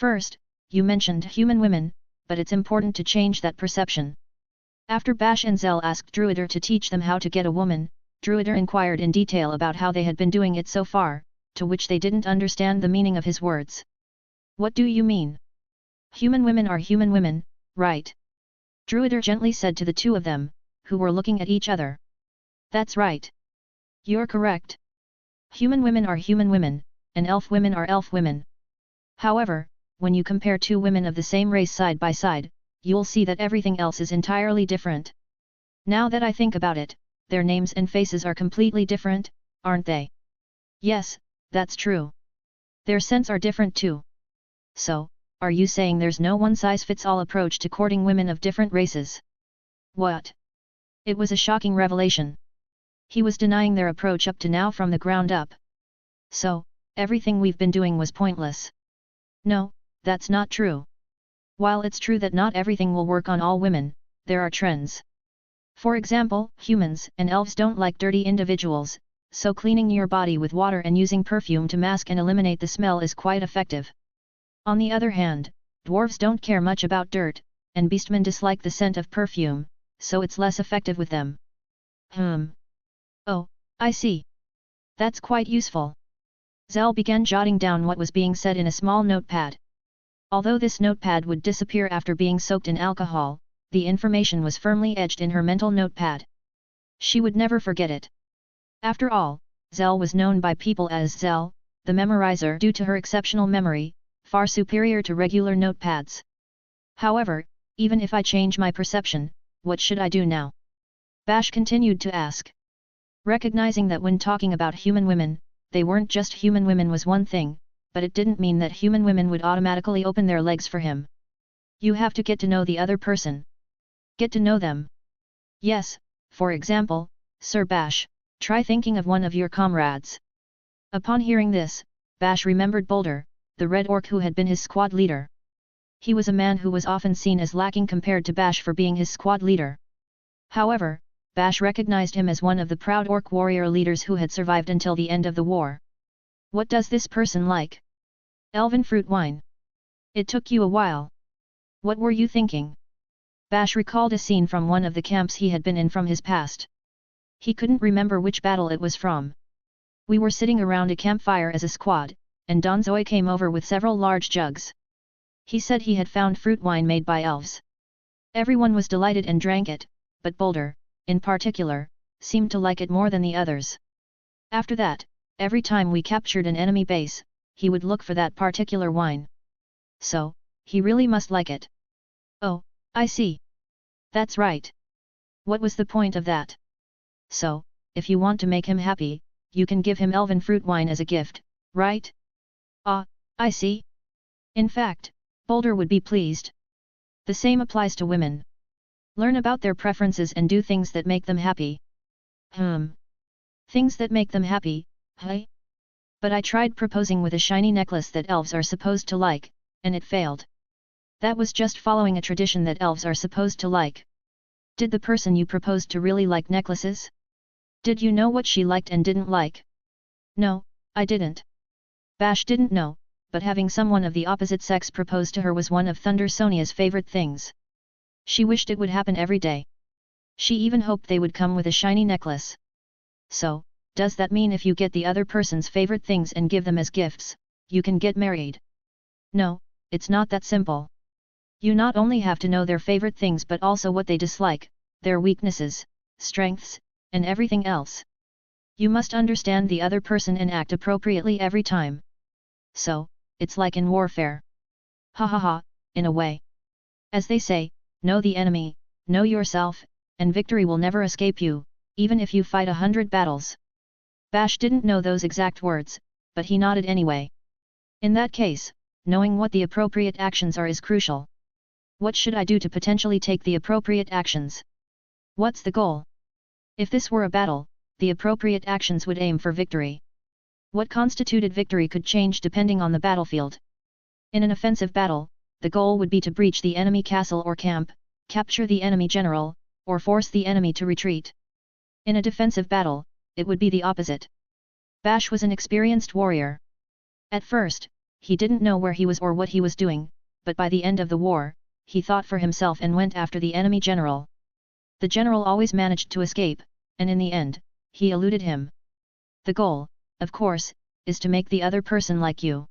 First, you mentioned human women, but it's important to change that perception. After Bash and Zell asked Druider to teach them how to get a woman, Druider inquired in detail about how they had been doing it so far, to which they didn't understand the meaning of his words. What do you mean? Human women are human women, right? Druider gently said to the two of them, who were looking at each other. That's right. You're correct. Human women are human women, and elf women are elf women. However, when you compare two women of the same race side by side, you'll see that everything else is entirely different. Now that I think about it, their names and faces are completely different, aren't they? Yes, that's true. Their scents are different too. So, are you saying there's no one-size-fits-all approach to courting women of different races? What? It was a shocking revelation. He was denying their approach up to now from the ground up. So, everything we've been doing was pointless. No, that's not true. While it's true that not everything will work on all women, there are trends. For example, humans and elves don't like dirty individuals, so cleaning your body with water and using perfume to mask and eliminate the smell is quite effective. On the other hand, dwarves don't care much about dirt, and beastmen dislike the scent of perfume, so it's less effective with them. Oh, I see. That's quite useful. Zell began jotting down what was being said in a small notepad. Although this notepad would disappear after being soaked in alcohol, the information was firmly etched in her mental notepad. She would never forget it. After all, Zell was known by people as Zell, the memorizer, due to her exceptional memory, far superior to regular notepads. However, even if I change my perception, what should I do now? Bash continued to ask. Recognizing that when talking about human women, they weren't just human women was one thing, but it didn't mean that human women would automatically open their legs for him. You have to get to know the other person. Get to know them. Yes, for example, Sir Bash, try thinking of one of your comrades. Upon hearing this, Bash remembered Boulder, the red orc who had been his squad leader. He was a man who was often seen as lacking compared to Bash for being his squad leader. However, Bash recognized him as one of the proud orc warrior leaders who had survived until the end of the war. What does this person like? Elven fruit wine. It took you a while. What were you thinking? Bash recalled a scene from one of the camps he had been in from his past. He couldn't remember which battle it was from. We were sitting around a campfire as a squad, and Donzoy came over with several large jugs. He said he had found fruit wine made by elves. Everyone was delighted and drank it, but Boulder, in particular, seemed to like it more than the others. After that, every time we captured an enemy base, he would look for that particular wine. So, he really must like it. Oh, I see. That's right. What was the point of that? So, if you want to make him happy, you can give him elven fruit wine as a gift, right? Ah, I see. In fact, Boulder would be pleased. The same applies to women. Learn about their preferences and do things that make them happy. Things that make them happy, hey? But I tried proposing with a shiny necklace that elves are supposed to like, and it failed. That was just following a tradition that elves are supposed to like. Did the person you proposed to really like necklaces? Did you know what she liked and didn't like? No, I didn't. Bash didn't know, but having someone of the opposite sex propose to her was one of Thunder Sonia's favorite things. She wished it would happen every day. She even hoped they would come with a shiny necklace. So, does that mean if you get the other person's favorite things and give them as gifts, you can get married? No, it's not that simple. You not only have to know their favorite things but also what they dislike, their weaknesses, strengths, and everything else. You must understand the other person and act appropriately every time. So, it's like in warfare. Ha ha ha, in a way. As they say, know the enemy, know yourself, and victory will never escape you, even if you fight 100 battles. Bash didn't know those exact words, but he nodded anyway. In that case, knowing what the appropriate actions are is crucial. What should I do to potentially take the appropriate actions? What's the goal? If this were a battle, the appropriate actions would aim for victory. What constituted victory could change depending on the battlefield. In an offensive battle, the goal would be to breach the enemy castle or camp, capture the enemy general, or force the enemy to retreat. In a defensive battle, it would be the opposite. Bash was an experienced warrior. At first, he didn't know where he was or what he was doing, but by the end of the war, he thought for himself and went after the enemy general. The general always managed to escape, and in the end, he eluded him. The goal, of course, is to make the other person like you.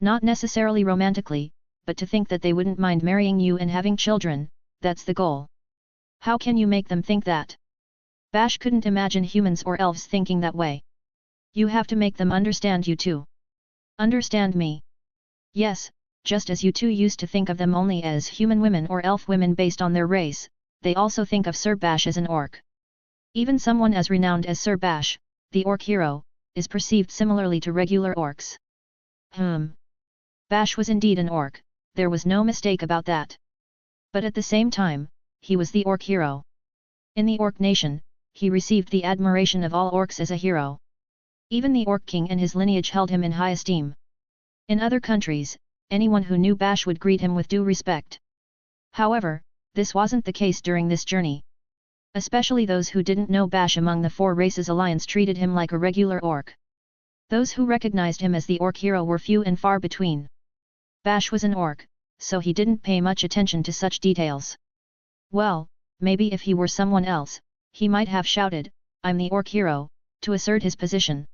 Not necessarily romantically, but to think that they wouldn't mind marrying you and having children, that's the goal. How can you make them think that? Bash couldn't imagine humans or elves thinking that way. You have to make them understand you too. Understand me? Yes, just as you two used to think of them only as human women or elf women based on their race, they also think of Sir Bash as an orc. Even someone as renowned as Sir Bash, the orc hero, is perceived similarly to regular orcs. Bash was indeed an orc, there was no mistake about that. But at the same time, he was the orc hero. In the orc nation, he received the admiration of all orcs as a hero. Even the orc king and his lineage held him in high esteem. In other countries, anyone who knew Bash would greet him with due respect. However, this wasn't the case during this journey. Especially those who didn't know Bash among the Four Races Alliance treated him like a regular orc. Those who recognized him as the orc hero were few and far between. Bash was an orc, so he didn't pay much attention to such details. Well, maybe if he were someone else, he might have shouted, "I'm the orc hero," to assert his position.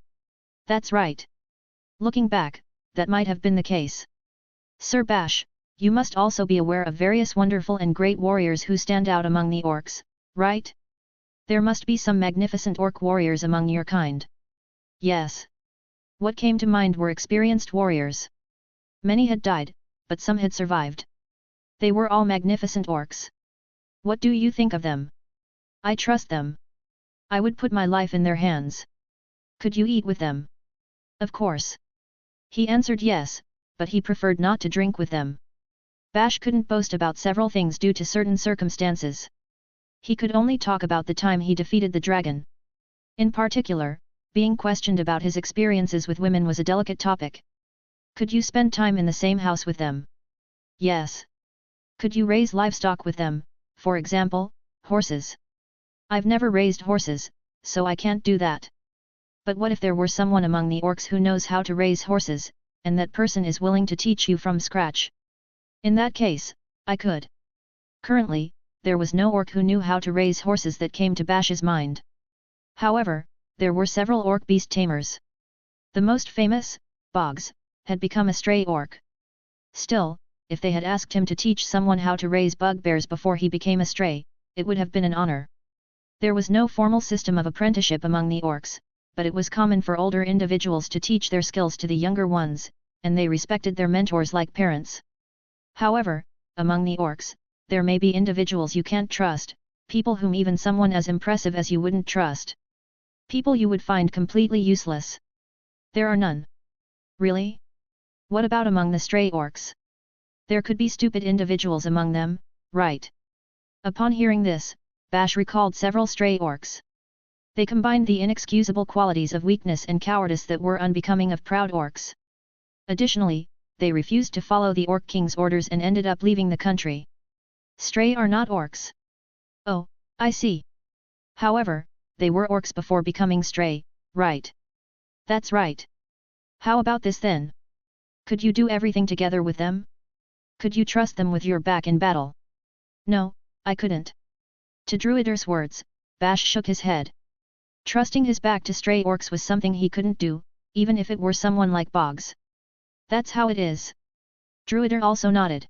That's right. Looking back, that might have been the case. Sir Bash, you must also be aware of various wonderful and great warriors who stand out among the orcs, right? There must be some magnificent orc warriors among your kind. Yes. What came to mind were experienced warriors. Many had died, but some had survived. They were all magnificent orcs. What do you think of them? I trust them. I would put my life in their hands. Could you eat with them? Of course. He answered yes, but he preferred not to drink with them. Bash couldn't boast about several things due to certain circumstances. He could only talk about the time he defeated the dragon. In particular, being questioned about his experiences with women was a delicate topic. Could you spend time in the same house with them? Yes. Could you raise livestock with them, for example, horses? I've never raised horses, so I can't do that. But what if there were someone among the orcs who knows how to raise horses, and that person is willing to teach you from scratch? In that case, I could. Currently, there was no orc who knew how to raise horses that came to Bash's mind. However, there were several orc beast tamers. The most famous, Boggs, had become a stray orc. Still, if they had asked him to teach someone how to raise bugbears before he became a stray, it would have been an honor. There was no formal system of apprenticeship among the orcs, but it was common for older individuals to teach their skills to the younger ones, and they respected their mentors like parents. However, among the orcs, there may be individuals you can't trust, people whom even someone as impressive as you wouldn't trust. People you would find completely useless. There are none. Really? What about among the stray orcs? There could be stupid individuals among them, right? Upon hearing this, Bash recalled several stray orcs. They combined the inexcusable qualities of weakness and cowardice that were unbecoming of proud orcs. Additionally, they refused to follow the Orc King's orders and ended up leaving the country. Stray are not orcs. Oh, I see. However, they were orcs before becoming stray, right? That's right. How about this then? Could you do everything together with them? Could you trust them with your back in battle? No, I couldn't. To Druider's words, Bash shook his head. Trusting his back to stray orcs was something he couldn't do, even if it were someone like Boggs. That's how it is. Druider also nodded.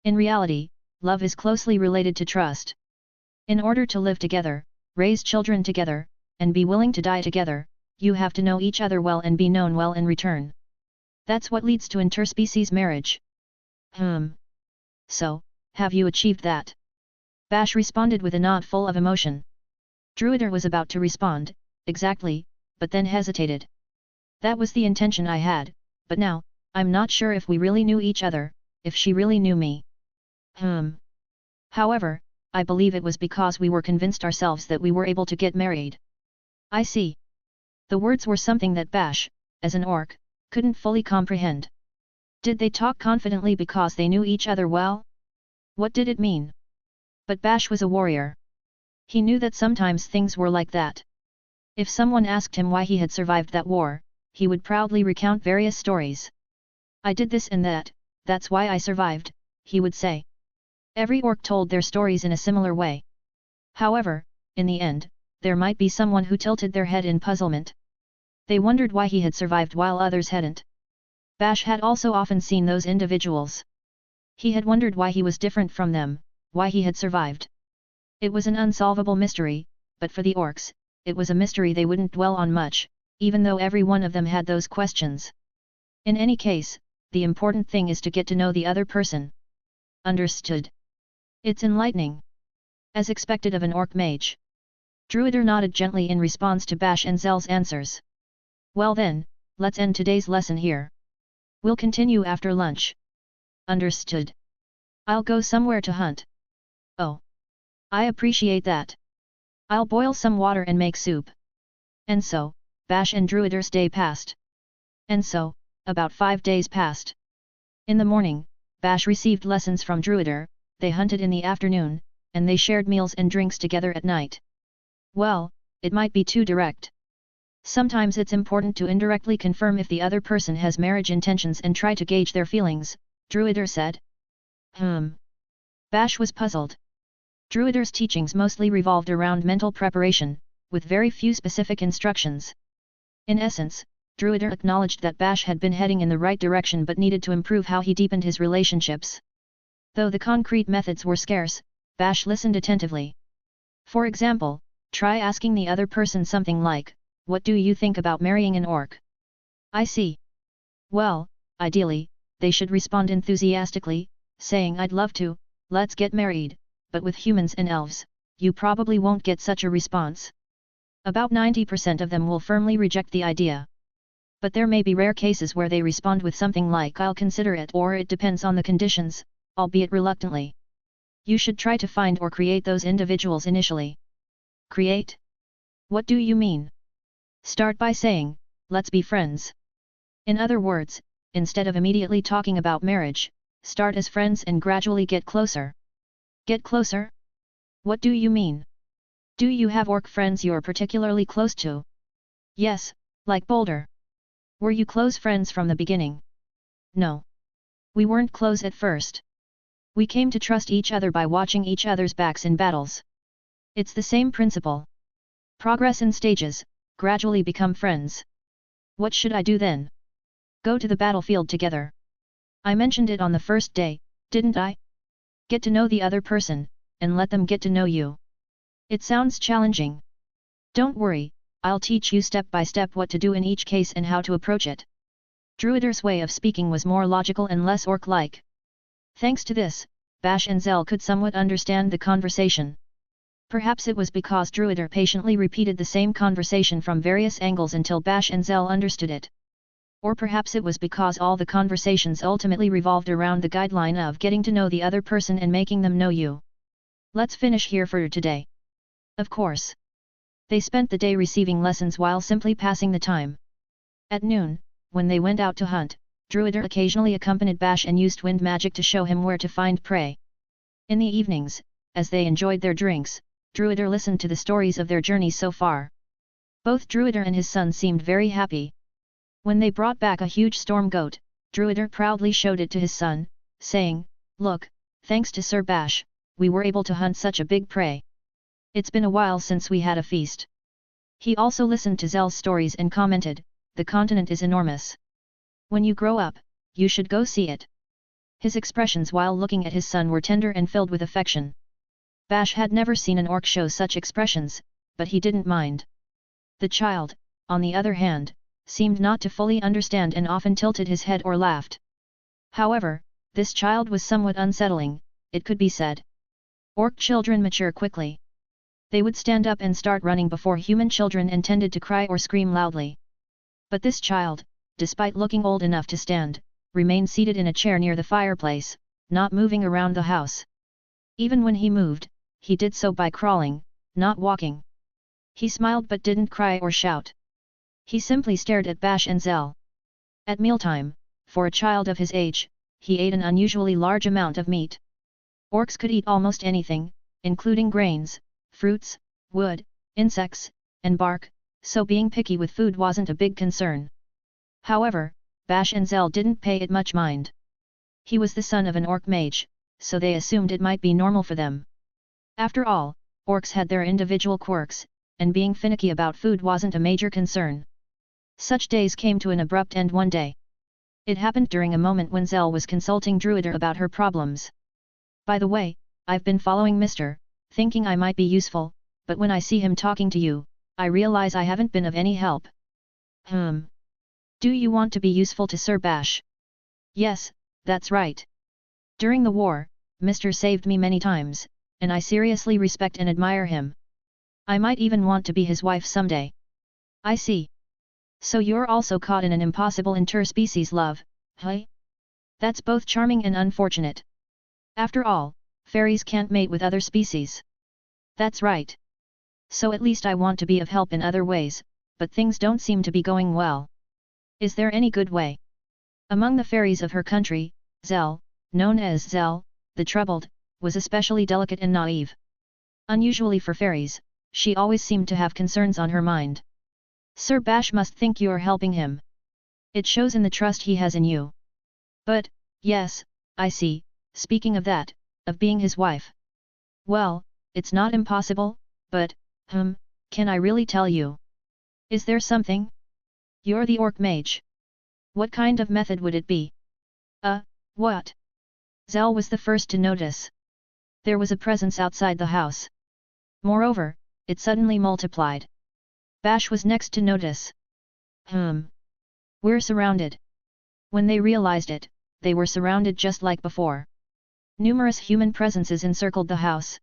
In reality, love is closely related to trust. In order to live together, raise children together, and be willing to die together, you have to know each other well and be known well in return. That's what leads to interspecies marriage. So, have you achieved that? Bash responded with a nod full of emotion. Druider was about to respond, exactly, but then hesitated. That was the intention I had, but now, I'm not sure if we really knew each other, if she really knew me. However, I believe it was because we were convinced ourselves that we were able to get married. I see. The words were something that Bash, as an orc, couldn't fully comprehend. Did they talk confidently because they knew each other well? What did it mean? But Bash was a warrior. He knew that sometimes things were like that. If someone asked him why he had survived that war, he would proudly recount various stories. I did this and that, that's why I survived, he would say. Every orc told their stories in a similar way. However, in the end, there might be someone who tilted their head in puzzlement. They wondered why he had survived while others hadn't. Bash had also often seen those individuals. He had wondered why he was different from them, why he had survived. It was an unsolvable mystery, but for the orcs, it was a mystery they wouldn't dwell on much, even though every one of them had those questions. In any case, the important thing is to get to know the other person. Understood? It's enlightening. As expected of an orc mage. Druider nodded gently in response to Bash and Zell's answers. Well then, let's end today's lesson here. We'll continue after lunch. Understood. I'll go somewhere to hunt. Oh. I appreciate that. I'll boil some water and make soup. And so, Bash and Druider's day passed. And so, about 5 days passed. In the morning, Bash received lessons from Druider, they hunted in the afternoon, and they shared meals and drinks together at night. Well, it might be too direct. Sometimes it's important to indirectly confirm if the other person has marriage intentions and try to gauge their feelings, Druider said. Bash was puzzled. Druider's teachings mostly revolved around mental preparation, with very few specific instructions. In essence, Druider acknowledged that Bash had been heading in the right direction but needed to improve how he deepened his relationships. Though the concrete methods were scarce, Bash listened attentively. For example, try asking the other person something like, "What do you think about marrying an orc?" I see. Well, ideally, they should respond enthusiastically, saying "I'd love to, let's get married," but with humans and elves, you probably won't get such a response. About 90% of them will firmly reject the idea. But there may be rare cases where they respond with something like "I'll consider it" or "It depends on the conditions," albeit reluctantly. You should try to find or create those individuals initially. Create? What do you mean? Start by saying, "Let's be friends." In other words, instead of immediately talking about marriage, start as friends and gradually get closer. Get closer? What do you mean? Do you have orc friends you're particularly close to? Yes, like Boulder. Were you close friends from the beginning? No. We weren't close at first. We came to trust each other by watching each other's backs in battles. It's the same principle. Progress in stages, gradually become friends. What should I do then? Go to the battlefield together. I mentioned it on the first day, didn't I? Get to know the other person, and let them get to know you. It sounds challenging. Don't worry, I'll teach you step by step what to do in each case and how to approach it. Druider's way of speaking was more logical and less orc-like. Thanks to this, Bash and Zell could somewhat understand the conversation. Perhaps it was because Druider patiently repeated the same conversation from various angles until Bash and Zell understood it. Or perhaps it was because all the conversations ultimately revolved around the guideline of getting to know the other person and making them know you. Let's finish here for today. Of course. They spent the day receiving lessons while simply passing the time. At noon, when they went out to hunt, Druider occasionally accompanied Bash and used wind magic to show him where to find prey. In the evenings, as they enjoyed their drinks, Druider listened to the stories of their journey so far. Both Druider and his son seemed very happy. When they brought back a huge storm goat, Druider proudly showed it to his son, saying, "Look, thanks to Sir Bash, we were able to hunt such a big prey. It's been a while since we had a feast." He also listened to Zell's stories and commented, "The continent is enormous. When you grow up, you should go see it." His expressions while looking at his son were tender and filled with affection. Bash had never seen an orc show such expressions, but he didn't mind. The child, on the other hand, seemed not to fully understand and often tilted his head or laughed. However, this child was somewhat unsettling, it could be said. Orc children mature quickly. They would stand up and start running before human children and tended to cry or scream loudly. But this child, despite looking old enough to stand, remained seated in a chair near the fireplace, not moving around the house. Even when he moved, he did so by crawling, not walking. He smiled but didn't cry or shout. He simply stared at Bash and Zell. At mealtime, for a child of his age, he ate an unusually large amount of meat. Orcs could eat almost anything, including grains, fruits, wood, insects, and bark, so being picky with food wasn't a big concern. However, Bash and Zell didn't pay it much mind. He was the son of an orc mage, so they assumed it might be normal for them. After all, orcs had their individual quirks, and being finicky about food wasn't a major concern. Such days came to an abrupt end one day. It happened during a moment when Zell was consulting Druider about her problems. By the way, I've been following Mr. thinking I might be useful, but when I see him talking to you, I realize I haven't been of any help. Do you want to be useful to Sir Bash? Yes, that's right. During the war, Mr. saved me many times, and I seriously respect and admire him. I might even want to be his wife someday. I see. So you're also caught in an impossible interspecies love, huh? That's both charming and unfortunate. After all, fairies can't mate with other species. That's right. So at least I want to be of help in other ways, but things don't seem to be going well. Is there any good way? Among the fairies of her country, Zell, known as Zell, the Troubled, was especially delicate and naive. Unusually for fairies, she always seemed to have concerns on her mind. Sir Bash must think you're helping him. It shows in the trust he has in you. But, yes, I see, speaking of that, of being his wife. Well, it's not impossible, but, can I really tell you? Is there something? You're the orc mage. What kind of method would it be? What? Zell was the first to notice. There was a presence outside the house. Moreover, it suddenly multiplied. Bash was next to notice. We're surrounded. When they realized it, they were surrounded just like before. Numerous human presences encircled the house.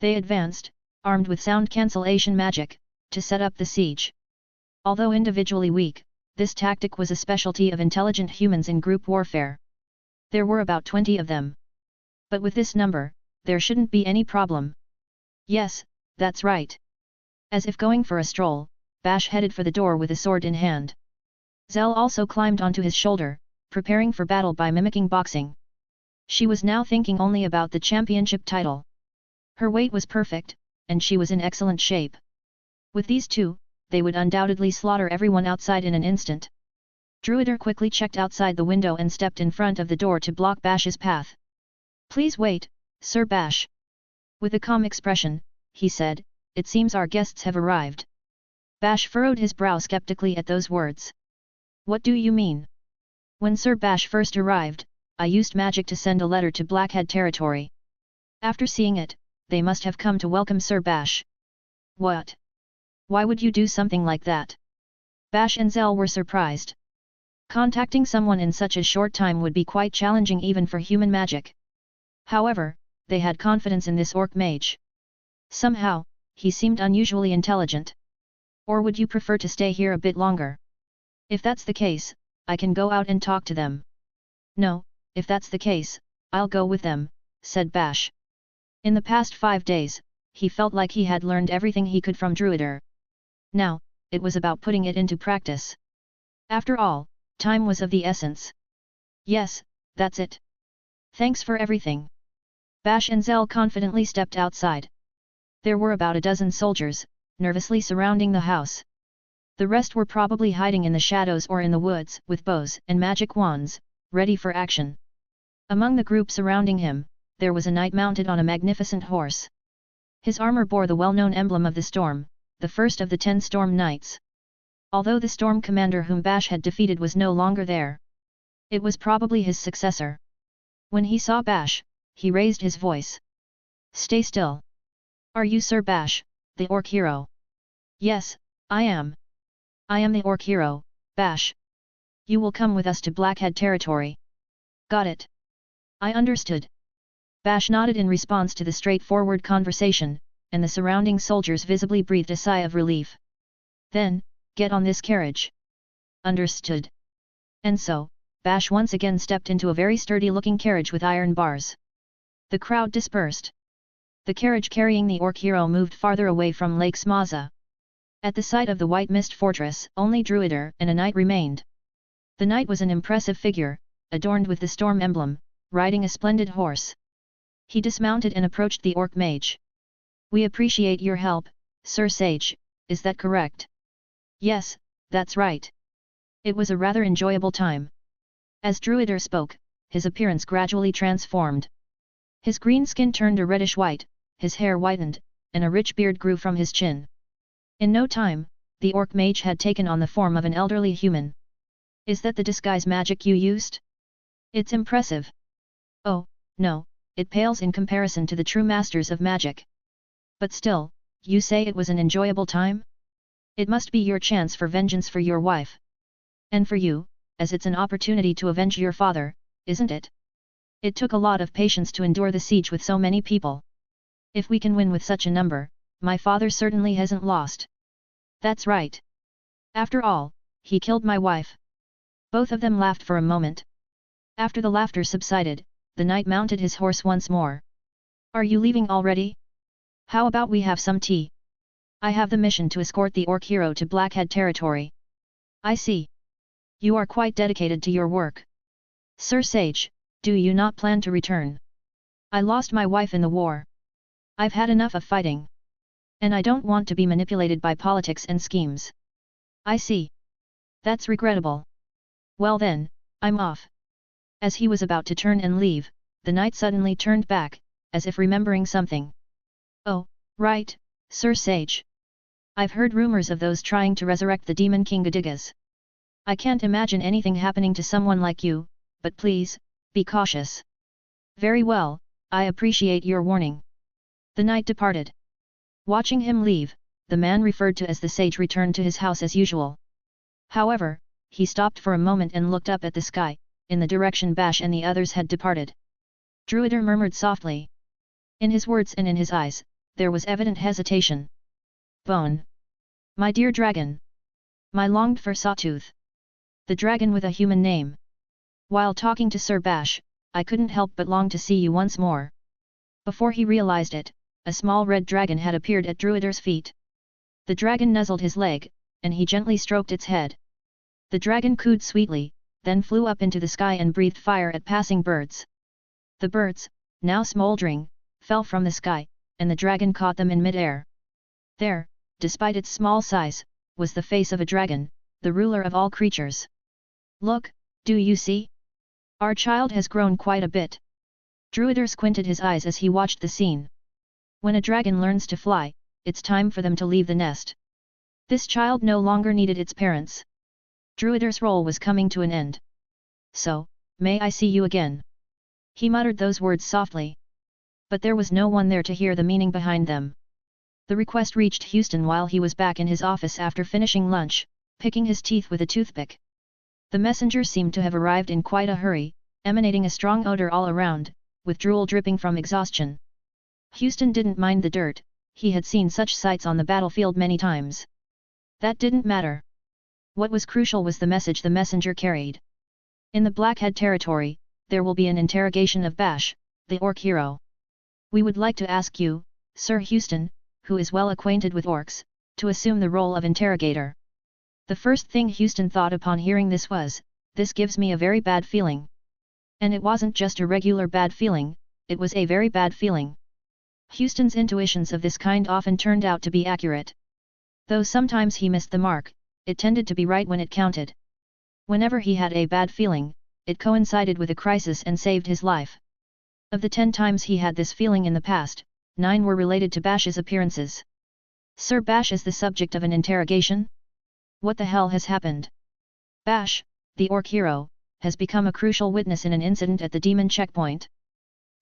They advanced, armed with sound cancellation magic, to set up the siege. Although individually weak, this tactic was a specialty of intelligent humans in group warfare. There were about 20 of them. But with this number, there shouldn't be any problem. Yes, that's right. As if going for a stroll, Bash headed for the door with a sword in hand. Zell also climbed onto his shoulder, preparing for battle by mimicking boxing. She was now thinking only about the championship title. Her weight was perfect, and she was in excellent shape. With these two, they would undoubtedly slaughter everyone outside in an instant. Druider quickly checked outside the window and stepped in front of the door to block Bash's path. Please wait, Sir Bash. With a calm expression, he said, it seems our guests have arrived. Bash furrowed his brow skeptically at those words. What do you mean? When Sir Bash first arrived, I used magic to send a letter to Blackhead territory. After seeing it, they must have come to welcome Sir Bash. What? Why would you do something like that? Bash and Zell were surprised. Contacting someone in such a short time would be quite challenging even for human magic. However, they had confidence in this orc mage. Somehow, he seemed unusually intelligent. Or would you prefer to stay here a bit longer? If that's the case, I can go out and talk to them. No, if that's the case, I'll go with them, said Bash. In the past 5 days, he felt like he had learned everything he could from Druider. Now, it was about putting it into practice. After all, time was of the essence. Yes, that's it. Thanks for everything. Bash and Zell confidently stepped outside. There were about a dozen soldiers, nervously surrounding the house. The rest were probably hiding in the shadows or in the woods, with bows and magic wands, ready for action. Among the group surrounding him, there was a knight mounted on a magnificent horse. His armor bore the well-known emblem of the storm, the first of the 10 storm knights. Although the storm commander whom Bash had defeated was no longer there, it was probably his successor. When he saw Bash, he raised his voice. Stay still. Are you Sir Bash, the orc hero? Yes, I am. I am the orc hero, Bash. You will come with us to Blackhead territory. Got it. I understood. Bash nodded in response to the straightforward conversation, and the surrounding soldiers visibly breathed a sigh of relief. Then, get on this carriage. Understood. And so, Bash once again stepped into a very sturdy-looking carriage with iron bars. The crowd dispersed. The carriage carrying the orc hero moved farther away from Lake Smaza. At the site of the White Mist Fortress, only Druider and a knight remained. The knight was an impressive figure, adorned with the storm emblem, riding a splendid horse. He dismounted and approached the orc mage. We appreciate your help, Sir Sage, is that correct? Yes, that's right. It was a rather enjoyable time. As Druider spoke, his appearance gradually transformed. His green skin turned a reddish white, his hair whitened, and a rich beard grew from his chin. In no time, the orc mage had taken on the form of an elderly human. Is that the disguise magic you used? It's impressive. Oh, no, it pales in comparison to the true masters of magic. But still, you say it was an enjoyable time? It must be your chance for vengeance for your wife. And for you, as it's an opportunity to avenge your father, isn't it? It took a lot of patience to endure the siege with so many people. If we can win with such a number, my father certainly hasn't lost. That's right. After all, he killed my wife. Both of them laughed for a moment. After the laughter subsided, the knight mounted his horse once more. Are you leaving already? How about we have some tea? I have the mission to escort the orc hero to Blackhead territory. I see. You are quite dedicated to your work. Sir Sage, do you not plan to return? I lost my wife in the war. I've had enough of fighting. And I don't want to be manipulated by politics and schemes. I see. That's regrettable. Well then, I'm off. As he was about to turn and leave, the knight suddenly turned back, as if remembering something. Oh, right, Sir Sage. I've heard rumors of those trying to resurrect the demon King Gadigas. I can't imagine anything happening to someone like you, but please, be cautious. Very well, I appreciate your warning. The knight departed. Watching him leave, the man referred to as the sage returned to his house as usual. However, he stopped for a moment and looked up at the sky, in the direction Bash and the others had departed. Druider murmured softly. In his words and in his eyes, there was evident hesitation. Bone. My dear dragon. My longed-for sawtooth. The dragon with a human name. While talking to Sir Bash, I couldn't help but long to see you once more. Before he realized it, a small red dragon had appeared at Druider's feet. The dragon nuzzled his leg, and he gently stroked its head. The dragon cooed sweetly, then flew up into the sky and breathed fire at passing birds. The birds, now smoldering, fell from the sky, and the dragon caught them in mid-air. There, despite its small size, was the face of a dragon, the ruler of all creatures. Look, do you see? Our child has grown quite a bit. Druider squinted his eyes as he watched the scene. When a dragon learns to fly, it's time for them to leave the nest. This child no longer needed its parents. Druider's role was coming to an end. So, may I see you again? He muttered those words softly. But there was no one there to hear the meaning behind them. The request reached Houston while he was back in his office after finishing lunch, picking his teeth with a toothpick. The messenger seemed to have arrived in quite a hurry, emanating a strong odor all around, with drool dripping from exhaustion. Houston didn't mind the dirt, he had seen such sights on the battlefield many times. That didn't matter. What was crucial was the message the messenger carried. In the Blackhead territory, there will be an interrogation of Bash, the orc hero. We would like to ask you, Sir Houston, who is well acquainted with orcs, to assume the role of interrogator. The first thing Houston thought upon hearing this was, this gives me a very bad feeling. And it wasn't just a regular bad feeling, it was a very bad feeling. Houston's intuitions of this kind often turned out to be accurate. Though sometimes he missed the mark, it tended to be right when it counted. Whenever he had a bad feeling, it coincided with a crisis and saved his life. Of the 10 times he had this feeling in the past, 9 were related to Bash's appearances. Sir Bash is the subject of an interrogation? What the hell has happened? Bash, the orc hero, has become a crucial witness in an incident at the demon checkpoint.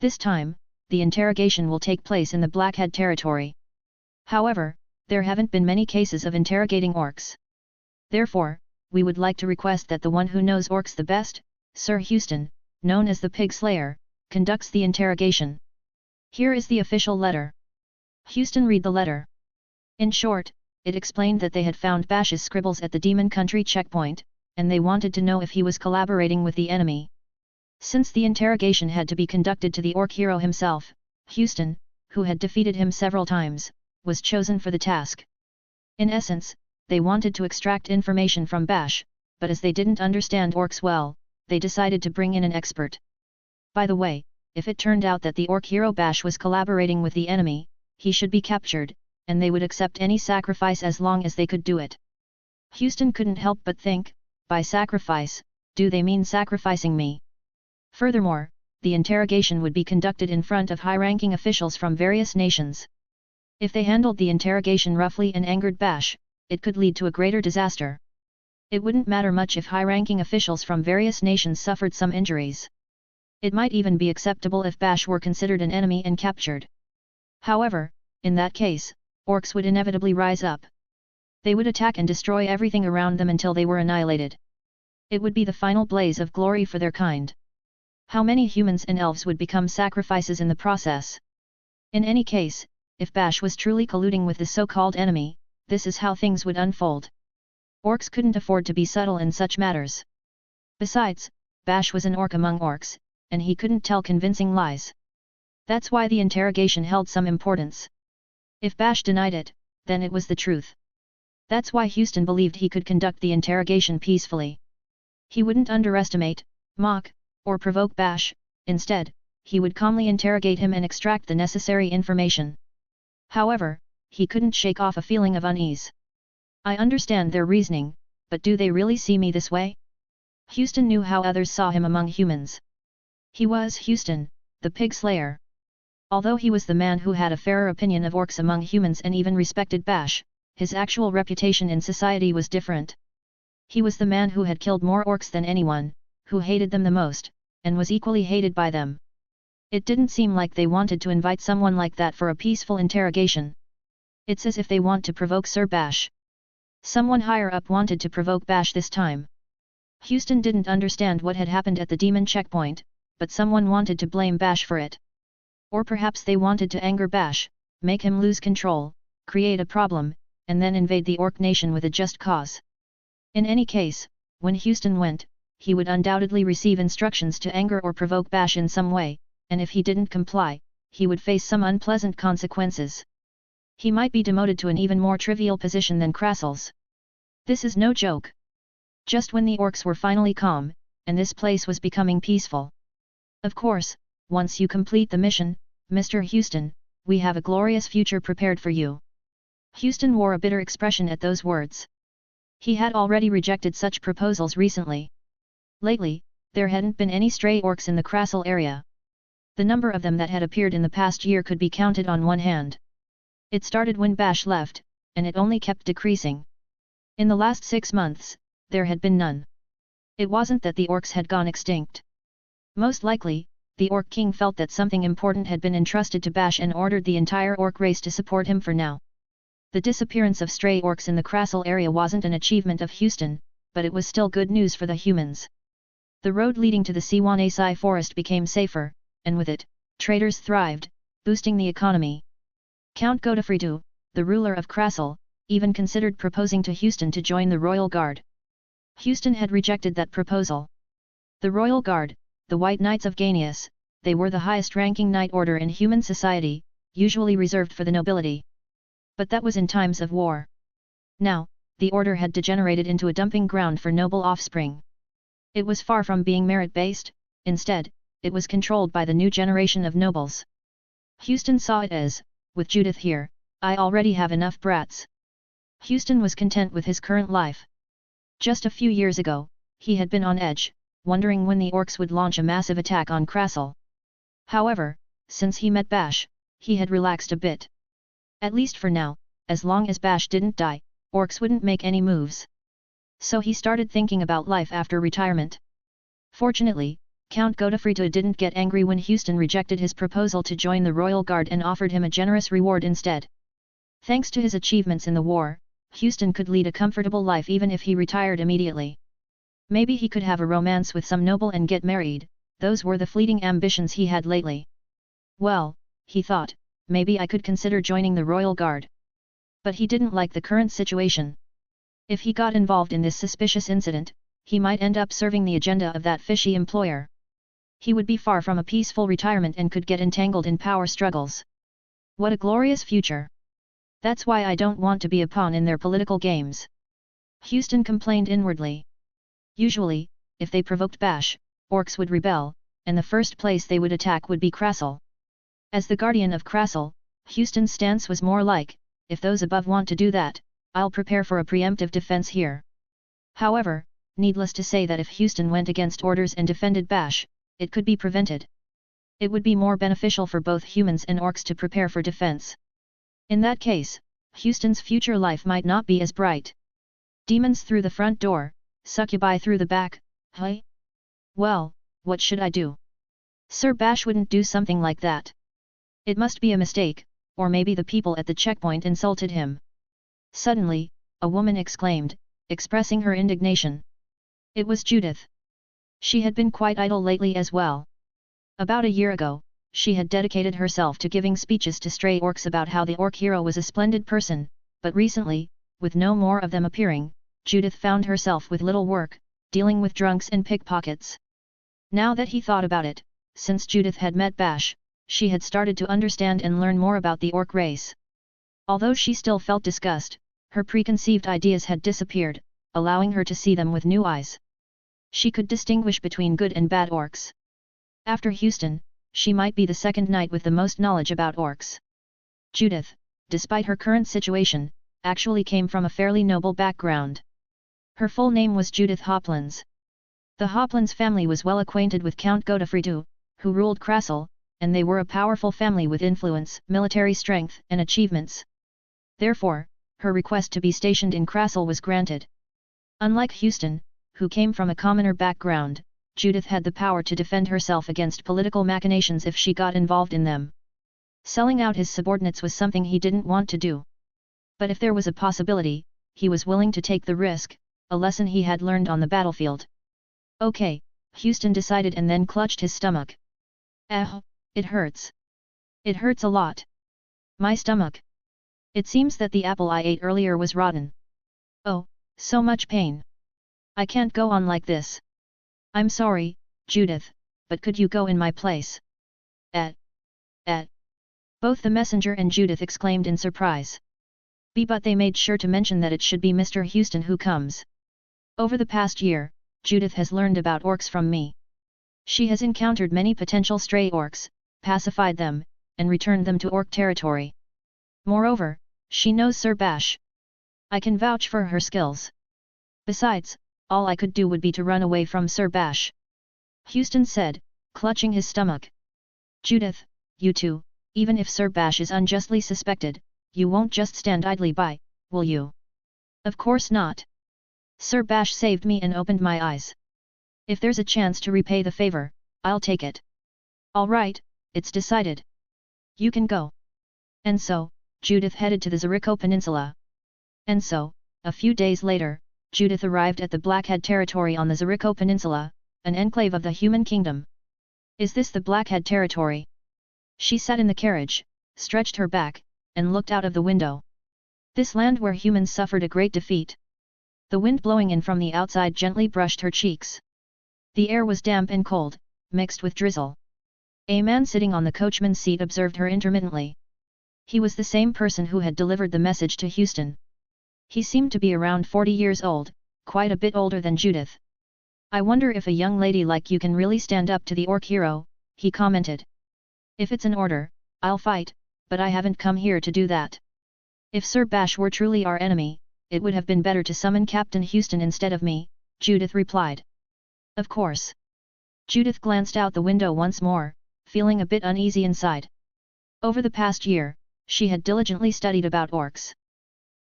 This time, the interrogation will take place in the Blackhead territory. However, there haven't been many cases of interrogating orcs. Therefore, we would like to request that the one who knows orcs the best, Sir Houston, known as the Pig Slayer, conducts the interrogation. Here is the official letter. Houston read the letter. In short, it explained that they had found Bash's scribbles at the Demon Country checkpoint, and they wanted to know if he was collaborating with the enemy. Since the interrogation had to be conducted to the orc hero himself, Houston, who had defeated him several times, was chosen for the task. In essence, they wanted to extract information from Bash, but as they didn't understand orcs well, they decided to bring in an expert. By the way, if it turned out that the orc hero Bash was collaborating with the enemy, he should be captured, and they would accept any sacrifice as long as they could do it. Houston couldn't help but think, By sacrifice, do they mean sacrificing me? Furthermore, the interrogation would be conducted in front of high-ranking officials from various nations. If they handled the interrogation roughly and angered Bash, it could lead to a greater disaster. It wouldn't matter much if high-ranking officials from various nations suffered some injuries. It might even be acceptable if Bash were considered an enemy and captured. However, in that case, orcs would inevitably rise up. They would attack and destroy everything around them until they were annihilated. It would be the final blaze of glory for their kind. How many humans and elves would become sacrifices in the process? In any case, if Bash was truly colluding with the so-called enemy, this is how things would unfold. Orcs couldn't afford to be subtle in such matters. Besides, Bash was an orc among orcs, and he couldn't tell convincing lies. That's why the interrogation held some importance. If Bash denied it, then it was the truth. That's why Houston believed he could conduct the interrogation peacefully. He wouldn't underestimate, mock, or provoke Bash. Instead, he would calmly interrogate him and extract the necessary information. However, he couldn't shake off a feeling of unease. I understand their reasoning, but do they really see me this way? Houston knew how others saw him among humans. He was Houston, the pig slayer. Although he was the man who had a fairer opinion of orcs among humans and even respected Bash, his actual reputation in society was different. He was the man who had killed more orcs than anyone, who hated them the most, and was equally hated by them. It didn't seem like they wanted to invite someone like that for a peaceful interrogation. It's as if they want to provoke Sir Bash. Someone higher up wanted to provoke Bash this time. Houston didn't understand what had happened at the demon checkpoint, but someone wanted to blame Bash for it. Or perhaps they wanted to anger Bash, make him lose control, create a problem, and then invade the orc nation with a just cause. In any case, when Houston went, he would undoubtedly receive instructions to anger or provoke Bash in some way, and if he didn't comply, he would face some unpleasant consequences. He might be demoted to an even more trivial position than Crassel's. This is no joke. Just when the orcs were finally calm, and this place was becoming peaceful. Of course, once you complete the mission, Mr. Houston, we have a glorious future prepared for you. Houston wore a bitter expression at those words. He had already rejected such proposals recently. Lately, there hadn't been any stray orcs in the Crassel area. The number of them that had appeared in the past year could be counted on one hand. It started when Bash left, and it only kept decreasing. In the last 6 months, there had been none. It wasn't that the orcs had gone extinct. Most likely, the Orc King felt that something important had been entrusted to Bash and ordered the entire orc race to support him for now. The disappearance of stray orcs in the Crassel area wasn't an achievement of Houston, but it was still good news for the humans. The road leading to the Siwanasai forest became safer, and with it, traders thrived, boosting the economy. Count Godofredo, the ruler of Crassel, even considered proposing to Houston to join the Royal Guard. Houston had rejected that proposal. The Royal Guard, the White Knights of Ganius, they were the highest-ranking knight order in human society, usually reserved for the nobility. But that was in times of war. Now, the order had degenerated into a dumping ground for noble offspring. It was far from being merit-based, instead, it was controlled by the new generation of nobles. Houston saw it as, with Judith here, I already have enough brats. Houston was content with his current life. Just a few years ago, he had been on edge, wondering when the orcs would launch a massive attack on Crassel. However, since he met Bash, he had relaxed a bit. At least for now, as long as Bash didn't die, orcs wouldn't make any moves. So he started thinking about life after retirement. Fortunately, Count Godofredo didn't get angry when Houston rejected his proposal to join the Royal Guard and offered him a generous reward instead. Thanks to his achievements in the war, Houston could lead a comfortable life even if he retired immediately. Maybe he could have a romance with some noble and get married, those were the fleeting ambitions he had lately. Well, he thought, maybe I could consider joining the Royal Guard. But he didn't like the current situation. If he got involved in this suspicious incident, he might end up serving the agenda of that fishy employer. He would be far from a peaceful retirement and could get entangled in power struggles. What a glorious future! That's why I don't want to be a pawn in their political games. Houston complained inwardly. Usually, if they provoked Bash, orcs would rebel, and the first place they would attack would be Crassel. As the guardian of Crassel, Houston's stance was more like, if those above want to do that, I'll prepare for a preemptive defense here. However, Needless to say that if Houston went against orders and defended Bash, it could be prevented. It would be more beneficial for both humans and orcs to prepare for defense. In that case, Houston's future life might not be as bright. Demons through the front door, succubi through the back, hey? Well, what should I do? Sir Bash wouldn't do something like that. It must be a mistake, or maybe the people at the checkpoint insulted him. Suddenly, a woman exclaimed, expressing her indignation. It was Judith. She had been quite idle lately as well. About a year ago, she had dedicated herself to giving speeches to stray orcs about how the orc hero was a splendid person, but recently, with no more of them appearing, Judith found herself with little work, dealing with drunks and pickpockets. Now that he thought about it, since Judith had met Bash, she had started to understand and learn more about the orc race. Although she still felt disgust, her preconceived ideas had disappeared, allowing her to see them with new eyes. She could distinguish between good and bad orcs. After Houston, she might be the second knight with the most knowledge about orcs. Judith, despite her current situation, actually came from a fairly noble background. Her full name was Judith Hoplands. The Hoplands family was well acquainted with Count Godofredo, who ruled Krasil, and they were a powerful family with influence, military strength, and achievements. Therefore, her request to be stationed in Krasil was granted. Unlike Houston, who came from a commoner background, Judith had the power to defend herself against political machinations if she got involved in them. Selling out his subordinates was something he didn't want to do. But if there was a possibility, he was willing to take the risk, a lesson he had learned on the battlefield. Okay, Houston decided and then clutched his stomach. It hurts. It hurts a lot. My stomach. It seems that the apple I ate earlier was rotten. Oh, so much pain. I can't go on like this. I'm sorry, Judith, but could you go in my place? Both the messenger and Judith exclaimed in surprise. But they made sure to mention that it should be Mr. Houston who comes. Over the past year, Judith has learned about orcs from me. She has encountered many potential stray orcs, pacified them, and returned them to orc territory. Moreover, she knows Sir Bash. I can vouch for her skills. Besides, all I could do would be to run away from Sir Bash. Houston said, clutching his stomach. Judith, you too, even if Sir Bash is unjustly suspected, you won't just stand idly by, will you? Of course not. Sir Bash saved me and opened my eyes. If there's a chance to repay the favor, I'll take it. All right, it's decided. You can go. And so, Judith headed to the Zeriko Peninsula. And so, a few days later, Judith arrived at the Blackhead territory on the Zeriko Peninsula, an enclave of the human kingdom. Is this the Blackhead territory? She sat in the carriage, stretched her back, and looked out of the window. This land where humans suffered a great defeat. The wind blowing in from the outside gently brushed her cheeks. The air was damp and cold, mixed with drizzle. A man sitting on the coachman's seat observed her intermittently. He was the same person who had delivered the message to Houston. He seemed to be around 40 years old, quite a bit older than Judith. I wonder if a young lady like you can really stand up to the orc hero, he commented. If it's an order, I'll fight, but I haven't come here to do that. If Sir Bash were truly our enemy, it would have been better to summon Captain Houston instead of me, Judith replied. Of course. Judith glanced out the window once more, feeling a bit uneasy inside. Over the past year, she had diligently studied about orcs.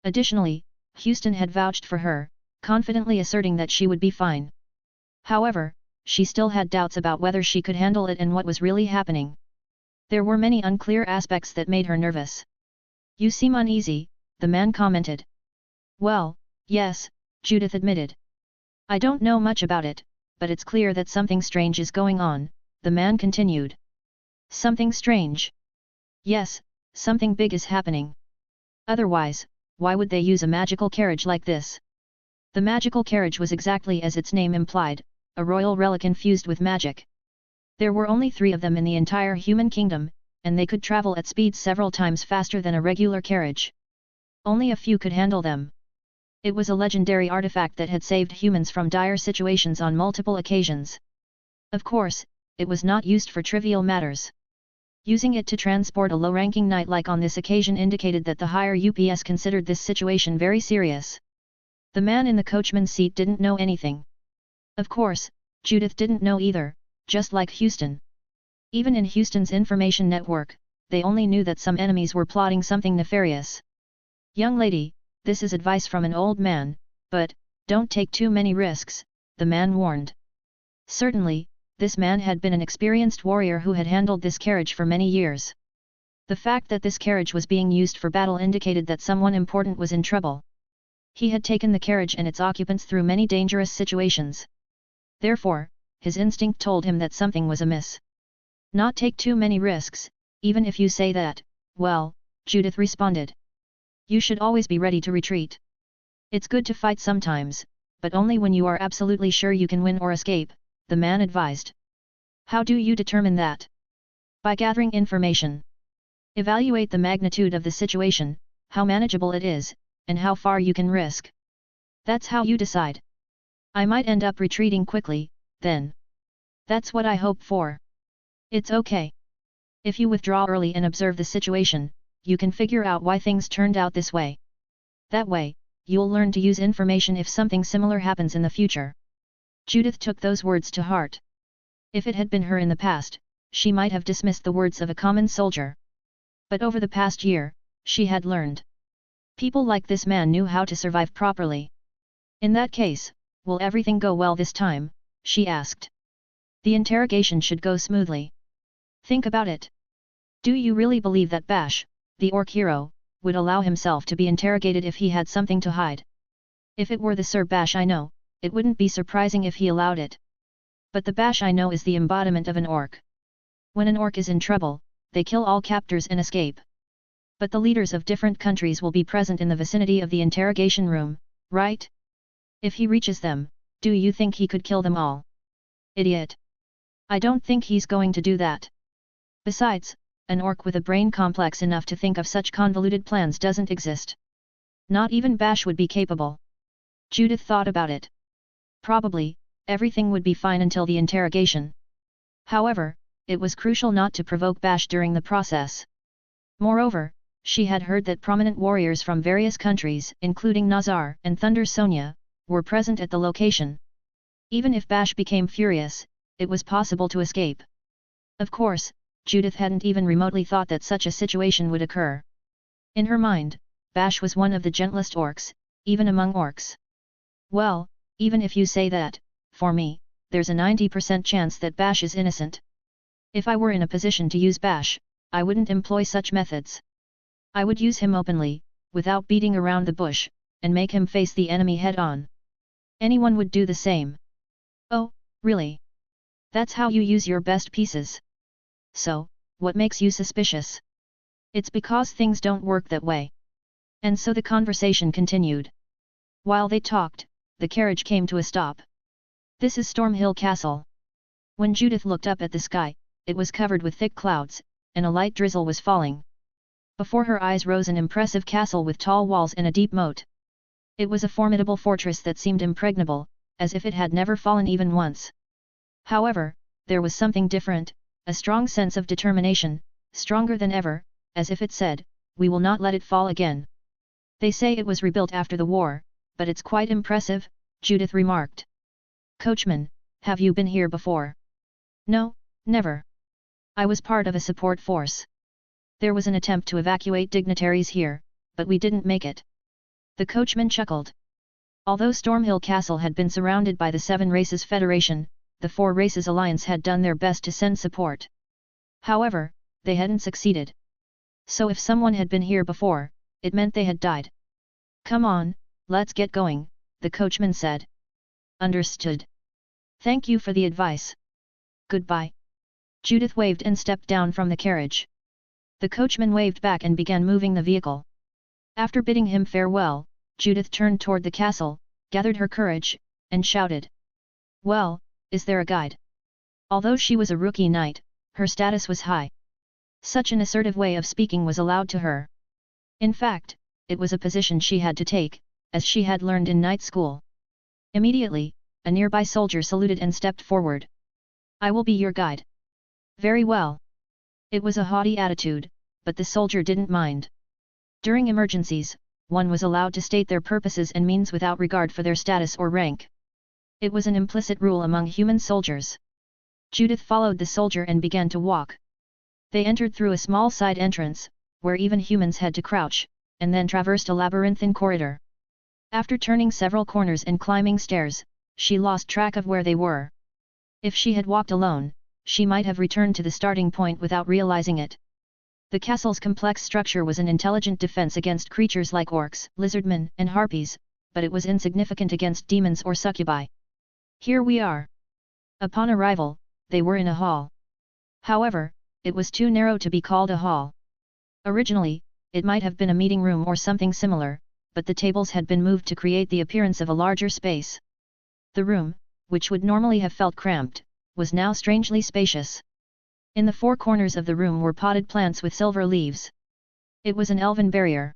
Additionally, Houston had vouched for her, confidently asserting that she would be fine. However, she still had doubts about whether she could handle it and what was really happening. There were many unclear aspects that made her nervous. You seem uneasy, the man commented. Well, yes, Judith admitted. I don't know much about it, but it's clear that something strange is going on, the man continued. Something strange? Yes, something big is happening. Otherwise, why would they use a magical carriage like this? The magical carriage was exactly as its name implied, a royal relic infused with magic. There were only 3 of them in the entire human kingdom, and they could travel at speeds several times faster than a regular carriage. Only a few could handle them. It was a legendary artifact that had saved humans from dire situations on multiple occasions. Of course, it was not used for trivial matters. Using it to transport a low-ranking knight like on this occasion indicated that the higher UPS considered this situation very serious. The man in the coachman's seat didn't know anything. Of course, Judith didn't know either, just like Houston. Even in Houston's information network, they only knew that some enemies were plotting something nefarious. Young lady, this is advice from an old man, but, don't take too many risks, the man warned. Certainly, this man had been an experienced warrior who had handled this carriage for many years. The fact that this carriage was being used for battle indicated that someone important was in trouble. He had taken the carriage and its occupants through many dangerous situations. Therefore, his instinct told him that something was amiss. Not take too many risks, even if you say that, well, Judith responded. You should always be ready to retreat. It's good to fight sometimes, but only when you are absolutely sure you can win or escape, the man advised. How do you determine that? By gathering information. Evaluate the magnitude of the situation, how manageable it is, and how far you can risk. That's how you decide. I might end up retreating quickly, then. That's what I hope for. It's okay. If you withdraw early and observe the situation, you can figure out why things turned out this way. That way, you'll learn to use information if something similar happens in the future. Judith took those words to heart. If it had been her in the past, she might have dismissed the words of a common soldier. But over the past year, she had learned. People like this man knew how to survive properly. In that case, will everything go well this time? She asked. The interrogation should go smoothly. Think about it. Do you really believe that Bash, the orc hero, would allow himself to be interrogated if he had something to hide? If it were the Sir Bash I know, it wouldn't be surprising if he allowed it. But the Bash I know is the embodiment of an orc. When an orc is in trouble, they kill all captors and escape. But the leaders of different countries will be present in the vicinity of the interrogation room, right? If he reaches them, do you think he could kill them all? Idiot! I don't think he's going to do that. Besides, an orc with a brain complex enough to think of such convoluted plans doesn't exist. Not even Bash would be capable. Judith thought about it. Probably, everything would be fine until the interrogation. However, it was crucial not to provoke Bash during the process. Moreover, she had heard that prominent warriors from various countries, including Nazar and Thunder Sonia, were present at the location. Even if Bash became furious, it was possible to escape. Of course, Judith hadn't even remotely thought that such a situation would occur. In her mind, Bash was one of the gentlest orcs, even among orcs. Well, even if you say that, for me, there's a 90% chance that Bash is innocent. If I were in a position to use Bash, I wouldn't employ such methods. I would use him openly, without beating around the bush, and make him face the enemy head-on. Anyone would do the same. Oh, really? That's how you use your best pieces. So, what makes you suspicious? It's because things don't work that way. And so the conversation continued. While they talked, the carriage came to a stop. This is Stormhill Castle. When Judith looked up at the sky, it was covered with thick clouds, and a light drizzle was falling. Before her eyes rose an impressive castle with tall walls and a deep moat. It was a formidable fortress that seemed impregnable, as if it had never fallen even once. However, there was something different, a strong sense of determination, stronger than ever, as if it said, "We will not let it fall again." They say it was rebuilt after the war, but it's quite impressive, Judith remarked. Coachman, have you been here before? No, never. I was part of a support force. There was an attempt to evacuate dignitaries here, but we didn't make it. The coachman chuckled. Although Stormhill Castle had been surrounded by the Seven Races Federation, the Four Races Alliance had done their best to send support. However, they hadn't succeeded. So if someone had been here before, it meant they had died. Come on, let's get going, the coachman said. Understood. Thank you for the advice. Goodbye. Judith waved and stepped down from the carriage. The coachman waved back and began moving the vehicle. After bidding him farewell, Judith turned toward the castle, gathered her courage, and shouted. Well, is there a guide? Although she was a rookie knight, her status was high. Such an assertive way of speaking was allowed to her. In fact, it was a position she had to take, as she had learned in night school. Immediately, a nearby soldier saluted and stepped forward. I will be your guide. Very well. It was a haughty attitude, but the soldier didn't mind. During emergencies, one was allowed to state their purposes and means without regard for their status or rank. It was an implicit rule among human soldiers. Judith followed the soldier and began to walk. They entered through a small side entrance, where even humans had to crouch, and then traversed a labyrinthine corridor. After turning several corners and climbing stairs, she lost track of where they were. If she had walked alone, she might have returned to the starting point without realizing it. The castle's complex structure was an intelligent defense against creatures like orcs, lizardmen, and harpies, but it was insignificant against demons or succubi. Here we are. Upon arrival, they were in a hall. However, it was too narrow to be called a hall. Originally, it might have been a meeting room or something similar, but the tables had been moved to create the appearance of a larger space. The room, which would normally have felt cramped, was now strangely spacious. In the four corners of the room were potted plants with silver leaves. It was an elven barrier.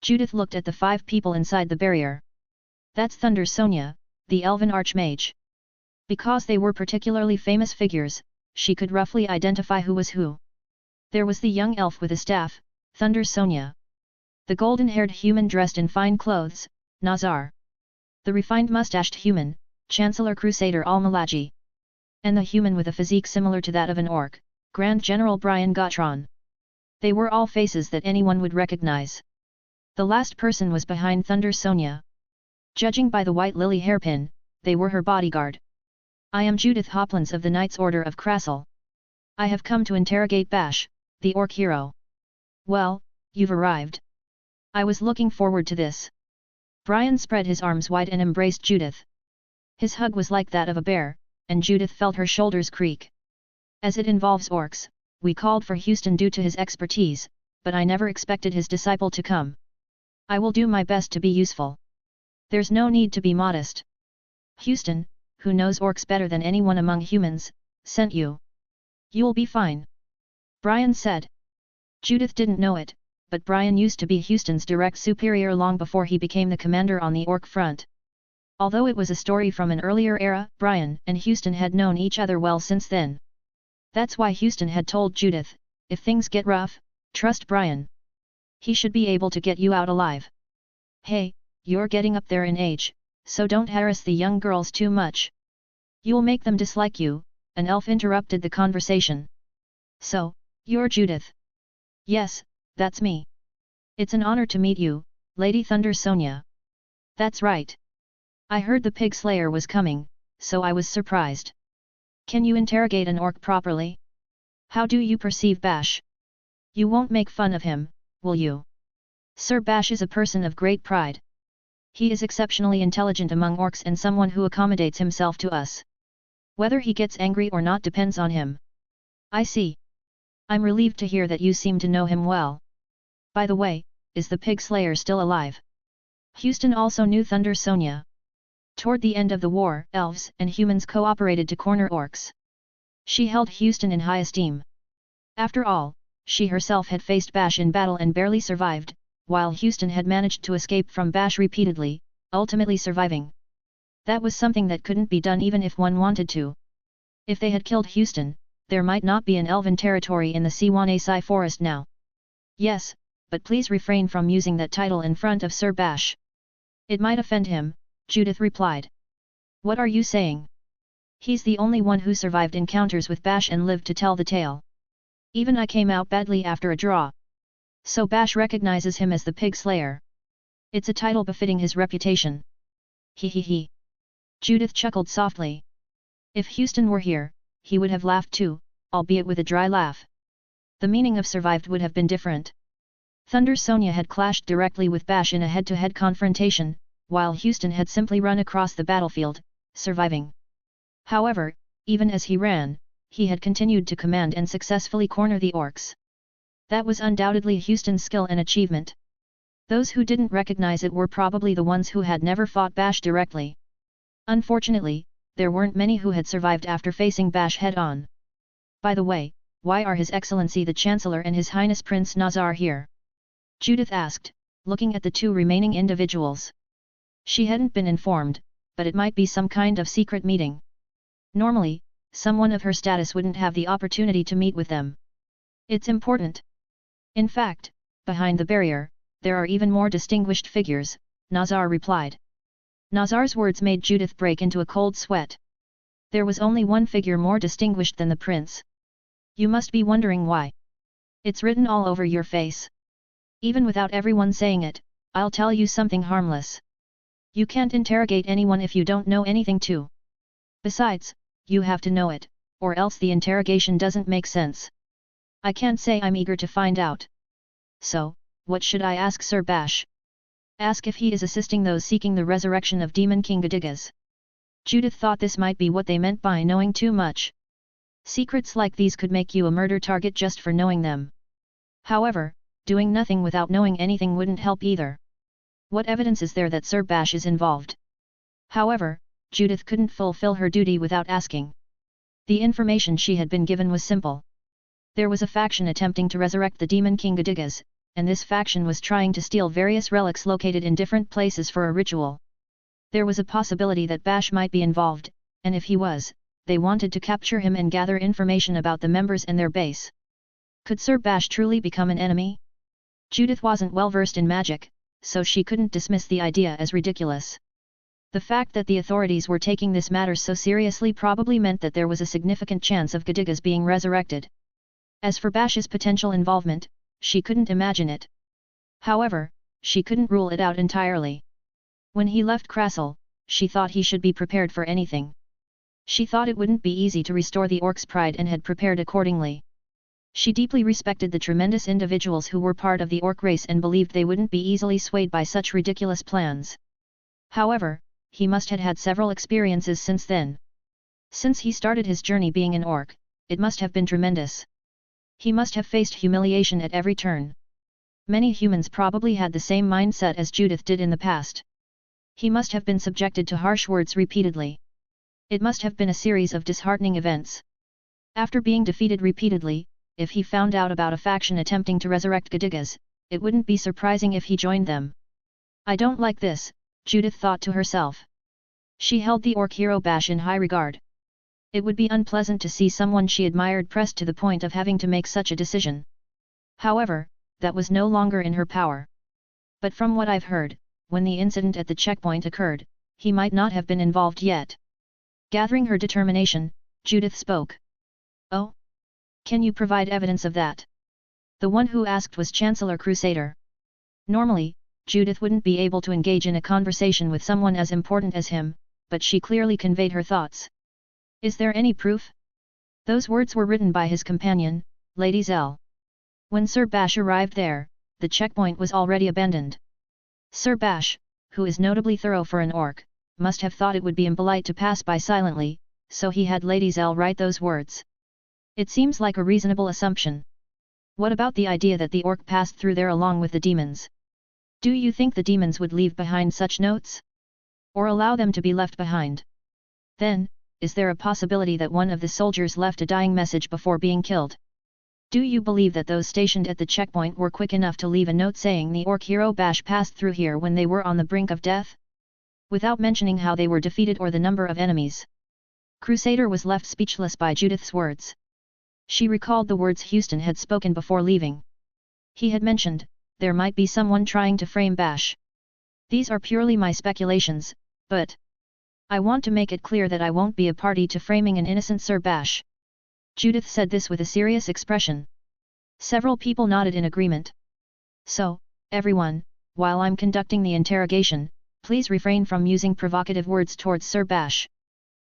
Judith looked at the 5 people inside the barrier. That's Thunder Sonia, the elven archmage. Because they were particularly famous figures, she could roughly identify who was who. There was the young elf with a staff, Thunder Sonia. The golden-haired human dressed in fine clothes, Nazar. The refined mustached human, Chancellor Crusader Almalaji. And the human with a physique similar to that of an orc, Grand General Brian Gottron. They were all faces that anyone would recognize. The last person was behind Thunder Sonia. Judging by the white lily hairpin, they were her bodyguard. I am Judith Hoplands of the Knights Order of Krasil. I have come to interrogate Bash, the orc hero. Well, you've arrived. I was looking forward to this. Brian spread his arms wide and embraced Judith. His hug was like that of a bear, and Judith felt her shoulders creak. As it involves orcs, we called for Houston due to his expertise, but I never expected his disciple to come. I will do my best to be useful. There's no need to be modest. Houston, who knows orcs better than anyone among humans, sent you. You'll be fine. Brian said. Judith didn't know it, but Brian used to be Houston's direct superior long before he became the commander on the orc front. Although it was a story from an earlier era, Brian and Houston had known each other well since then. That's why Houston had told Judith, if things get rough, trust Brian. He should be able to get you out alive. Hey, you're getting up there in age, so don't harass the young girls too much. You'll make them dislike you, an elf interrupted the conversation. So, you're Judith? Yes, that's me. It's an honor to meet you, Lady Thunder Sonia. That's right. I heard the pig slayer was coming, so I was surprised. Can you interrogate an orc properly? How do you perceive Bash? You won't make fun of him, will you? Sir Bash is a person of great pride. He is exceptionally intelligent among orcs and someone who accommodates himself to us. Whether he gets angry or not depends on him. I see. I'm relieved to hear that you seem to know him well. By the way, is the pig slayer still alive? Houston also knew Thunder Sonia. Toward the end of the war, elves and humans cooperated to corner orcs. She held Houston in high esteem. After all, she herself had faced Bash in battle and barely survived, while Houston had managed to escape from Bash repeatedly, ultimately surviving. That was something that couldn't be done even if one wanted to. If they had killed Houston, there might not be an elven territory in the Siwanasai forest now. Yes, but please refrain from using that title in front of Sir Bash. It might offend him, Judith replied. What are you saying? He's the only one who survived encounters with Bash and lived to tell the tale. Even I came out badly after a draw. So Bash recognizes him as the pig slayer. It's a title befitting his reputation. He he he. Judith chuckled softly. If Houston were here, he would have laughed too, albeit with a dry laugh. The meaning of survived would have been different. Thunder Sonia had clashed directly with Bash in a head-to-head confrontation, while Houston had simply run across the battlefield, surviving. However, even as he ran, he had continued to command and successfully corner the orcs. That was undoubtedly Houston's skill and achievement. Those who didn't recognize it were probably the ones who had never fought Bash directly. Unfortunately, there weren't many who had survived after facing Bash head-on. By the way, why are His Excellency the Chancellor and His Highness Prince Nazar here? Judith asked, looking at the 2 remaining individuals. She hadn't been informed, but it might be some kind of secret meeting. Normally, someone of her status wouldn't have the opportunity to meet with them. It's important. In fact, behind the barrier, there are even more distinguished figures, Nazar replied. Nazar's words made Judith break into a cold sweat. There was only one figure more distinguished than the prince. You must be wondering why. It's written all over your face. Even without everyone saying it, I'll tell you something harmless. You can't interrogate anyone if you don't know anything too. Besides, you have to know it, or else the interrogation doesn't make sense. I can't say I'm eager to find out. So, what should I ask Sir Bash? Ask if he is assisting those seeking the resurrection of Demon King Gadigas. Judith thought this might be what they meant by knowing too much. Secrets like these could make you a murder target just for knowing them. However, doing nothing without knowing anything wouldn't help either. What evidence is there that Sir Bash is involved? However, Judith couldn't fulfill her duty without asking. The information she had been given was simple. There was a faction attempting to resurrect the Demon King Gadigas, and this faction was trying to steal various relics located in different places for a ritual. There was a possibility that Bash might be involved, and if he was, they wanted to capture him and gather information about the members and their base. Could Sir Bash truly become an enemy? Judith wasn't well versed in magic, so she couldn't dismiss the idea as ridiculous. The fact that the authorities were taking this matter so seriously probably meant that there was a significant chance of Gadigas being resurrected. As for Bash's potential involvement, she couldn't imagine it. However, she couldn't rule it out entirely. When he left Krasil, she thought he should be prepared for anything. She thought it wouldn't be easy to restore the orc's pride and had prepared accordingly. She deeply respected the tremendous individuals who were part of the orc race and believed they wouldn't be easily swayed by such ridiculous plans. However, he must have had several experiences since then. Since he started his journey being an orc, it must have been tremendous. He must have faced humiliation at every turn. Many humans probably had the same mindset as Judith did in the past. He must have been subjected to harsh words repeatedly. It must have been a series of disheartening events. After being defeated repeatedly, if he found out about a faction attempting to resurrect Gadigas, it wouldn't be surprising if he joined them. I don't like this, Judith thought to herself. She held the orc hero Bash in high regard. It would be unpleasant to see someone she admired pressed to the point of having to make such a decision. However, that was no longer in her power. But from what I've heard, when the incident at the checkpoint occurred, he might not have been involved yet. Gathering her determination, Judith spoke. Oh? Can you provide evidence of that? The one who asked was Chancellor Crusader. Normally, Judith wouldn't be able to engage in a conversation with someone as important as him, but she clearly conveyed her thoughts. Is there any proof? Those words were written by his companion, Lady Zell. When Sir Bash arrived there, the checkpoint was already abandoned. Sir Bash, who is notably thorough for an orc, must have thought it would be impolite to pass by silently, so he had Lady Zell write those words. It seems like a reasonable assumption. What about the idea that the orc passed through there along with the demons? Do you think the demons would leave behind such notes? Or allow them to be left behind? Then, is there a possibility that one of the soldiers left a dying message before being killed? Do you believe that those stationed at the checkpoint were quick enough to leave a note saying the orc hero Bash passed through here when they were on the brink of death? Without mentioning how they were defeated or the number of enemies. Crusader was left speechless by Judith's words. She recalled the words Houston had spoken before leaving. He had mentioned, there might be someone trying to frame Bash. These are purely my speculations, but I want to make it clear that I won't be a party to framing an innocent Sir Bash. Judith said this with a serious expression. Several people nodded in agreement. So, everyone, while I'm conducting the interrogation, please refrain from using provocative words towards Sir Bash.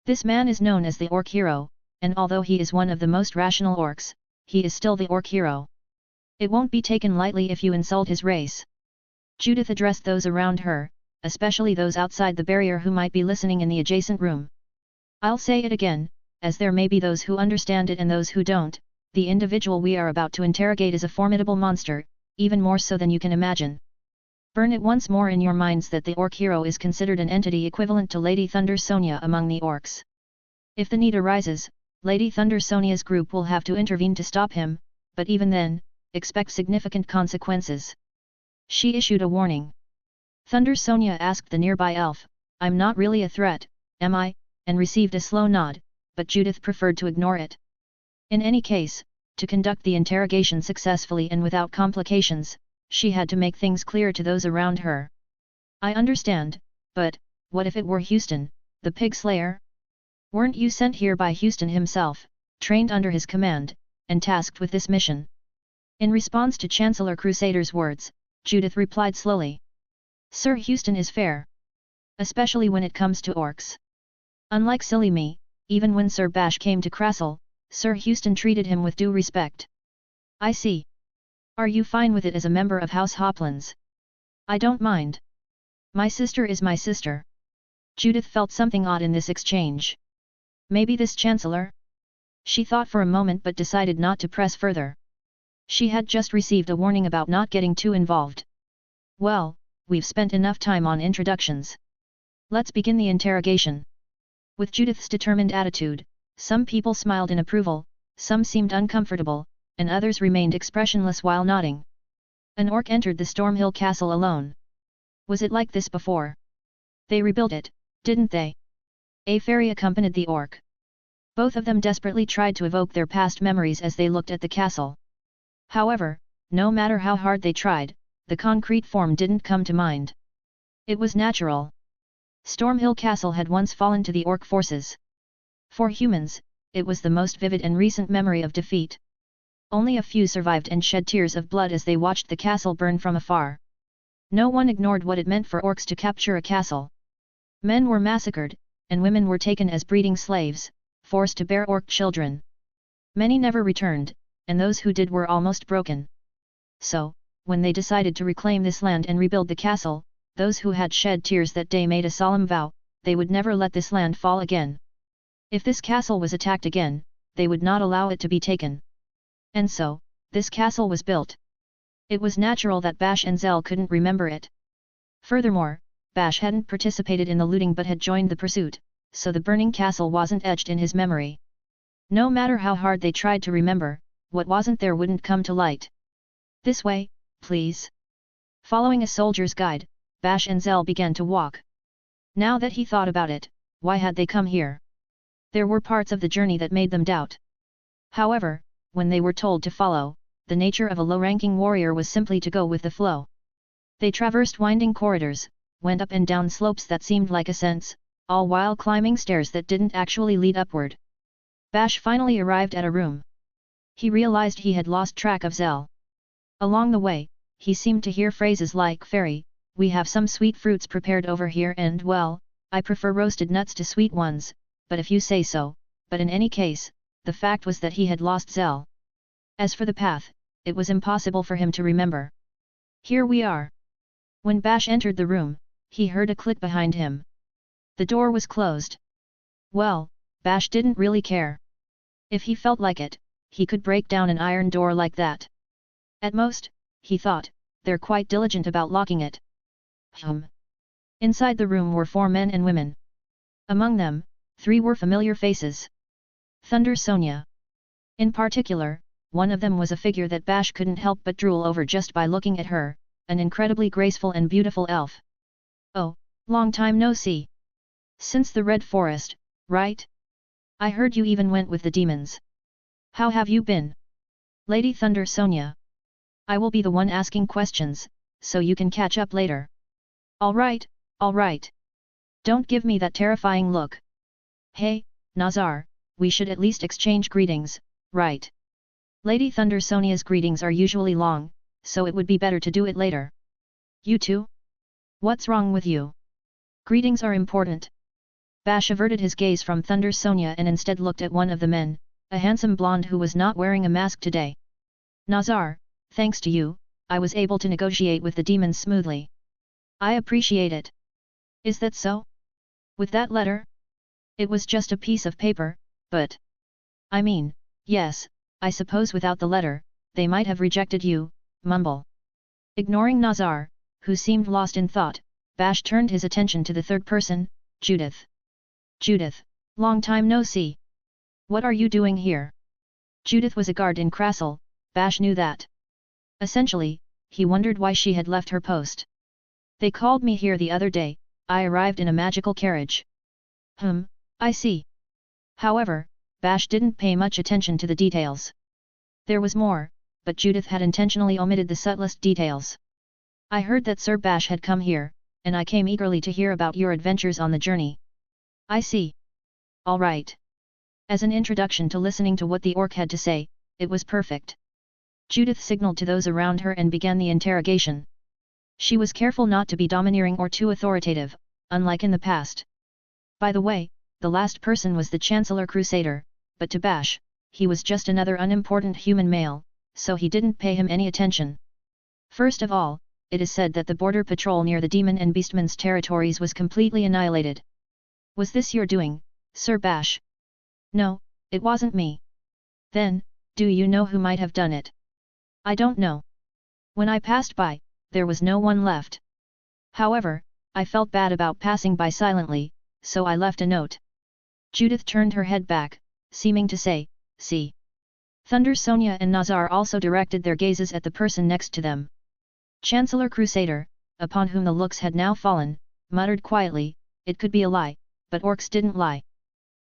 This man is known as the Orc Hero, and although he is one of the most rational orcs, he is still the Orc Hero. It won't be taken lightly if you insult his race. Judith addressed those around her, especially those outside the barrier who might be listening in the adjacent room. I'll say it again, as there may be those who understand it and those who don't, the individual we are about to interrogate is a formidable monster, even more so than you can imagine. Burn it once more in your minds that the Orc Hero is considered an entity equivalent to Lady Thunder Sonia among the orcs. If the need arises, Lady Thunder Sonia's group will have to intervene to stop him, but even then, expect significant consequences. She issued a warning. Thunder Sonia asked the nearby elf, I'm not really a threat, am I? And received a slow nod, but Judith preferred to ignore it. In any case, to conduct the interrogation successfully and without complications, she had to make things clear to those around her. I understand, but, what if it were Houston, the pig slayer? Weren't you sent here by Houston himself, trained under his command, and tasked with this mission? In response to Chancellor Crusader's words, Judith replied slowly. Sir Houston is fair. Especially when it comes to orcs. Unlike silly me, even when Sir Bash came to Krasil, Sir Houston treated him with due respect. I see. Are you fine with it as a member of House Hoplands? I don't mind. My sister is my sister. Judith felt something odd in this exchange. Maybe this Chancellor? She thought for a moment but decided not to press further. She had just received a warning about not getting too involved. Well, we've spent enough time on introductions. Let's begin the interrogation. With Judith's determined attitude, some people smiled in approval, some seemed uncomfortable, and others remained expressionless while nodding. An orc entered the Stormhill Castle alone. Was it like this before? They rebuilt it, didn't they? A fairy accompanied the orc. Both of them desperately tried to evoke their past memories as they looked at the castle. However, no matter how hard they tried, the concrete form didn't come to mind. It was natural. Stormhill Castle had once fallen to the orc forces. For humans, it was the most vivid and recent memory of defeat. Only a few survived and shed tears of blood as they watched the castle burn from afar. No one ignored what it meant for orcs to capture a castle. Men were massacred, and women were taken as breeding slaves, forced to bear orc children. Many never returned, and those who did were almost broken. So, when they decided to reclaim this land and rebuild the castle, those who had shed tears that day made a solemn vow, they would never let this land fall again. If this castle was attacked again, they would not allow it to be taken. And so, this castle was built. It was natural that Bash and Zell couldn't remember it. Furthermore, Bash hadn't participated in the looting but had joined the pursuit, so the burning castle wasn't etched in his memory. No matter how hard they tried to remember, what wasn't there wouldn't come to light. This way, please. Following a soldier's guide, Bash and Zell began to walk. Now that he thought about it, why had they come here? There were parts of the journey that made them doubt. However, when they were told to follow, the nature of a low-ranking warrior was simply to go with the flow. They traversed winding corridors, went up and down slopes that seemed like ascents, all while climbing stairs that didn't actually lead upward. Bash finally arrived at a room. He realized he had lost track of Zell. Along the way, he seemed to hear phrases like "Fairy, we have some sweet fruits prepared over here and well, I prefer roasted nuts to sweet ones, but if you say so," but in any case, the fact was that he had lost Zell. As for the path, it was impossible for him to remember. Here we are. When Bash entered the room, he heard a click behind him. The door was closed. Well, Bash didn't really care. If he felt like it, he could break down an iron door like that. At most, he thought, they're quite diligent about locking it. Inside the room were 4 men and women. Among them, 3 were familiar faces. Thunder Sonia. In particular, one of them was a figure that Bash couldn't help but drool over just by looking at her, an incredibly graceful and beautiful elf. Oh, long time no see. Since the Red Forest, right? I heard you even went with the demons. How have you been? Lady Thunder Sonia. I will be the one asking questions, so you can catch up later. All right, all right. Don't give me that terrifying look. Hey, Nazar, we should at least exchange greetings, right? Lady Thunder Sonia's greetings are usually long, so it would be better to do it later. You too? What's wrong with you? Greetings are important. Bash averted his gaze from Thunder Sonia and instead looked at one of the men, a handsome blonde who was not wearing a mask today. Nazar, thanks to you, I was able to negotiate with the demons smoothly. I appreciate it. Is that so? With that letter? It was just a piece of paper, but... I mean, yes, I suppose without the letter, they might have rejected you, mumble. Ignoring Nazar, who seemed lost in thought, Bash turned his attention to the third person, Judith. Judith, long time no see. What are you doing here? Judith was a guard in Krasil, Bash knew that. Essentially, he wondered why she had left her post. They called me here the other day, I arrived in a magical carriage. I see. However, Bash didn't pay much attention to the details. There was more, but Judith had intentionally omitted the subtlest details. I heard that Sir Bash had come here, and I came eagerly to hear about your adventures on the journey. I see. All right. As an introduction to listening to what the orc had to say, it was perfect. Judith signaled to those around her and began the interrogation. She was careful not to be domineering or too authoritative, unlike in the past. By the way, the last person was the Chancellor Crusader, but to Bash, he was just another unimportant human male, so he didn't pay him any attention. First of all, it is said that the border patrol near the Demon and Beastman's territories was completely annihilated. Was this your doing, Sir Bash? No, it wasn't me. Then, do you know who might have done it? I don't know. When I passed by, there was no one left. However, I felt bad about passing by silently, so I left a note. Judith turned her head back, seeming to say, see. Thunder Sonia and Nazar also directed their gazes at the person next to them. Chancellor Crusader, upon whom the looks had now fallen, muttered quietly, it could be a lie, but orcs didn't lie.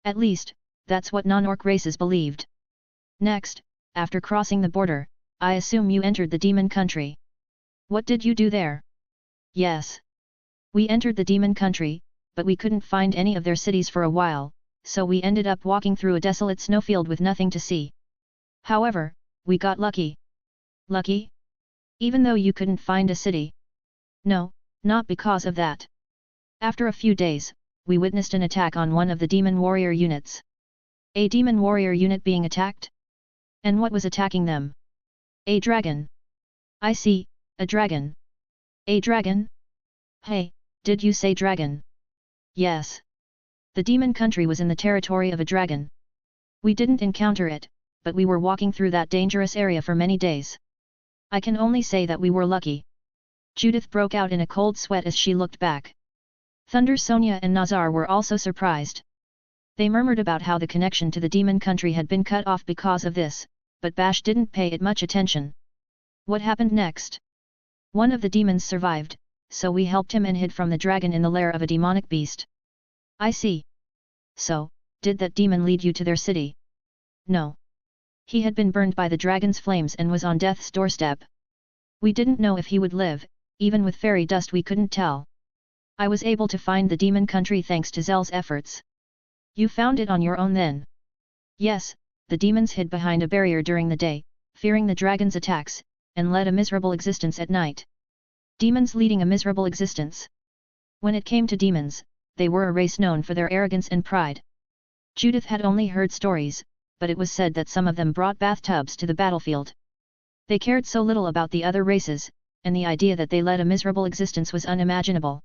At least, that's what non-orc races believed. Next, after crossing the border, I assume you entered the demon country. What did you do there? Yes. We entered the demon country, but we couldn't find any of their cities for a while, so we ended up walking through a desolate snowfield with nothing to see. However, we got lucky. Lucky? Even though you couldn't find a city? No, not because of that. After a few days, we witnessed an attack on one of the demon warrior units. A demon warrior unit being attacked? And what was attacking them? A dragon. I see, a dragon. A dragon? Hey, did you say dragon? Yes. The demon country was in the territory of a dragon. We didn't encounter it, but we were walking through that dangerous area for many days. I can only say that we were lucky. Judith broke out in a cold sweat as she looked back. Thunder Sonia and Nazar were also surprised. They murmured about how the connection to the demon country had been cut off because of this, but Bash didn't pay it much attention. What happened next? One of the demons survived, so we helped him and hid from the dragon in the lair of a demonic beast. I see. So, did that demon lead you to their city? No. He had been burned by the dragon's flames and was on death's doorstep. We didn't know if he would live, even with fairy dust we couldn't tell. I was able to find the demon country thanks to Zell's efforts. You found it on your own then? Yes, the demons hid behind a barrier during the day, fearing the dragon's attacks, and led a miserable existence at night. Demons leading a miserable existence. When it came to demons, they were a race known for their arrogance and pride. Judith had only heard stories, but it was said that some of them brought bathtubs to the battlefield. They cared so little about the other races, and the idea that they led a miserable existence was unimaginable.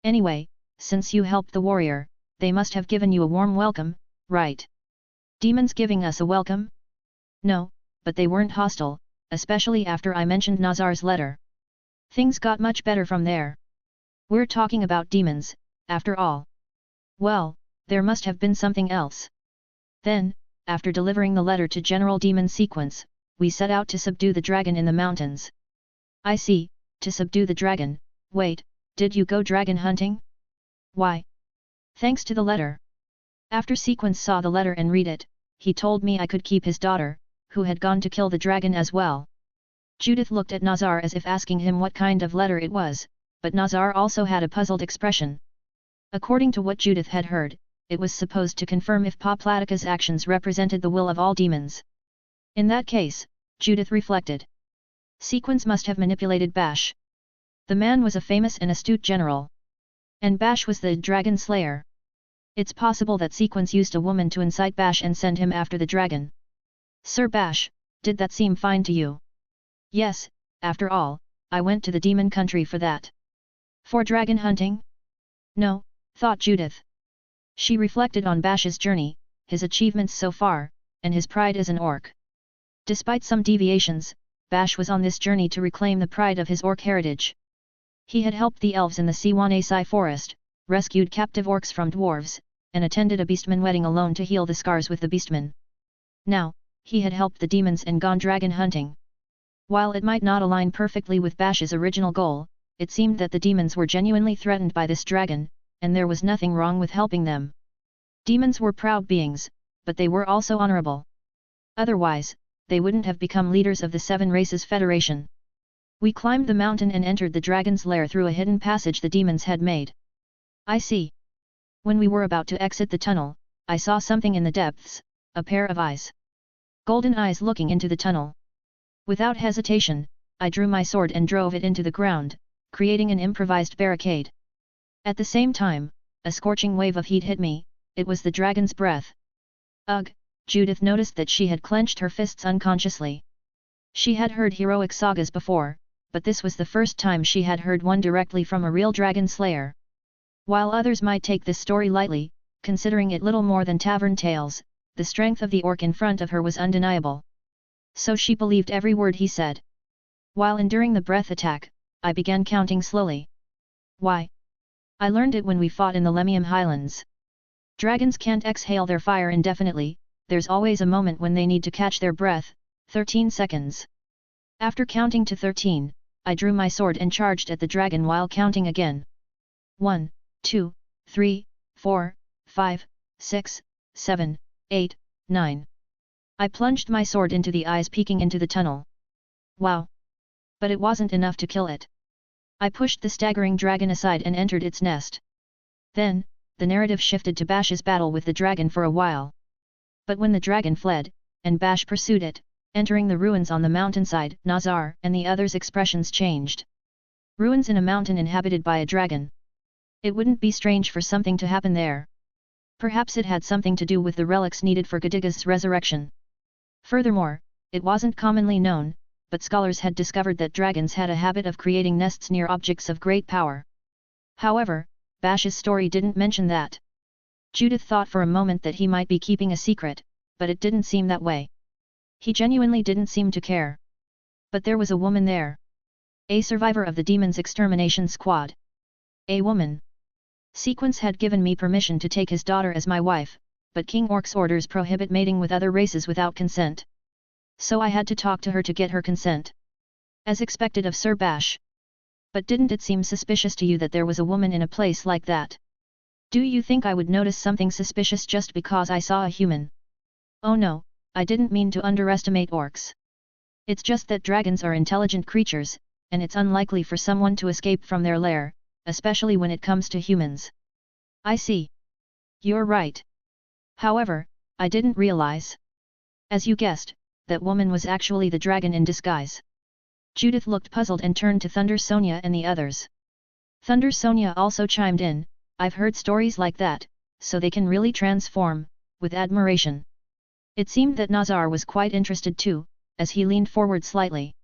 Anyway, since you helped the warrior, they must have given you a warm welcome, right? Demons giving us a welcome? No, but they weren't hostile, especially after I mentioned Nazar's letter. Things got much better from there. We're talking about demons, after all. Well, there must have been something else. Then, after delivering the letter to General Demon Sequence, we set out to subdue the dragon in the mountains. I see, to subdue the dragon. Wait, did you go dragon hunting? Why? Thanks to the letter. After Sequence saw the letter and read it, he told me I could keep his daughter, who had gone to kill the dragon as well. Judith looked at Nazar as if asking him what kind of letter it was, but Nazar also had a puzzled expression. According to what Judith had heard, it was supposed to confirm if Poplatika's actions represented the will of all demons. In that case, Judith reflected. Sequence must have manipulated Bash. The man was a famous and astute general. And Bash was the dragon slayer. It's possible that Sequence used a woman to incite Bash and send him after the dragon. Sir Bash, did that seem fine to you? Yes, after all, I went to the demon country for that. For dragon hunting? No, thought Judith. She reflected on Bash's journey, his achievements so far, and his pride as an orc. Despite some deviations, Bash was on this journey to reclaim the pride of his orc heritage. He had helped the elves in the Siwanasai forest, rescued captive orcs from dwarves, and attended a beastman wedding alone to heal the scars with the beastman. Now, he had helped the demons and gone dragon hunting. While it might not align perfectly with Bash's original goal, it seemed that the demons were genuinely threatened by this dragon, and there was nothing wrong with helping them. Demons were proud beings, but they were also honorable. Otherwise, they wouldn't have become leaders of the Seven Races Federation. We climbed the mountain and entered the dragon's lair through a hidden passage the demons had made. I see. When we were about to exit the tunnel, I saw something in the depths, a pair of eyes. Golden eyes looking into the tunnel. Without hesitation, I drew my sword and drove it into the ground, creating an improvised barricade. At the same time, a scorching wave of heat hit me. It was the dragon's breath. Ugh! Judith noticed that she had clenched her fists unconsciously. She had heard heroic sagas before, but this was the first time she had heard one directly from a real dragon slayer. While others might take this story lightly, considering it little more than tavern tales, the strength of the orc in front of her was undeniable. So she believed every word he said. While enduring the breath attack, I began counting slowly. Why? I learned it when we fought in the Lemium Highlands. Dragons can't exhale their fire indefinitely, there's always a moment when they need to catch their breath. 13 seconds. After counting to 13, I drew my sword and charged at the dragon while counting again. 1, 2, 3, 4, 5, 6, 7, 8, 9. I plunged my sword into the eyes peeking into the tunnel. Wow! But it wasn't enough to kill it. I pushed the staggering dragon aside and entered its nest. Then, the narrative shifted to Bash's battle with the dragon for a while. But when the dragon fled, and Bash pursued it, entering the ruins on the mountainside, Nazar and the others' expressions changed. Ruins in a mountain inhabited by a dragon. It wouldn't be strange for something to happen there. Perhaps it had something to do with the relics needed for Gadiga's resurrection. Furthermore, it wasn't commonly known, but scholars had discovered that dragons had a habit of creating nests near objects of great power. However, Bash's story didn't mention that. Judith thought for a moment that he might be keeping a secret, but it didn't seem that way. He genuinely didn't seem to care. But there was a woman there. A survivor of the demon's extermination squad. A woman. Sequence had given me permission to take his daughter as my wife, but King Orc's orders prohibit mating with other races without consent. So I had to talk to her to get her consent. As expected of Sir Bash. But didn't it seem suspicious to you that there was a woman in a place like that? Do you think I would notice something suspicious just because I saw a human? Oh no, I didn't mean to underestimate orcs. It's just that dragons are intelligent creatures, and it's unlikely for someone to escape from their lair, especially when it comes to humans. I see. You're right. However, I didn't realize. As you guessed, that woman was actually the dragon in disguise. Judith looked puzzled and turned to Thunder Sonia and the others. Thunder Sonia also chimed in, I've heard stories like that, so they can really transform, with admiration. It seemed that Nazar was quite interested too, as he leaned forward slightly.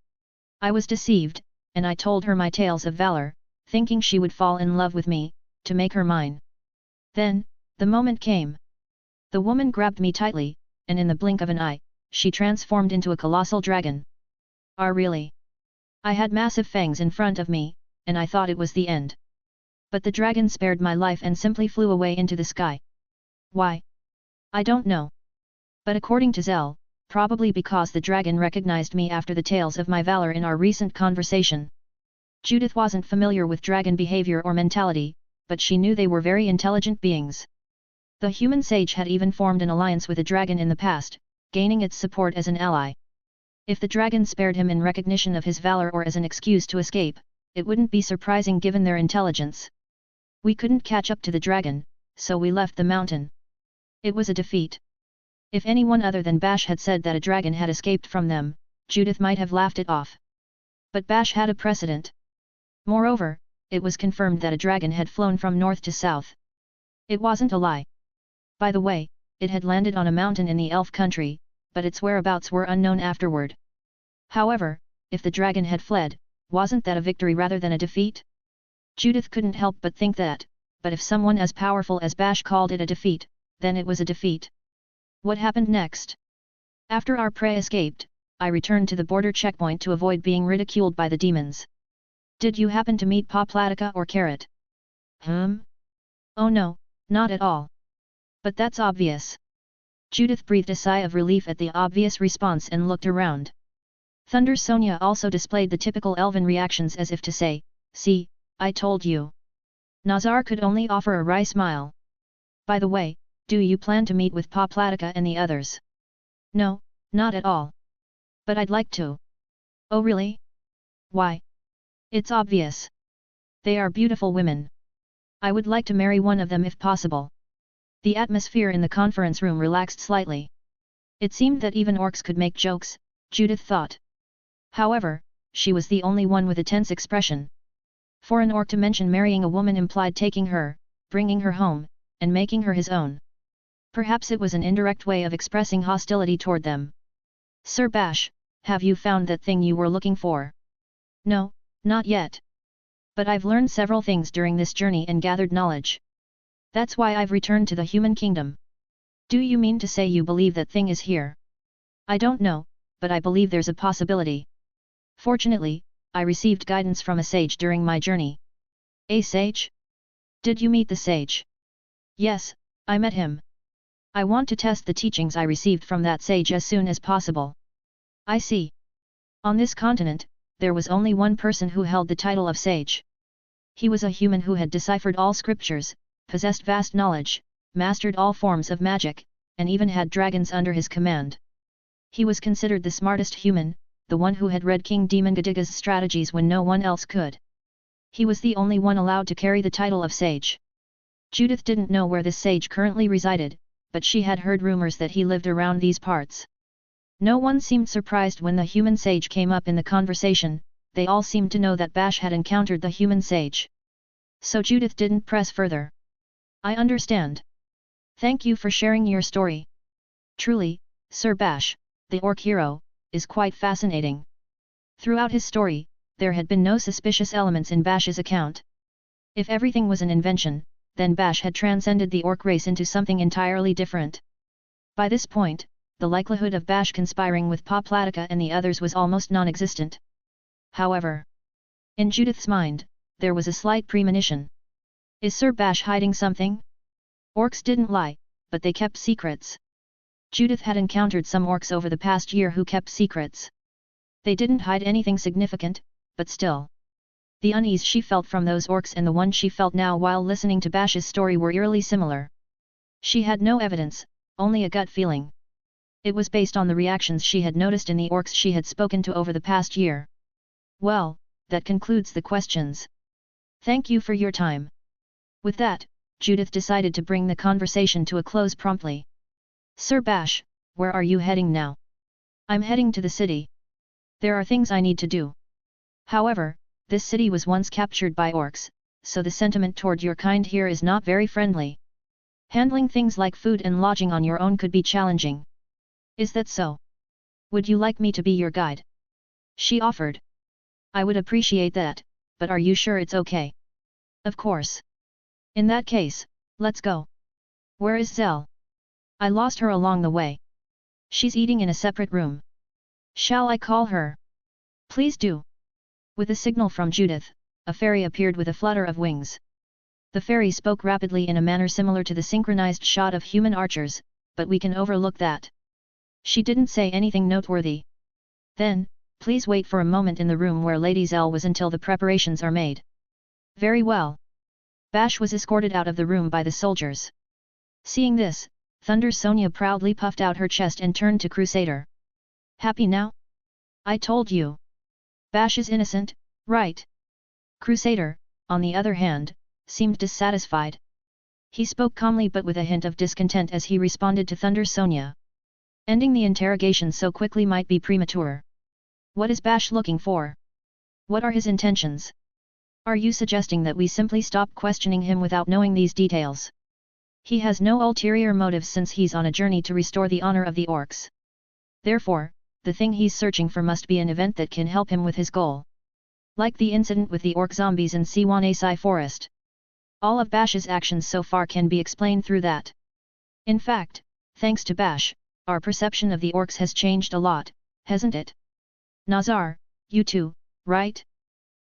I was deceived, and I told her my tales of valor, thinking she would fall in love with me, to make her mine. Then, the moment came. The woman grabbed me tightly, and in the blink of an eye, she transformed into a colossal dragon. Really? I had massive fangs in front of me, and I thought it was the end. But the dragon spared my life and simply flew away into the sky. Why? I don't know. But according to Zell, probably because the dragon recognized me after the tales of my valor in our recent conversation. Judith wasn't familiar with dragon behavior or mentality, but she knew they were very intelligent beings. The human sage had even formed an alliance with a dragon in the past, gaining its support as an ally. If the dragon spared him in recognition of his valor or as an excuse to escape, it wouldn't be surprising given their intelligence. We couldn't catch up to the dragon, so we left the mountain. It was a defeat. If anyone other than Bash had said that a dragon had escaped from them, Judith might have laughed it off. But Bash had a precedent. Moreover, it was confirmed that a dragon had flown from north to south. It wasn't a lie. By the way, it had landed on a mountain in the elf country, but its whereabouts were unknown afterward. However, if the dragon had fled, wasn't that a victory rather than a defeat? Judith couldn't help but think that, but if someone as powerful as Bash called it a defeat, then it was a defeat. What happened next? After our prey escaped, I returned to the border checkpoint to avoid being ridiculed by the demons. Did you happen to meet Poplatica or Carrot? Oh no, not at all. But that's obvious. Judith breathed a sigh of relief at the obvious response and looked around. Thunder Sonia also displayed the typical elven reactions as if to say, see, I told you. Nazar could only offer a wry smile. By the way, do you plan to meet with Poplatica and the others? No, not at all. But I'd like to. Oh really? Why? It's obvious. They are beautiful women. I would like to marry one of them if possible. The atmosphere in the conference room relaxed slightly. It seemed that even orcs could make jokes, Judith thought. However, she was the only one with a tense expression. For an orc to mention marrying a woman implied taking her, bringing her home, and making her his own. Perhaps it was an indirect way of expressing hostility toward them. Sir Bash, have you found that thing you were looking for? No, not yet. But I've learned several things during this journey and gathered knowledge. That's why I've returned to the human kingdom. Do you mean to say you believe that thing is here? I don't know, but I believe there's a possibility. Fortunately, I received guidance from a sage during my journey. A sage? Did you meet the sage? Yes, I met him. I want to test the teachings I received from that sage as soon as possible. I see. On this continent, there was only one person who held the title of sage. He was a human who had deciphered all scriptures, possessed vast knowledge, mastered all forms of magic, and even had dragons under his command. He was considered the smartest human, the one who had read King Demon-Gadiga's strategies when no one else could. He was the only one allowed to carry the title of sage. Judith didn't know where this sage currently resided, but she had heard rumors that he lived around these parts. No one seemed surprised when the human sage came up in the conversation, they all seemed to know that Bash had encountered the human sage. So Judith didn't press further. I understand. Thank you for sharing your story. Truly, Sir Bash, the orc hero, is quite fascinating. Throughout his story, there had been no suspicious elements in Bash's account. If everything was an invention, then Bash had transcended the orc race into something entirely different. By this point, the likelihood of Bash conspiring with Poplatica and the others was almost non-existent. However, in Judith's mind, there was a slight premonition. Is Sir Bash hiding something? Orcs didn't lie, but they kept secrets. Judith had encountered some orcs over the past year who kept secrets. They didn't hide anything significant, but still. The unease she felt from those orcs and the one she felt now while listening to Bash's story were eerily similar. She had no evidence, only a gut feeling. It was based on the reactions she had noticed in the orcs she had spoken to over the past year. Well, that concludes the questions. Thank you for your time. With that, Judith decided to bring the conversation to a close promptly. Sir Bash, where are you heading now? I'm heading to the city. There are things I need to do. However, this city was once captured by orcs, so the sentiment toward your kind here is not very friendly. Handling things like food and lodging on your own could be challenging. Is that so? Would you like me to be your guide? She offered. I would appreciate that, but are you sure it's okay? Of course. In that case, let's go. Where is Zell? I lost her along the way. She's eating in a separate room. Shall I call her? Please do. With a signal from Judith, a fairy appeared with a flutter of wings. The fairy spoke rapidly in a manner similar to the synchronized shot of human archers, but we can overlook that. She didn't say anything noteworthy. Then, please wait for a moment in the room where Lady Zell was until the preparations are made. Very well. Bash was escorted out of the room by the soldiers. Seeing this, Thunder Sonia proudly puffed out her chest and turned to Crusader. Happy now? I told you. Bash is innocent, right? Crusader, on the other hand, seemed dissatisfied. He spoke calmly but with a hint of discontent as he responded to Thunder Sonia. Ending the interrogation so quickly might be premature. What is Bash looking for? What are his intentions? Are you suggesting that we simply stop questioning him without knowing these details? He has no ulterior motives since he's on a journey to restore the honor of the orcs. Therefore, the thing he's searching for must be an event that can help him with his goal. Like the incident with the orc zombies in Siwanasai Forest. All of Bash's actions so far can be explained through that. In fact, thanks to Bash, our perception of the orcs has changed a lot, hasn't it? Nazar, you too, right?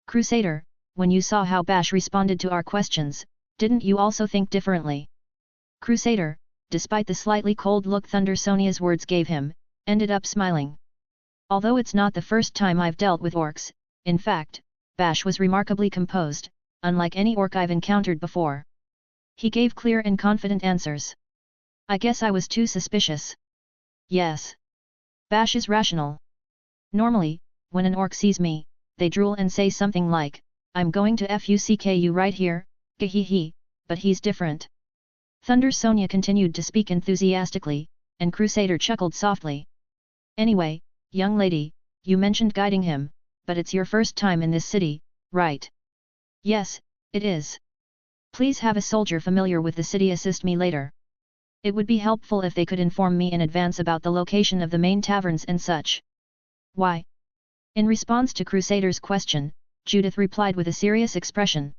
Crusader, when you saw how Bash responded to our questions, didn't you also think differently? Crusader, despite the slightly cold look Thunder Sonia's words gave him, ended up smiling. Although it's not the first time I've dealt with orcs, in fact, Bash was remarkably composed, unlike any orc I've encountered before. He gave clear and confident answers. I guess I was too suspicious. Yes. Bash is rational. Normally, when an orc sees me, they drool and say something like, "I'm going to fuck you right here, gahehe, but he's different." Thunder Sonia continued to speak enthusiastically, and Crusader chuckled softly. "Anyway, young lady, you mentioned guiding him, but it's your first time in this city, right?" "Yes, it is. Please have a soldier familiar with the city assist me later. It would be helpful if they could inform me in advance about the location of the main taverns and such." "Why?" In response to Crusader's question, Judith replied with a serious expression.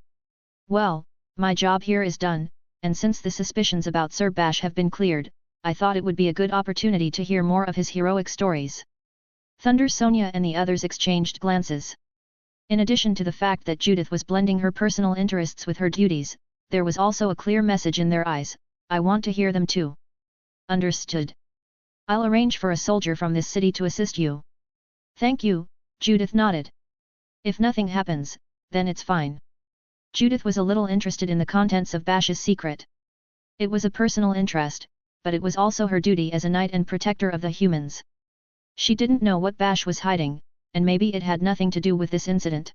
"Well, my job here is done, and since the suspicions about Sir Bash have been cleared, I thought it would be a good opportunity to hear more of his heroic stories." Thunder Sonia and the others exchanged glances. In addition to the fact that Judith was blending her personal interests with her duties, there was also a clear message in their eyes: "I want to hear them too." "Understood. I'll arrange for a soldier from this city to assist you." "Thank you," Judith nodded. "If nothing happens, then it's fine." Judith was a little interested in the contents of Bash's secret. It was a personal interest, but it was also her duty as a knight and protector of the humans. She didn't know what Bash was hiding, and maybe it had nothing to do with this incident.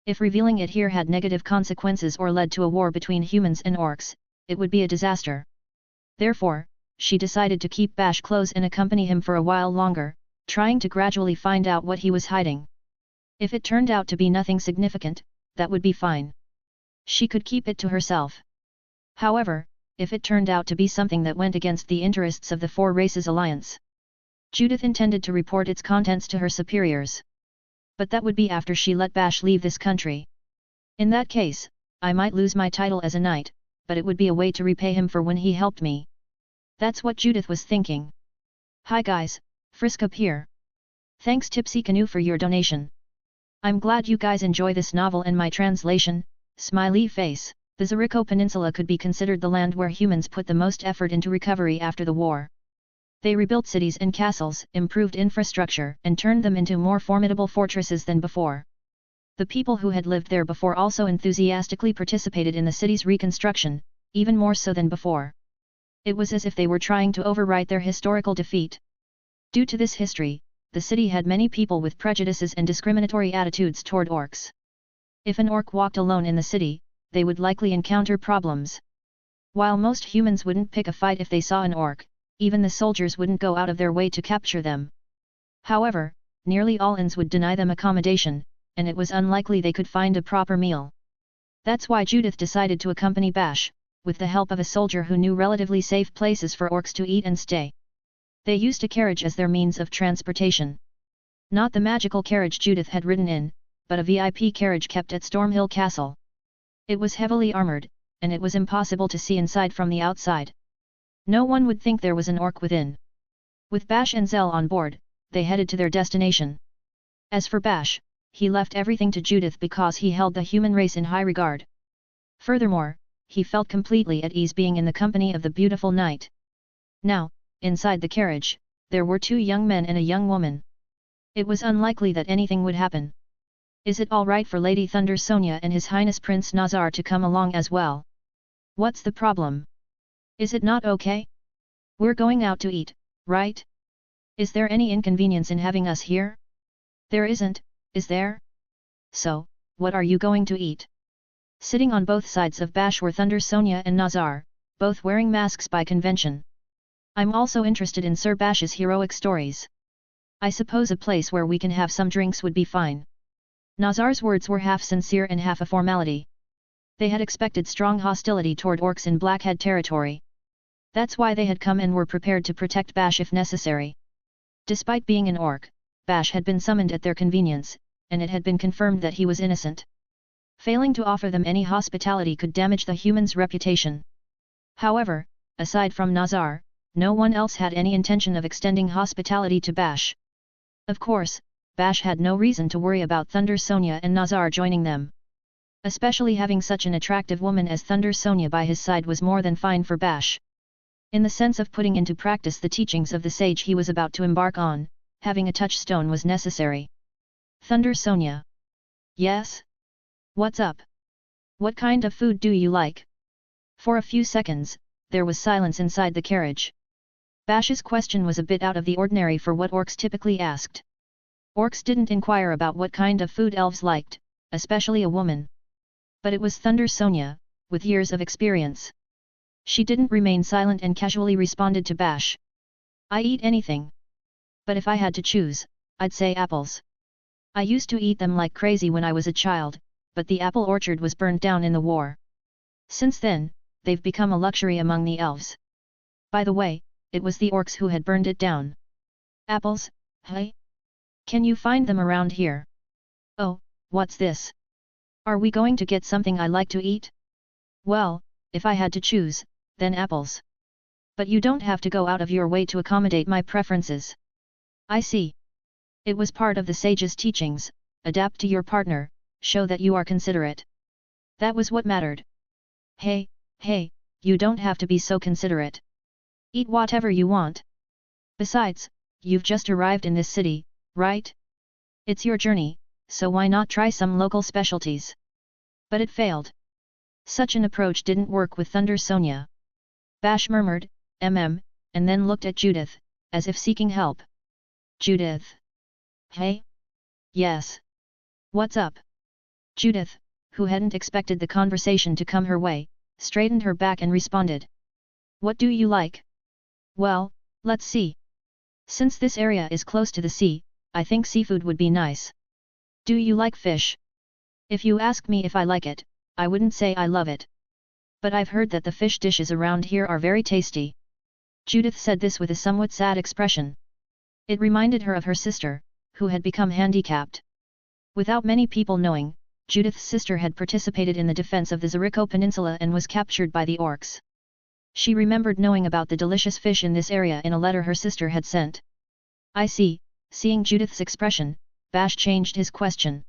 If revealing it here had negative consequences or led to a war between humans and orcs, it would be a disaster. Therefore, she decided to keep Bash close and accompany him for a while longer, trying to gradually find out what he was hiding. If it turned out to be nothing significant, that would be fine. She could keep it to herself. However, if it turned out to be something that went against the interests of the Four Races Alliance, Judith intended to report its contents to her superiors. But that would be after she let Bash leave this country. In that case, I might lose my title as a knight, but it would be a way to repay him for when he helped me. That's what Judith was thinking. "Hi guys, Frisk up here. Thanks Tipsy Canoe for your donation. I'm glad you guys enjoy this novel and my translation, smiley face." The Zeriko Peninsula could be considered the land where humans put the most effort into recovery after the war. They rebuilt cities and castles, improved infrastructure, and turned them into more formidable fortresses than before. The people who had lived there before also enthusiastically participated in the city's reconstruction, even more so than before. It was as if they were trying to overwrite their historical defeat. Due to this history, the city had many people with prejudices and discriminatory attitudes toward orcs. If an orc walked alone in the city, they would likely encounter problems. While most humans wouldn't pick a fight if they saw an orc, even the soldiers wouldn't go out of their way to capture them. However, nearly all inns would deny them accommodation, and it was unlikely they could find a proper meal. That's why Judith decided to accompany Bash, with the help of a soldier who knew relatively safe places for orcs to eat and stay. They used a carriage as their means of transportation. Not the magical carriage Judith had ridden in, but a VIP carriage kept at Stormhill Castle. It was heavily armored, and it was impossible to see inside from the outside. No one would think there was an orc within. With Bash and Zell on board, they headed to their destination. As for Bash, he left everything to Judith because he held the human race in high regard. Furthermore, he felt completely at ease being in the company of the beautiful knight. Now, inside the carriage, there were two young men and a young woman. It was unlikely that anything would happen. "Is it all right for Lady Thunder Sonia and His Highness Prince Nazar to come along as well? What's the problem? Is it not okay? We're going out to eat, right? Is there any inconvenience in having us here?" "There isn't, is there? So, what are you going to eat?" Sitting on both sides of Bash were Thunder Sonia and Nazar, both wearing masks by convention. "I'm also interested in Sir Bash's heroic stories. I suppose a place where we can have some drinks would be fine." Nazar's words were half sincere and half a formality. They had expected strong hostility toward orcs in Blackhead territory. That's why they had come and were prepared to protect Bash if necessary. Despite being an orc, Bash had been summoned at their convenience, and it had been confirmed that he was innocent. Failing to offer them any hospitality could damage the human's reputation. However, aside from Nazar, no one else had any intention of extending hospitality to Bash. Of course, Bash had no reason to worry about Thunder Sonia and Nazar joining them. Especially having such an attractive woman as Thunder Sonia by his side was more than fine for Bash. In the sense of putting into practice the teachings of the sage he was about to embark on, having a touchstone was necessary. "Thunder Sonia." "Yes? What's up? What kind of food do you like?" For a few seconds, there was silence inside the carriage. Bash's question was a bit out of the ordinary for what orcs typically asked. Orcs didn't inquire about what kind of food elves liked, especially a woman. But it was Thunder Sonia, with years of experience. She didn't remain silent and casually responded to Bash. I eat anything. But if I had to choose, I'd say apples. I used to eat them like crazy when I was a child, but the apple orchard was burned down in the war. Since then, they've become a luxury among the elves. By the way, it was the orcs who had burned it down. Apples, hey? Can you find them around here? Oh, what's this? Are we going to get something I like to eat? Well, if I had to choose, then apples. But you don't have to go out of your way to accommodate my preferences. I see. It was part of the sage's teachings, adapt to your partner, show that you are considerate. That was what mattered. Hey, you don't have to be so considerate. Eat whatever you want. Besides, you've just arrived in this city, right? It's your journey, so why not try some local specialties? But it failed. Such an approach didn't work with Thunder Sonia. Bash murmured, and then looked at Judith, as if seeking help. Judith. Hey? Yes. What's up? Judith, who hadn't expected the conversation to come her way, straightened her back and responded. What do you like? Well, let's see. Since this area is close to the sea, I think seafood would be nice. Do you like fish? If you ask me if I like it, I wouldn't say I love it. But I've heard that the fish dishes around here are very tasty. Judith said this with a somewhat sad expression. It reminded her of her sister, who had become handicapped. Without many people knowing, Judith's sister had participated in the defense of the Zeriko Peninsula and was captured by the orcs. She remembered knowing about the delicious fish in this area in a letter her sister had sent. I see. Seeing Judith's expression, Bash changed his question.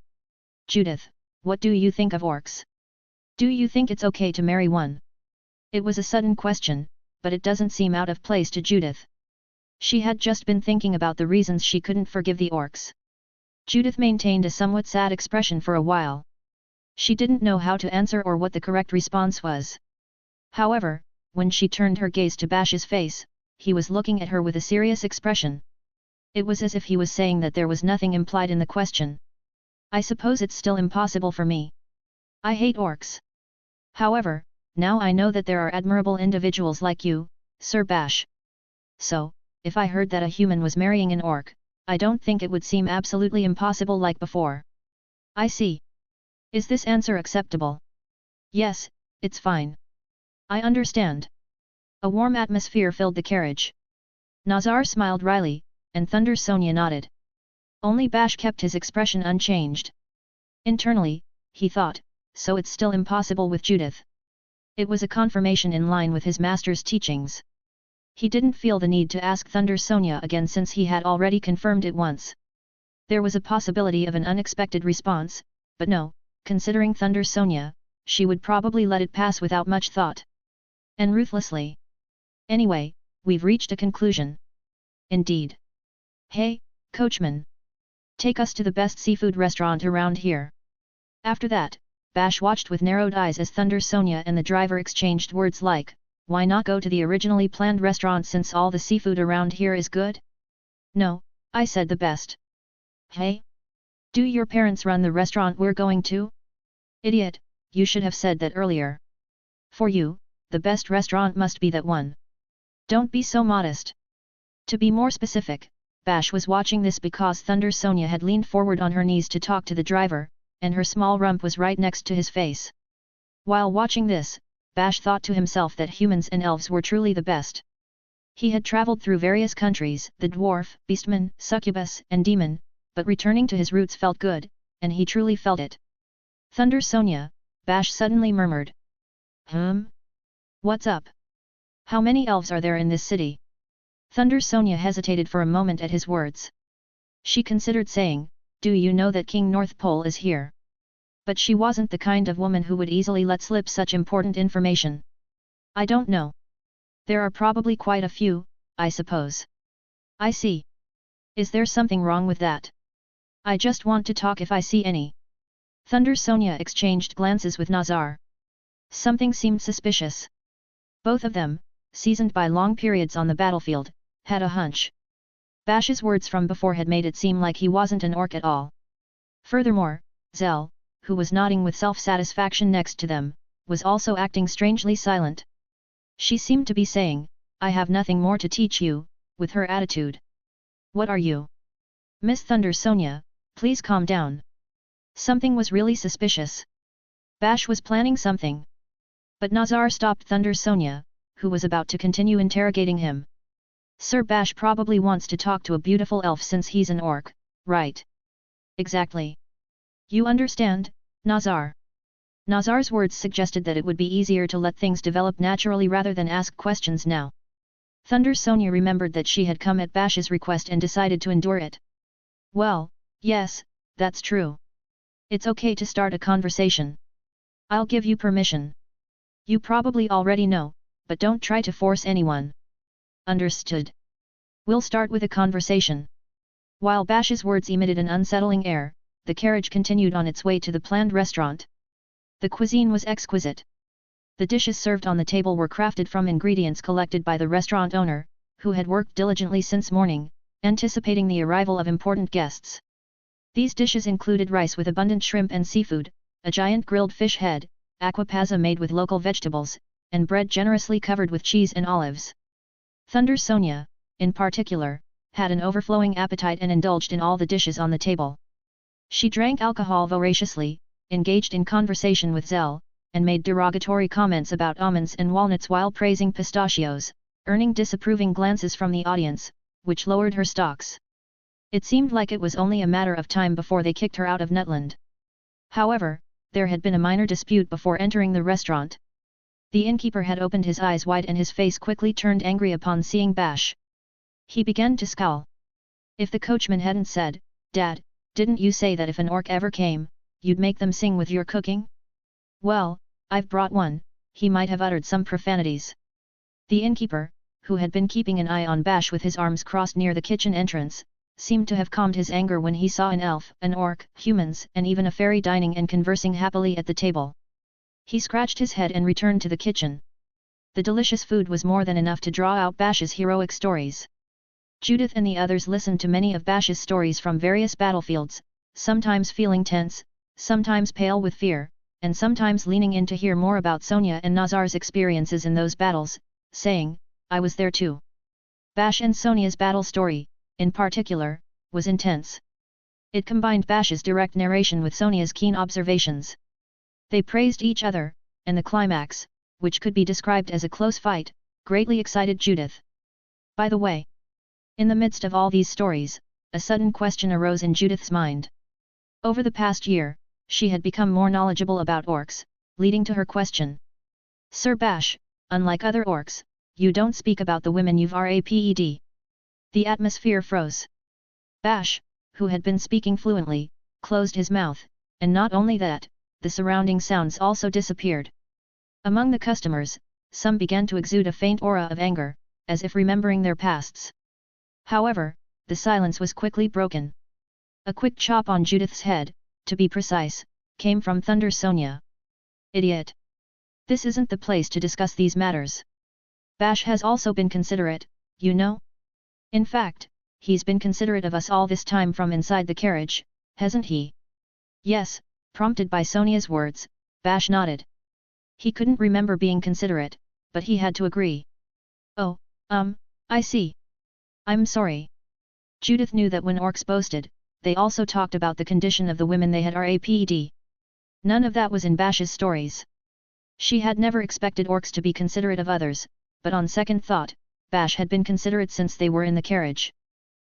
Judith, what do you think of orcs? Do you think it's okay to marry one? It was a sudden question, but it doesn't seem out of place to Judith. She had just been thinking about the reasons she couldn't forgive the orcs. Judith maintained a somewhat sad expression for a while. She didn't know how to answer or what the correct response was. However, when she turned her gaze to Bash's face, he was looking at her with a serious expression. It was as if he was saying that there was nothing implied in the question. I suppose it's still impossible for me. I hate orcs. However, now I know that there are admirable individuals like you, Sir Bash. So, if I heard that a human was marrying an orc, I don't think it would seem absolutely impossible like before. I see. Is this answer acceptable? Yes, it's fine. I understand. A warm atmosphere filled the carriage. Nazar smiled wryly, and Thunder Sonia nodded. Only Bash kept his expression unchanged. Internally, he thought, so it's still impossible with Judith. It was a confirmation in line with his master's teachings. He didn't feel the need to ask Thunder Sonia again since he had already confirmed it once. There was a possibility of an unexpected response, but no, considering Thunder Sonia, she would probably let it pass without much thought. And ruthlessly. Anyway, we've reached a conclusion. Indeed. Hey, coachman. Take us to the best seafood restaurant around here. After that, Bash watched with narrowed eyes as Thunder Sonia and the driver exchanged words like, why not go to the originally planned restaurant since all the seafood around here is good? No, I said the best. Hey? Do your parents run the restaurant we're going to? Idiot, you should have said that earlier. For you, the best restaurant must be that one. Don't be so modest. To be more specific, Bash was watching this because Thunder Sonia had leaned forward on her knees to talk to the driver, and her small rump was right next to his face. While watching this, Bash thought to himself that humans and elves were truly the best. He had traveled through various countries, the dwarf, beastman, succubus, and demon, but returning to his roots felt good, and he truly felt it. Thunder Sonia, Bash suddenly murmured. What's up? How many elves are there in this city? Thunder Sonia hesitated for a moment at his words. She considered saying, do you know that King North Pole is here? But she wasn't the kind of woman who would easily let slip such important information. I don't know. There are probably quite a few, I suppose. I see. Is there something wrong with that? I just want to talk if I see any. Thunder Sonia exchanged glances with Nazar. Something seemed suspicious. Both of them, seasoned by long periods on the battlefield, had a hunch. Bash's words from before had made it seem like he wasn't an orc at all. Furthermore, Zell, who was nodding with self-satisfaction next to them, was also acting strangely silent. She seemed to be saying, "I have nothing more to teach you," with her attitude. "What are you? Miss Thunder Sonia, please calm down." Something was really suspicious. Bash was planning something. But Nazar stopped Thunder Sonia, who was about to continue interrogating him. "Sir, Bash probably wants to talk to a beautiful elf since he's an orc, right?" "Exactly. You understand, Nazar?" Nazar's words suggested that it would be easier to let things develop naturally rather than ask questions now. Thunder Sonia remembered that she had come at Bash's request and decided to endure it. "Well, yes, that's true. It's okay to start a conversation. I'll give you permission. You probably already know, but don't try to force anyone." "Understood. We'll start with a conversation." While Bash's words emitted an unsettling air, the carriage continued on its way to the planned restaurant. The cuisine was exquisite. The dishes served on the table were crafted from ingredients collected by the restaurant owner, who had worked diligently since morning, anticipating the arrival of important guests. These dishes included rice with abundant shrimp and seafood, a giant grilled fish head, aquapazza made with local vegetables, and bread generously covered with cheese and olives. Thunder Sonia, in particular, had an overflowing appetite and indulged in all the dishes on the table. She drank alcohol voraciously, engaged in conversation with Zell, and made derogatory comments about almonds and walnuts while praising pistachios, earning disapproving glances from the audience, which lowered her stocks. It seemed like it was only a matter of time before they kicked her out of Nutland. However, there had been a minor dispute before entering the restaurant. The innkeeper had opened his eyes wide and his face quickly turned angry upon seeing Bash. He began to scowl. "If the coachman hadn't said, 'Dad, didn't you say that if an orc ever came, you'd make them sing with your cooking?' Well, I've brought one," he might have uttered some profanities. The innkeeper, who had been keeping an eye on Bash with his arms crossed near the kitchen entrance, seemed to have calmed his anger when he saw an elf, an orc, humans and even a fairy dining and conversing happily at the table. He scratched his head and returned to the kitchen. The delicious food was more than enough to draw out Bash's heroic stories. Judith and the others listened to many of Bash's stories from various battlefields, sometimes feeling tense, sometimes pale with fear, and sometimes leaning in to hear more about Sonia and Nazar's experiences in those battles, saying, "I was there too." Bash and Sonia's battle story, in particular, was intense. It combined Bash's direct narration with Sonia's keen observations. They praised each other, and the climax, which could be described as a close fight, greatly excited Judith. By the way, in the midst of all these stories, a sudden question arose in Judith's mind. Over the past year, she had become more knowledgeable about orcs, leading to her question. "Sir Bash, unlike other orcs, you don't speak about the women you've raped." The atmosphere froze. Bash, who had been speaking fluently, closed his mouth, and not only that, the surrounding sounds also disappeared. Among the customers, some began to exude a faint aura of anger, as if remembering their pasts. However, the silence was quickly broken. A quick chop on Judith's head, to be precise, came from Thunder Sonia. "Idiot! This isn't the place to discuss these matters. Bash has also been considerate, you know? In fact, he's been considerate of us all this time from inside the carriage, hasn't he?" "Yes," prompted by Sonia's words, Bash nodded. He couldn't remember being considerate, but he had to agree. "Oh, I see. I'm sorry." Judith knew that when orcs boasted, they also talked about the condition of the women they had raped. None of that was in Bash's stories. She had never expected orcs to be considerate of others, but on second thought, Bash had been considerate since they were in the carriage.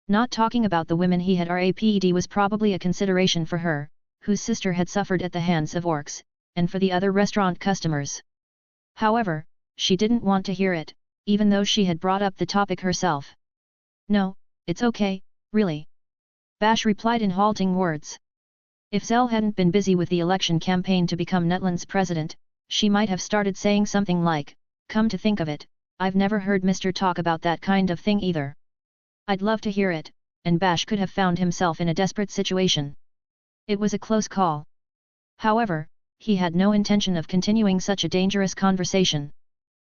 Not talking about the women he had raped was probably a consideration for her, whose sister had suffered at the hands of orcs, and for the other restaurant customers. However, she didn't want to hear it, even though she had brought up the topic herself. "No, it's okay, really," Bash replied in halting words. If Zell hadn't been busy with the election campaign to become Nutland's president, she might have started saying something like, "Come to think of it, I've never heard Mr. talk about that kind of thing either. I'd love to hear it," and Bash could have found himself in a desperate situation. It was a close call. However, he had no intention of continuing such a dangerous conversation.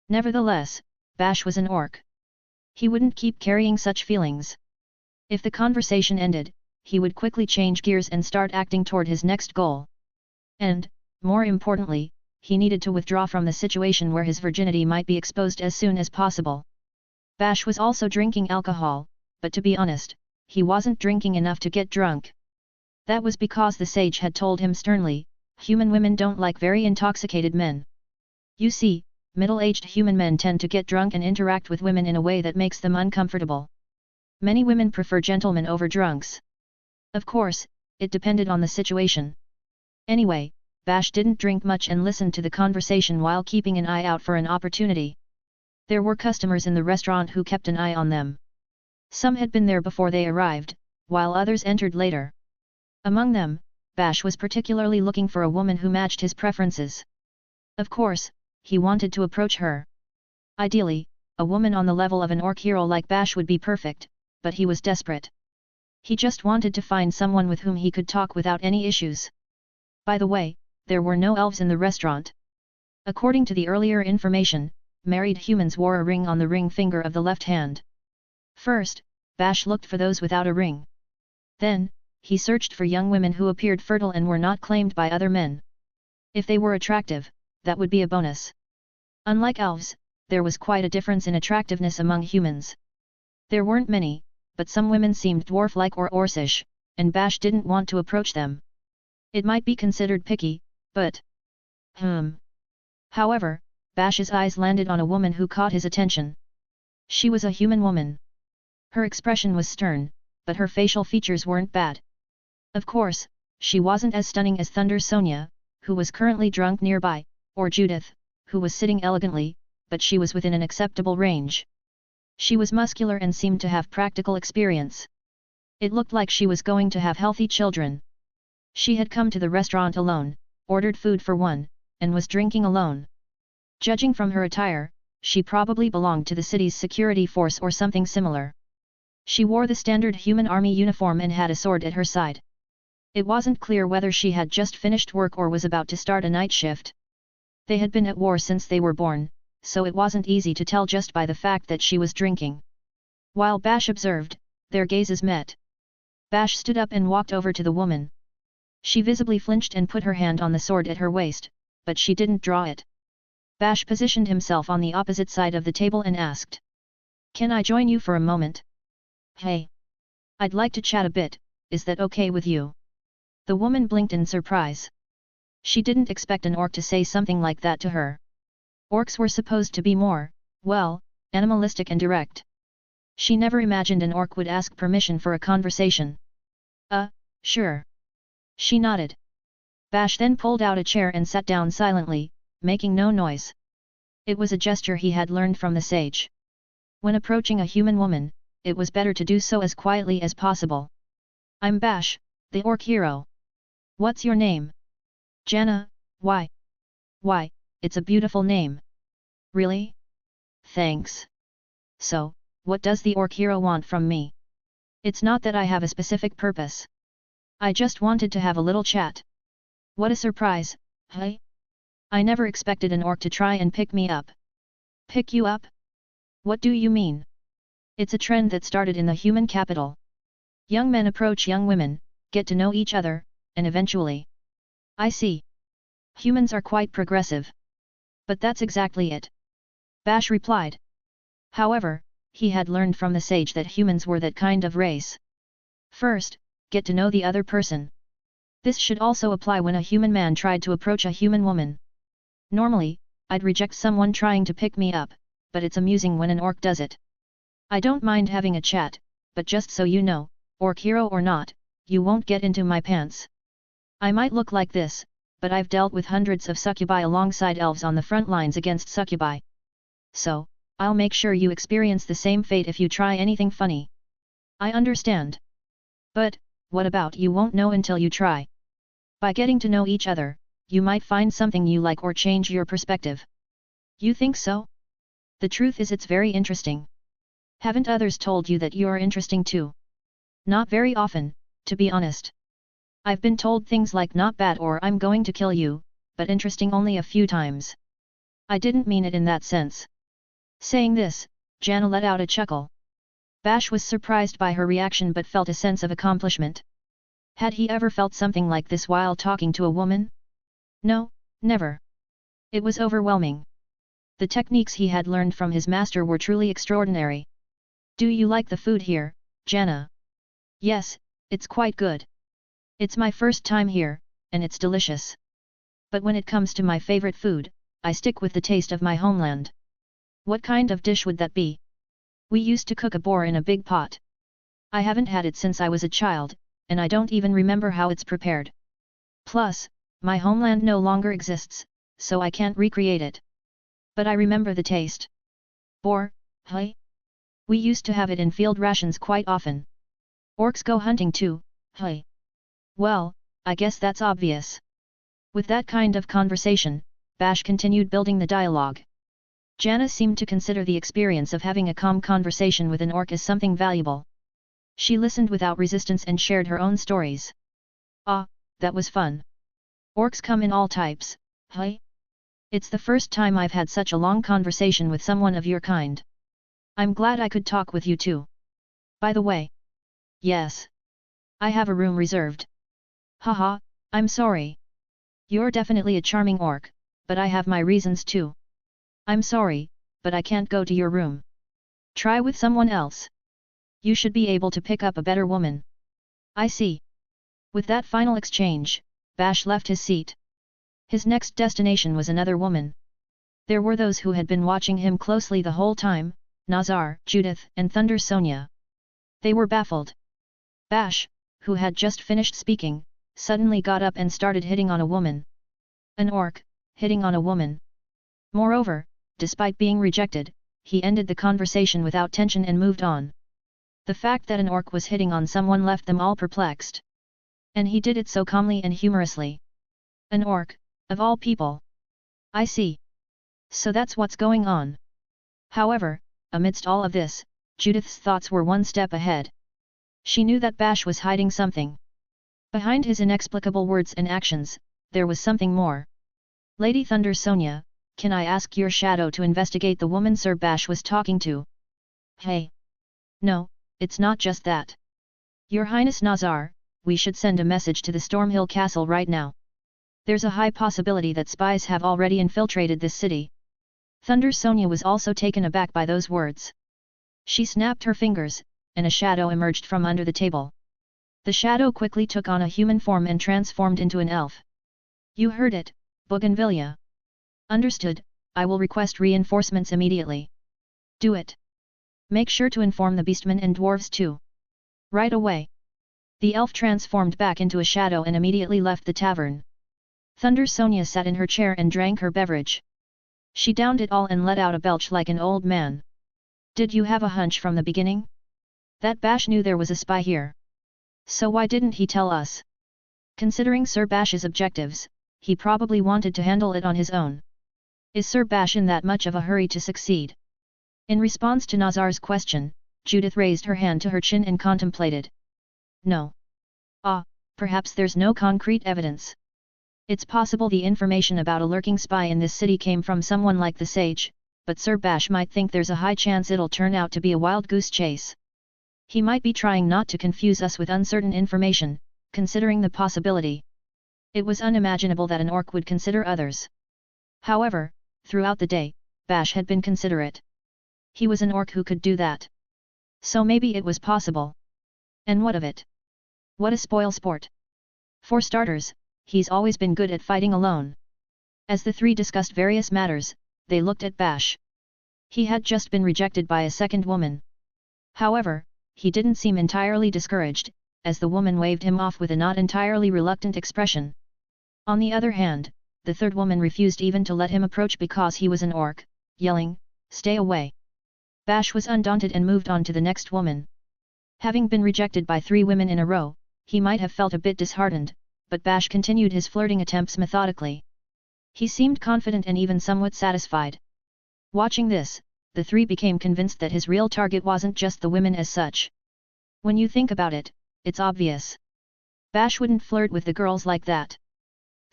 Nevertheless, Bash was an orc. He wouldn't keep carrying such feelings. If the conversation ended, he would quickly change gears and start acting toward his next goal. And, more importantly, he needed to withdraw from the situation where his virginity might be exposed as soon as possible. Bash was also drinking alcohol, but to be honest, he wasn't drinking enough to get drunk. That was because the sage had told him sternly, human women don't like very intoxicated men. You see, middle-aged human men tend to get drunk and interact with women in a way that makes them uncomfortable. Many women prefer gentlemen over drunks. Of course, it depended on the situation. Anyway, Bash didn't drink much and listened to the conversation while keeping an eye out for an opportunity. There were customers in the restaurant who kept an eye on them. Some had been there before they arrived, while others entered later. Among them, Bash was particularly looking for a woman who matched his preferences. Of course, he wanted to approach her. Ideally, a woman on the level of an orc hero like Bash would be perfect, but he was desperate. He just wanted to find someone with whom he could talk without any issues. By the way, there were no elves in the restaurant. According to the earlier information, married humans wore a ring on the ring finger of the left hand. First, Bash looked for those without a ring. Then, he searched for young women who appeared fertile and were not claimed by other men. If they were attractive, that would be a bonus. Unlike elves, there was quite a difference in attractiveness among humans. There weren't many, but some women seemed dwarf-like or orcish, and Bash didn't want to approach them. It might be considered picky, but... However, Bash's eyes landed on a woman who caught his attention. She was a human woman. Her expression was stern, but her facial features weren't bad. Of course, she wasn't as stunning as Thunder Sonia, who was currently drunk nearby, or Judith, who was sitting elegantly, but she was within an acceptable range. She was muscular and seemed to have practical experience. It looked like she was going to have healthy children. She had come to the restaurant alone, ordered food for one, and was drinking alone. Judging from her attire, she probably belonged to the city's security force or something similar. She wore the standard human army uniform and had a sword at her side. It wasn't clear whether she had just finished work or was about to start a night shift. They had been at war since they were born, so it wasn't easy to tell just by the fact that she was drinking. While Bash observed, their gazes met. Bash stood up and walked over to the woman. She visibly flinched and put her hand on the sword at her waist, but she didn't draw it. Bash positioned himself on the opposite side of the table and asked, "Can I join you for a moment?" "Hey! I'd like to chat a bit, is that okay with you?" The woman blinked in surprise. She didn't expect an orc to say something like that to her. Orcs were supposed to be more, well, animalistic and direct. She never imagined an orc would ask permission for a conversation. Sure." She nodded. Bash then pulled out a chair and sat down silently, making no noise. It was a gesture he had learned from the sage. When approaching a human woman, it was better to do so as quietly as possible. "I'm Bash, the orc hero. What's your name?" "Janna, why? Why, it's a beautiful name." "Really? Thanks. So, what does the orc hero want from me?" "It's not that I have a specific purpose. I just wanted to have a little chat." "What a surprise, hey? I never expected an orc to try and pick me up." "Pick you up? What do you mean?" "It's a trend that started in the human capital. Young men approach young women, get to know each other, and eventually..." "I see. Humans are quite progressive." "But that's exactly it," Bash replied. However, he had learned from the sage that humans were that kind of race. First, get to know the other person. This should also apply when a human man tried to approach a human woman. "Normally, I'd reject someone trying to pick me up, but it's amusing when an orc does it. I don't mind having a chat, but just so you know, orc hero or not, you won't get into my pants. I might look like this, but I've dealt with hundreds of succubi alongside elves on the front lines against succubi. So, I'll make sure you experience the same fate if you try anything funny." "I understand. But, what about you won't know until you try? By getting to know each other, you might find something you like or change your perspective." "You think so? The truth is it's very interesting. Haven't others told you that you're interesting too?" "Not very often, to be honest. I've been told things like not bad or I'm going to kill you, but interesting only a few times." "I didn't mean it in that sense." Saying this, Janna let out a chuckle. Bash was surprised by her reaction but felt a sense of accomplishment. Had he ever felt something like this while talking to a woman? No, never. It was overwhelming. The techniques he had learned from his master were truly extraordinary. Do you like the food here, Jana? Yes, it's quite good. It's my first time here, and it's delicious. But when it comes to my favorite food, I stick with the taste of my homeland. What kind of dish would that be? We used to cook a boar in a big pot. I haven't had it since I was a child, and I don't even remember how it's prepared. Plus, my homeland no longer exists, so I can't recreate it. But I remember the taste. Boar, hey? We used to have it in field rations quite often. Orcs go hunting too, hey? Well, I guess that's obvious. With that kind of conversation, Bash continued building the dialogue. Jana seemed to consider the experience of having a calm conversation with an orc as something valuable. She listened without resistance and shared her own stories. Ah, that was fun. Orcs come in all types, hey? It's the first time I've had such a long conversation with someone of your kind. I'm glad I could talk with you too. By the way. Yes. I have a room reserved. Haha, I'm sorry. You're definitely a charming orc, but I have my reasons too. I'm sorry, but I can't go to your room. Try with someone else. You should be able to pick up a better woman. I see. With that final exchange, Bash left his seat. His next destination was another woman. There were those who had been watching him closely the whole time, Nazar, Judith and Thunder Sonia. They were baffled. Bash, who had just finished speaking, suddenly got up and started hitting on a woman. An orc, hitting on a woman. Moreover, despite being rejected, he ended the conversation without tension and moved on. The fact that an orc was hitting on someone left them all perplexed. And he did it so calmly and humorously. An orc, of all people. I see. So that's what's going on. However, amidst all of this, Judith's thoughts were one step ahead. She knew that Bash was hiding something. Behind his inexplicable words and actions, there was something more. Lady Thunder Sonia, can I ask your shadow to investigate the woman Sir Bash was talking to? Hey! No, it's not just that. Your Highness Nazar, we should send a message to the Stormhill Castle right now. There's a high possibility that spies have already infiltrated this city. Thunder Sonia was also taken aback by those words. She snapped her fingers, and a shadow emerged from under the table. The shadow quickly took on a human form and transformed into an elf. You heard it, Bougainvillea. Understood, I will request reinforcements immediately. Do it. Make sure to inform the beastmen and dwarves too. Right away. The elf transformed back into a shadow and immediately left the tavern. Thunder Sonia sat in her chair and drank her beverage. She downed it all and let out a belch like an old man. Did you have a hunch from the beginning? That Bash knew there was a spy here. So why didn't he tell us? Considering Sir Bash's objectives, he probably wanted to handle it on his own. Is Sir Bash in that much of a hurry to succeed? In response to Nazar's question, Judith raised her hand to her chin and contemplated. No. Ah, perhaps there's no concrete evidence. It's possible the information about a lurking spy in this city came from someone like the sage, but Sir Bash might think there's a high chance it'll turn out to be a wild goose chase. He might be trying not to confuse us with uncertain information, considering the possibility. It was unimaginable that an orc would consider others. However, throughout the day, Bash had been considerate. He was an orc who could do that. So maybe it was possible. And what of it? What a spoil sport. For starters, he's always been good at fighting alone. As the three discussed various matters, they looked at Bash. He had just been rejected by a second woman. However, he didn't seem entirely discouraged, as the woman waved him off with a not entirely reluctant expression. On the other hand, the third woman refused even to let him approach because he was an orc, yelling, "Stay away!" Bash was undaunted and moved on to the next woman. Having been rejected by 3 women in a row, he might have felt a bit disheartened, but Bash continued his flirting attempts methodically. He seemed confident and even somewhat satisfied. Watching this, the 3 became convinced that his real target wasn't just the women as such. When you think about it, it's obvious. Bash wouldn't flirt with the girls like that.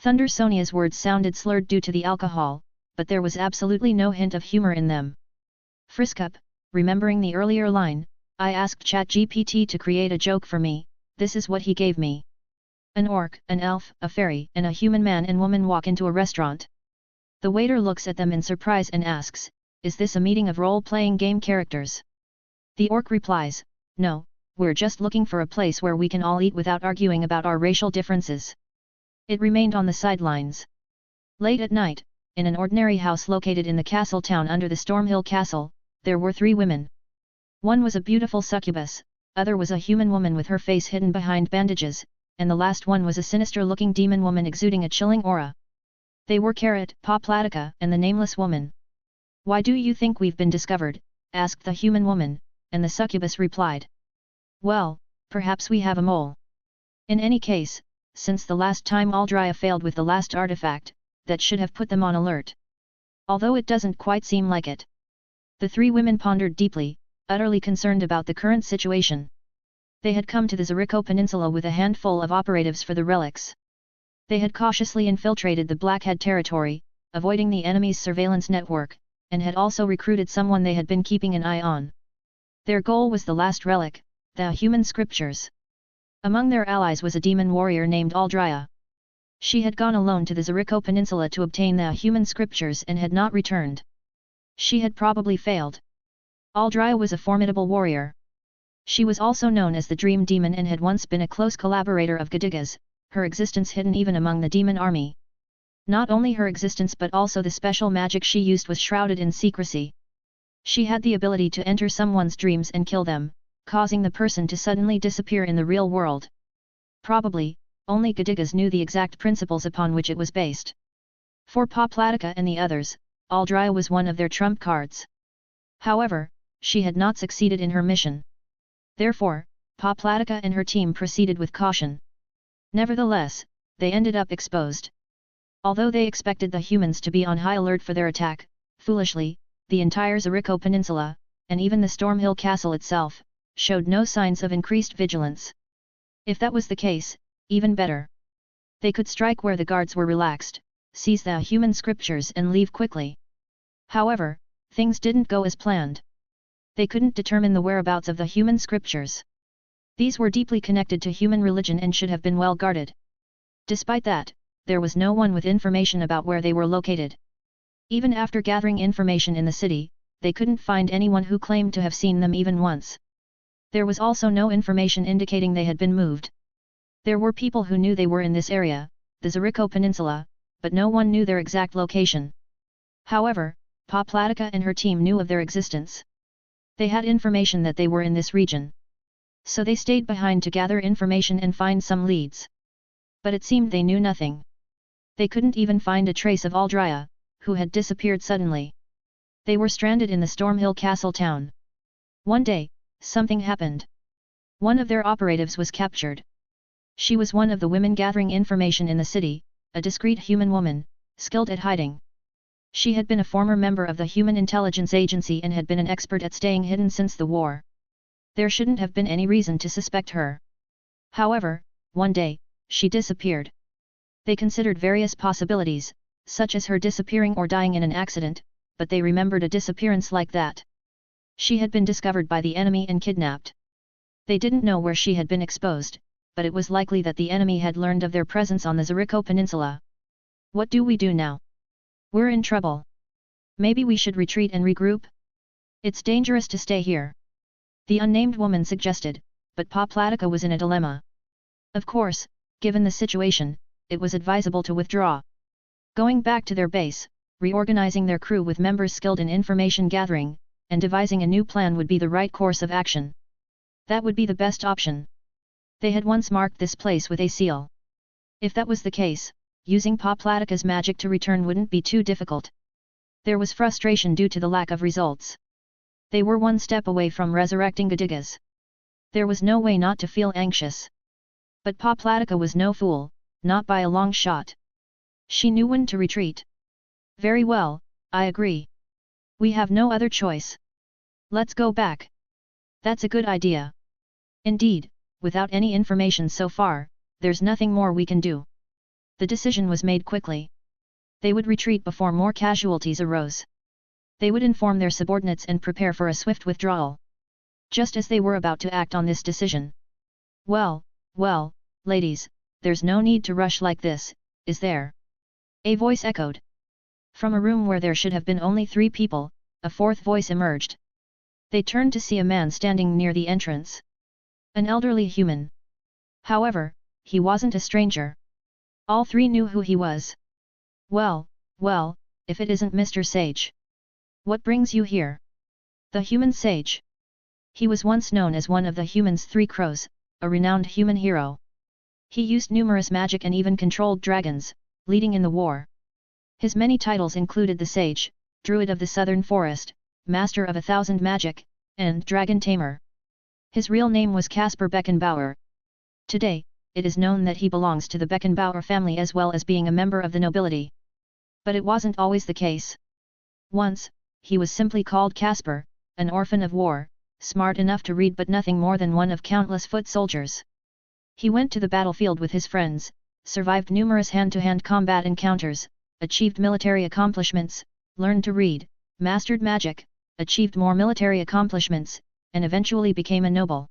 Thunder Sonia's words sounded slurred due to the alcohol, but there was absolutely no hint of humor in them. Frisk up, remembering the earlier line, I asked ChatGPT to create a joke for me, this is what he gave me. An orc, an elf, a fairy, and a human man and woman walk into a restaurant. The waiter looks at them in surprise and asks, is this a meeting of role-playing game characters? The orc replies, no, we're just looking for a place where we can all eat without arguing about our racial differences. It remained on the sidelines. Late at night, in an ordinary house located in the castle town under the Stormhill Castle, there were 3 women. One was a beautiful succubus, other was a human woman with her face hidden behind bandages, and the last one was a sinister-looking demon woman exuding a chilling aura. They were Carrot, Poplatica, and the nameless woman. Why do you think we've been discovered? Asked the human woman, and the succubus replied. Well, perhaps we have a mole. In any case, since the last time Aldrya failed with the last artifact, that should have put them on alert. Although it doesn't quite seem like it. The 3 women pondered deeply, utterly concerned about the current situation. They had come to the Zeriko Peninsula with a handful of operatives for the relics. They had cautiously infiltrated the Blackhead territory, avoiding the enemy's surveillance network, and had also recruited someone they had been keeping an eye on. Their goal was the last relic, the human scriptures. Among their allies was a demon warrior named Aldrya. She had gone alone to the Zeriko Peninsula to obtain the human scriptures and had not returned. She had probably failed. Aldrya was a formidable warrior. She was also known as the Dream Demon and had once been a close collaborator of Gadiga's, her existence hidden even among the demon army. Not only her existence but also the special magic she used was shrouded in secrecy. She had the ability to enter someone's dreams and kill them, causing the person to suddenly disappear in the real world. Probably, only Gadiga's knew the exact principles upon which it was based. For Poplatica and the others, Aldrya was one of their trump cards. However, she had not succeeded in her mission. Therefore, Poplatica and her team proceeded with caution. Nevertheless, they ended up exposed. Although they expected the humans to be on high alert for their attack, foolishly, the entire Zeriko Peninsula, and even the Stormhill Castle itself, showed no signs of increased vigilance. If that was the case, even better. They could strike where the guards were relaxed, seize the human scriptures and leave quickly. However, things didn't go as planned. They couldn't determine the whereabouts of the human scriptures. These were deeply connected to human religion and should have been well guarded. Despite that, there was no one with information about where they were located. Even after gathering information in the city, they couldn't find anyone who claimed to have seen them even once. There was also no information indicating they had been moved. There were people who knew they were in this area, the Zeriko Peninsula, but no one knew their exact location. However, Poplatica and her team knew of their existence. They had information that they were in this region. So they stayed behind to gather information and find some leads. But it seemed they knew nothing. They couldn't even find a trace of Aldrya, who had disappeared suddenly. They were stranded in the Stormhill Castle town. One day, something happened. One of their operatives was captured. She was one of the women gathering information in the city, a discreet human woman, skilled at hiding. She had been a former member of the Human Intelligence Agency and had been an expert at staying hidden since the war. There shouldn't have been any reason to suspect her. However, one day, she disappeared. They considered various possibilities, such as her disappearing or dying in an accident, but they remembered a disappearance like that. She had been discovered by the enemy and kidnapped. They didn't know where she had been exposed, but it was likely that the enemy had learned of their presence on the Zeriko Peninsula. What do we do now? We're in trouble. Maybe we should retreat and regroup? It's dangerous to stay here. The unnamed woman suggested, but Poplatica was in a dilemma. Of course, given the situation, it was advisable to withdraw. Going back to their base, reorganizing their crew with members skilled in information gathering, and devising a new plan would be the right course of action. That would be the best option. They had once marked this place with a seal. If that was the case, using Poplatica's magic to return wouldn't be too difficult. There was frustration due to the lack of results. They were one step away from resurrecting Gadiga's. There was no way not to feel anxious. But Poplatica was no fool, not by a long shot. She knew when to retreat. Very well, I agree. We have no other choice. Let's go back. That's a good idea. Indeed, without any information so far, there's nothing more we can do. The decision was made quickly. They would retreat before more casualties arose. They would inform their subordinates and prepare for a swift withdrawal. just as they were about to act on this decision. Well, well, ladies, there's no need to rush like this, is there? A voice echoed. From a room where there should have been only 3 people, a 4th voice emerged. They turned to see a man standing near the entrance. An elderly human. However, he wasn't a stranger. All 3 knew who he was. Well, well, if it isn't Mr. Sage. What brings you here? The human sage. He was once known as one of the humans' 3 crows, a renowned human hero. He used numerous magic and even controlled dragons, leading in the war. His many titles included the Sage, Druid of the Southern Forest, Master of 1,000 Magic, and Dragon Tamer. His real name was Caspar Beckenbauer. Today, it is known that he belongs to the Beckenbauer family as well as being a member of the nobility. But it wasn't always the case. Once, he was simply called Caspar, an orphan of war, smart enough to read but nothing more than one of countless foot soldiers. He went to the battlefield with his friends, survived numerous hand-to-hand combat encounters, achieved military accomplishments, learned to read, mastered magic, achieved more military accomplishments, and eventually became a noble.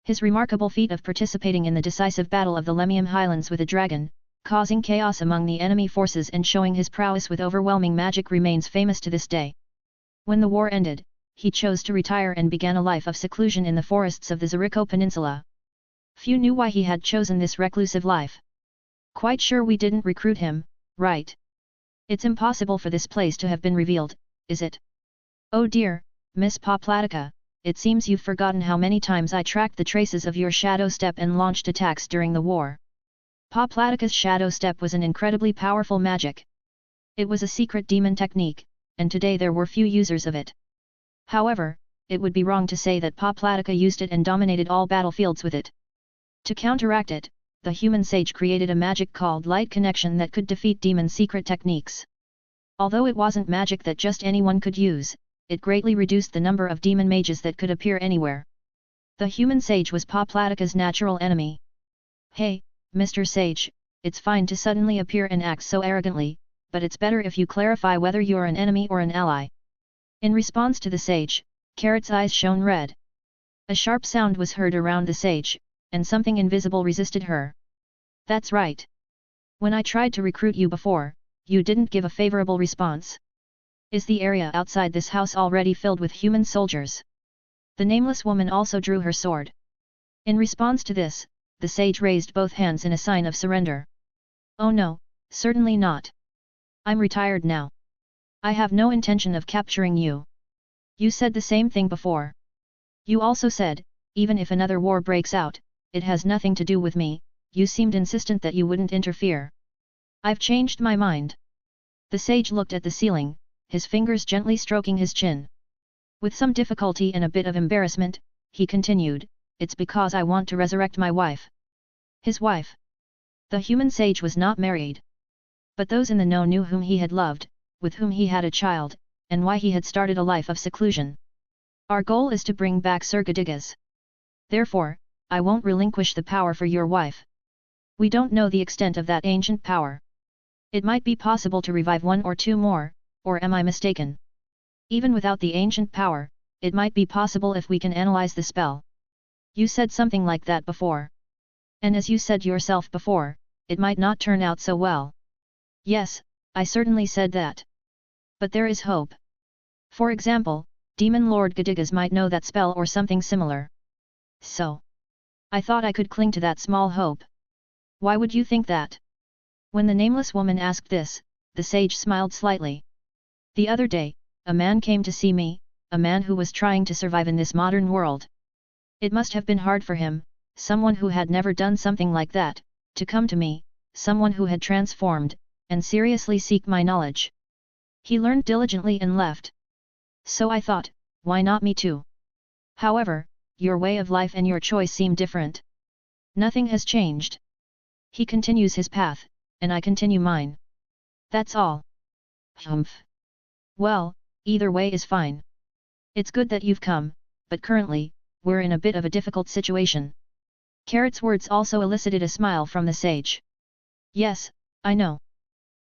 His remarkable feat of participating in the decisive battle of the Lemium Highlands with a dragon, causing chaos among the enemy forces and showing his prowess with overwhelming magic remains famous to this day. When the war ended, he chose to retire and began a life of seclusion in the forests of the Zeriko Peninsula. Few knew why he had chosen this reclusive life. Quite sure we didn't recruit him, right? It's impossible for this place to have been revealed, is it? Oh dear, Miss Poplatica, it seems you've forgotten how many times I tracked the traces of your shadow step and launched attacks during the war. Poplatica's shadow step was an incredibly powerful magic. It was a secret demon technique, and today there were few users of it. However, it would be wrong to say that Poplatica used it and dominated all battlefields with it. To counteract it, the human sage created a magic called Light Connection that could defeat demon secret techniques. Although it wasn't magic that just anyone could use, it greatly reduced the number of demon mages that could appear anywhere. The human sage was Poplatica's natural enemy. Hey, Mr. Sage, it's fine to suddenly appear and act so arrogantly, but it's better if you clarify whether you're an enemy or an ally. In response to the sage, Carrot's eyes shone red. A sharp sound was heard around the sage, and something invisible resisted her. That's right. When I tried to recruit you before, you didn't give a favorable response. Is the area outside this house already filled with human soldiers? The nameless woman also drew her sword. In response to this, the sage raised both hands in a sign of surrender. Oh no, certainly not. I'm retired now. I have no intention of capturing you. You said the same thing before. You also said, even if another war breaks out, it has nothing to do with me. You seemed insistent that you wouldn't interfere. I've changed my mind. The sage looked at the ceiling, his fingers gently stroking his chin. With some difficulty and a bit of embarrassment, he continued, it's because I want to resurrect my wife. His wife. The human sage was not married. But those in the know knew whom he had loved, with whom he had a child, and why he had started a life of seclusion. Our goal is to bring back Sir Gadigas. Therefore, I won't relinquish the power for your wife. We don't know the extent of that ancient power. It might be possible to revive 1 or 2 more, or am I mistaken? Even without the ancient power, it might be possible if we can analyze the spell. You said something like that before. And as you said yourself before, it might not turn out so well. Yes, I certainly said that. But there is hope. For example, Demon Lord Gadigas might know that spell or something similar. So, I thought I could cling to that small hope. Why would you think that? When the nameless woman asked this, the sage smiled slightly. The other day, a man came to see me, a man who was trying to survive in this modern world. It must have been hard for him, someone who had never done something like that, to come to me, someone who had transformed, and seriously seek my knowledge. He learned diligently and left. So I thought, why not me too? However, your way of life and your choice seem different. Nothing has changed. He continues his path, and I continue mine. That's all. Humph. Well, either way is fine. It's good that you've come, but currently, we're in a bit of a difficult situation. Carrot's words also elicited a smile from the sage. Yes, I know.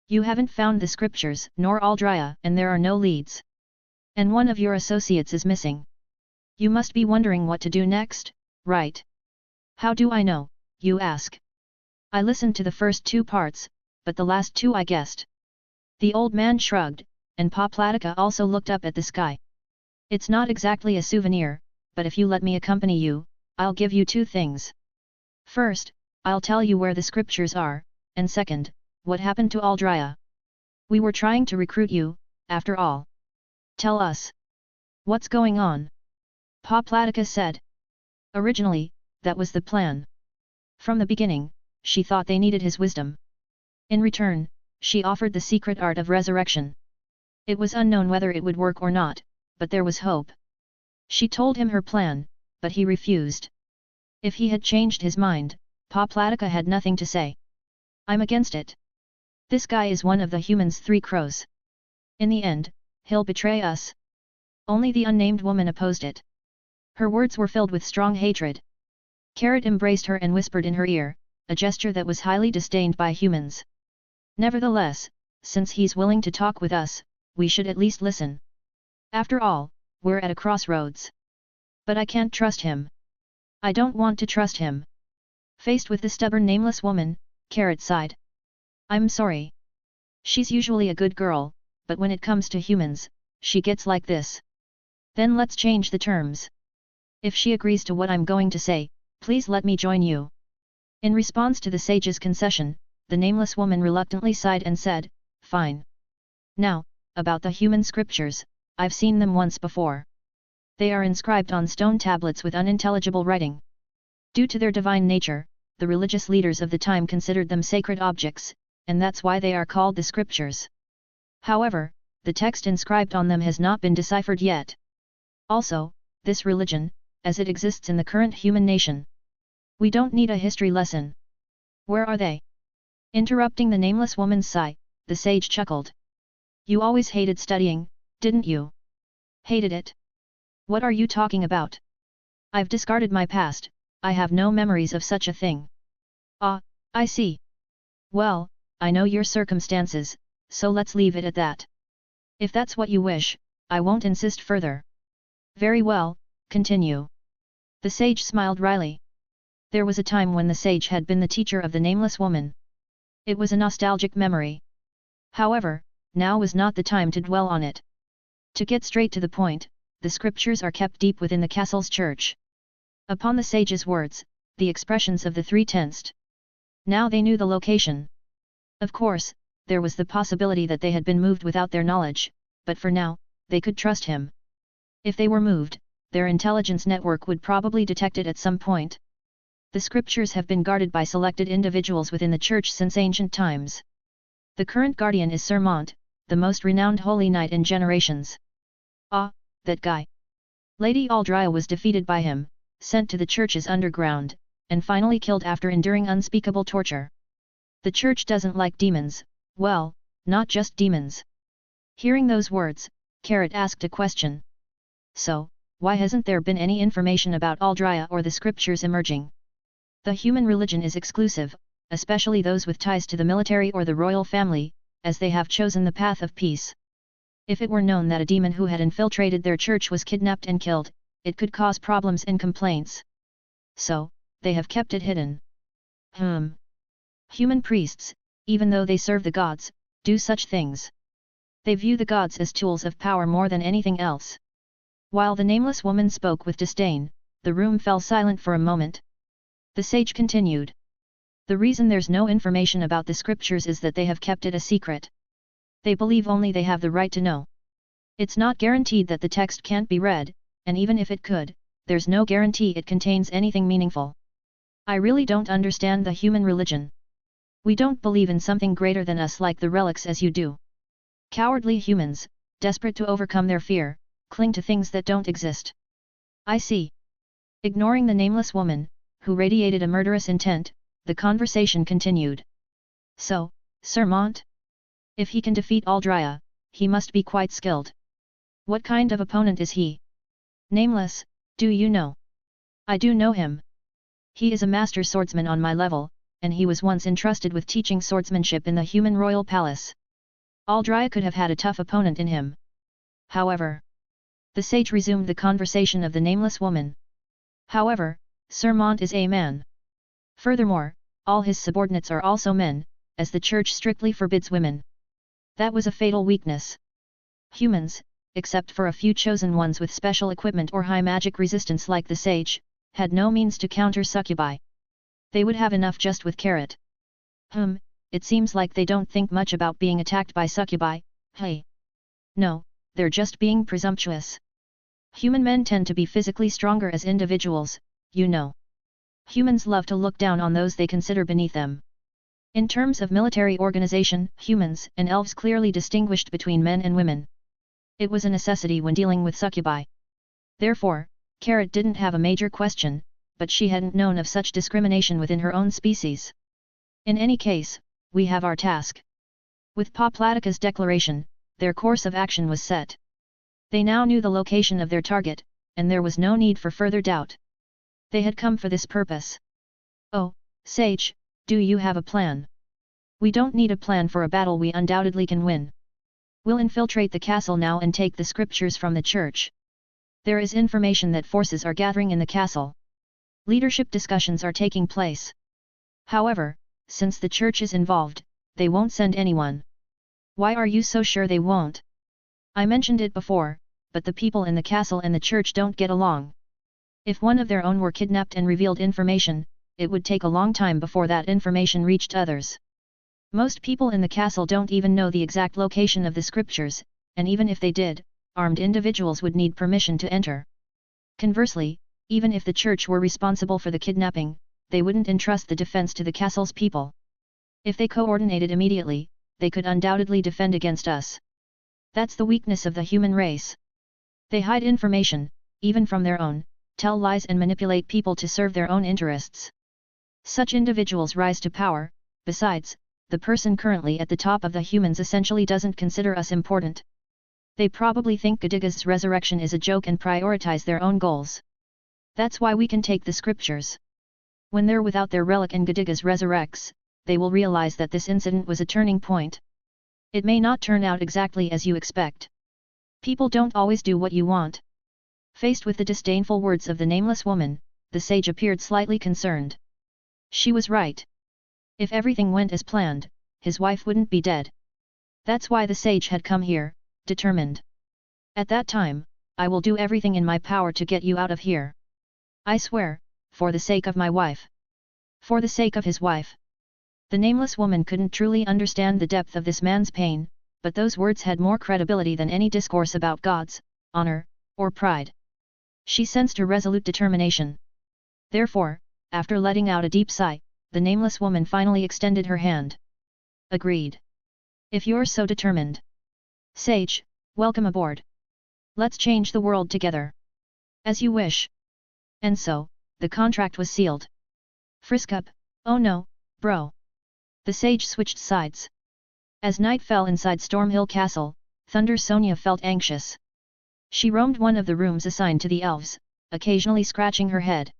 You haven't found the scriptures nor Aldria and there are no leads. And one of your associates is missing. You must be wondering what to do next, right? How do I know, you ask? I listened to the first two parts, but the last two I guessed. The old man shrugged, and Poplatica also looked up at the sky. It's not exactly a souvenir, but if you let me accompany you, I'll give you two things. First, I'll tell you where the scriptures are, and second, what happened to Aldrya. We were trying to recruit you, after all. Tell us. What's going on? Poplatica said. Originally, that was the plan. From the beginning, she thought they needed his wisdom. In return, she offered the secret art of resurrection. It was unknown whether it would work or not, but there was hope. She told him her plan, but he refused. If he had changed his mind, Poplatica had nothing to say. I'm against it. This guy is one of the humans' three crows. In the end, he'll betray us. Only the unnamed woman opposed it. Her words were filled with strong hatred. Carrot embraced her and whispered in her ear, a gesture that was highly disdained by humans. Nevertheless, since he's willing to talk with us, we should at least listen. After all, we're at a crossroads. But I can't trust him. I don't want to trust him. Faced with the stubborn nameless woman, Carrot sighed. I'm sorry. She's usually a good girl, but when it comes to humans, she gets like this. Then let's change the terms. If she agrees to what I'm going to say, please let me join you. In response to the sage's concession, the nameless woman reluctantly sighed and said, Fine. Now, about the human scriptures, I've seen them once before. They are inscribed on stone tablets with unintelligible writing. Due to their divine nature, the religious leaders of the time considered them sacred objects, and that's why they are called the scriptures. However, the text inscribed on them has not been deciphered yet. Also, this religion, as it exists in the current human nation. We don't need a history lesson. Where are they? Interrupting the nameless woman's sigh, the sage chuckled. You always hated studying, didn't you? Hated it? What are you talking about? I've discarded my past, I have no memories of such a thing. Ah, I see. Well, I know your circumstances, so let's leave it at that. If that's what you wish, I won't insist further. Very well, continue. The sage smiled wryly. There was a time when the sage had been the teacher of the nameless woman. It was a nostalgic memory. However, now was not the time to dwell on it. To get straight to the point, the scriptures are kept deep within the castle's church. Upon the sage's words, the expressions of the three tensed. Now they knew the location. Of course, there was the possibility that they had been moved without their knowledge, but for now, they could trust him. If they were moved, their intelligence network would probably detect it at some point. The scriptures have been guarded by selected individuals within the church since ancient times. The current guardian is Sir Mont, the most renowned holy knight in generations. Ah, that guy. Lady Aldrya was defeated by him, sent to the church's underground, and finally killed after enduring unspeakable torture. The church doesn't like demons, well, not just demons. Hearing those words, Carrot asked a question. So, why hasn't there been any information about Aldrya or the scriptures emerging? The human religion is exclusive, especially those with ties to the military or the royal family, as they have chosen the path of peace. If it were known that a demon who had infiltrated their church was kidnapped and killed, it could cause problems and complaints. So, they have kept it hidden. Human priests, even though they serve the gods, do such things. They view the gods as tools of power more than anything else. While the nameless woman spoke with disdain, the room fell silent for a moment. The sage continued. The reason there's no information about the scriptures is that they have kept it a secret. They believe only they have the right to know. It's not guaranteed that the text can't be read, and even if it could, there's no guarantee it contains anything meaningful. I really don't understand the human religion. We don't believe in something greater than us like the relics as you do. Cowardly humans, desperate to overcome their fear, cling to things that don't exist. I see. Ignoring the nameless woman, who radiated a murderous intent, the conversation continued. So, Sir Mont? If he can defeat Aldrya, he must be quite skilled. What kind of opponent is he? Nameless, do you know? I do know him. He is a master swordsman on my level, and he was once entrusted with teaching swordsmanship in the human royal palace. Aldrya could have had a tough opponent in him. However, The sage resumed the conversation of the nameless woman. However, Sir Mont is a man. Furthermore, all his subordinates are also men, as the church strictly forbids women. That was a fatal weakness. Humans, except for a few chosen ones with special equipment or high magic resistance like the sage, had no means to counter succubi. They would have enough just with carrot. It seems like they don't think much about being attacked by succubi, hey. No, they're just being presumptuous. Human men tend to be physically stronger as individuals, you know. Humans love to look down on those they consider beneath them. In terms of military organization, humans and elves clearly distinguished between men and women. It was a necessity when dealing with succubi. Therefore, Carrot didn't have a major question, but she hadn't known of such discrimination within her own species. In any case, we have our task. With Poplatica's declaration, their course of action was set. They now knew the location of their target, and there was no need for further doubt. They had come for this purpose. Oh, Sage, do you have a plan? We don't need a plan for a battle we undoubtedly can win. We'll infiltrate the castle now and take the scriptures from the church. There is information that forces are gathering in the castle. Leadership discussions are taking place. However, since the church is involved, they won't send anyone. Why are you so sure they won't? I mentioned it before, but the people in the castle and the church don't get along. If one of their own were kidnapped and revealed information, it would take a long time before that information reached others. Most people in the castle don't even know the exact location of the scriptures, and even if they did, armed individuals would need permission to enter. Conversely, even if the church were responsible for the kidnapping, they wouldn't entrust the defense to the castle's people. If they coordinated immediately, they could undoubtedly defend against us. That's the weakness of the human race. They hide information, even from their own, tell lies and manipulate people to serve their own interests. Such individuals rise to power. Besides, the person currently at the top of the humans essentially doesn't consider us important. They probably think Gadiga's resurrection is a joke and prioritize their own goals. That's why we can take the scriptures. When they're without their relic and Gadiga's resurrects, they will realize that this incident was a turning point. It may not turn out exactly as you expect. People don't always do what you want. Faced with the disdainful words of the nameless woman, the sage appeared slightly concerned. She was right. If everything went as planned, his wife wouldn't be dead. That's why the sage had come here, determined. At that time, I will do everything in my power to get you out of here. I swear, for the sake of my wife. For the sake of his wife. The nameless woman couldn't truly understand the depth of this man's pain, but those words had more credibility than any discourse about gods, honor, or pride. She sensed her resolute determination. Therefore, after letting out a deep sigh, the nameless woman finally extended her hand. Agreed. If you're so determined. Sage, welcome aboard. Let's change the world together. As you wish. And so, the contract was sealed. Frisk up, oh no, bro. The sage switched sides. As night fell inside Stormhill Castle, Thunder Sonia felt anxious. She roamed one of the rooms assigned to the elves, occasionally scratching her head.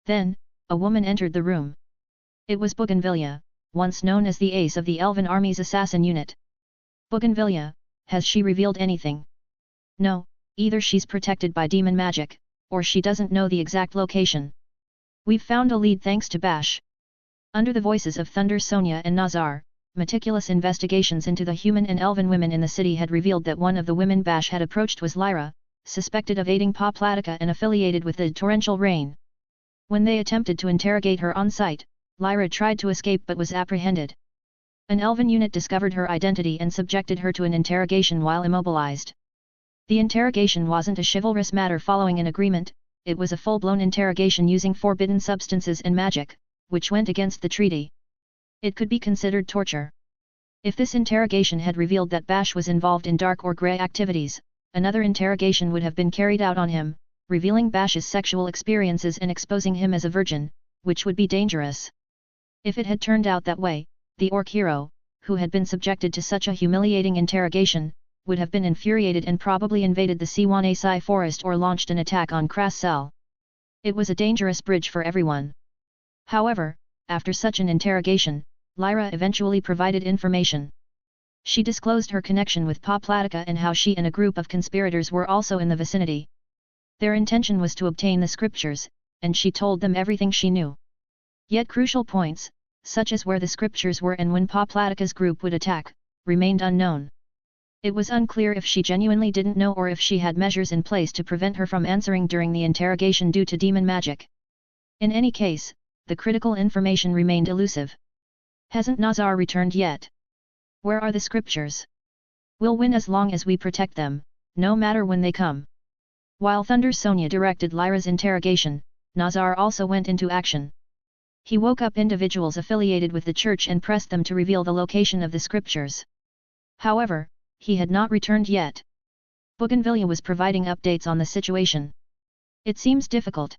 Then, a woman entered the room. It was Bougainvillea, once known as the ace of the Elven Army's assassin unit. Bougainvillea, has she revealed anything? No, either she's protected by demon magic, or she doesn't know the exact location. We've found a lead thanks to Bash. Under the voices of Thunder Sonia and Nazar, meticulous investigations into the human and elven women in the city had revealed that one of the women Bash had approached was Lyra, suspected of aiding Poplatica and affiliated with the Torrential Rain. When they attempted to interrogate her on site, Lyra tried to escape but was apprehended. An elven unit discovered her identity and subjected her to an interrogation while immobilized. The interrogation wasn't a chivalrous matter following an agreement, it was a full-blown interrogation using forbidden substances and magic, which went against the treaty. It could be considered torture. If this interrogation had revealed that Bash was involved in dark or grey activities, another interrogation would have been carried out on him, revealing Bash's sexual experiences and exposing him as a virgin, which would be dangerous. If it had turned out that way, the orc hero, who had been subjected to such a humiliating interrogation, would have been infuriated and probably invaded the Siwanasai forest or launched an attack on Krassel. It was a dangerous bridge for everyone. However, after such an interrogation, Lyra eventually provided information. She disclosed her connection with Poplatica and how she and a group of conspirators were also in the vicinity. Their intention was to obtain the scriptures, and she told them everything she knew. Yet crucial points, such as where the scriptures were and when Poplatica's group would attack, remained unknown. It was unclear if she genuinely didn't know or if she had measures in place to prevent her from answering during the interrogation due to demon magic. In any case, the critical information remained elusive. Hasn't Nazar returned yet? Where are the scriptures? We'll win as long as we protect them, no matter when they come. While Thunder Sonia directed Lyra's interrogation, Nazar also went into action. He woke up individuals affiliated with the church and pressed them to reveal the location of the scriptures. However, he had not returned yet. Bougainvillea was providing updates on the situation. It seems difficult.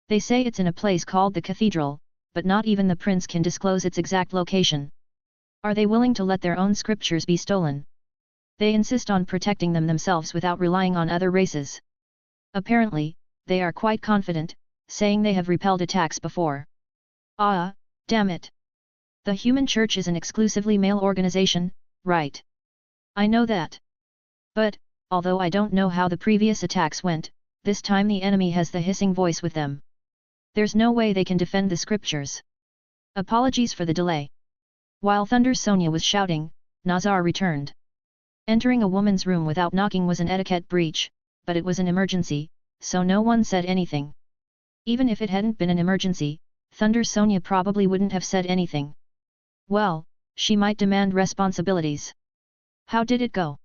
They say it's in a place called the Cathedral, but not even the prince can disclose its exact location. Are they willing to let their own scriptures be stolen? They insist on protecting them themselves without relying on other races. Apparently, they are quite confident, saying they have repelled attacks before. Ah, damn it! The Human Church is an exclusively male organization, right? I know that. But, although I don't know how the previous attacks went, this time the enemy has the hissing voice with them. There's no way they can defend the scriptures. Apologies for the delay. While Thunder Sonia was shouting, Nazar returned. Entering a woman's room without knocking was an etiquette breach, but it was an emergency, so no one said anything. Even if it hadn't been an emergency, Thunder Sonia probably wouldn't have said anything. Well, she might demand responsibilities. How did it go?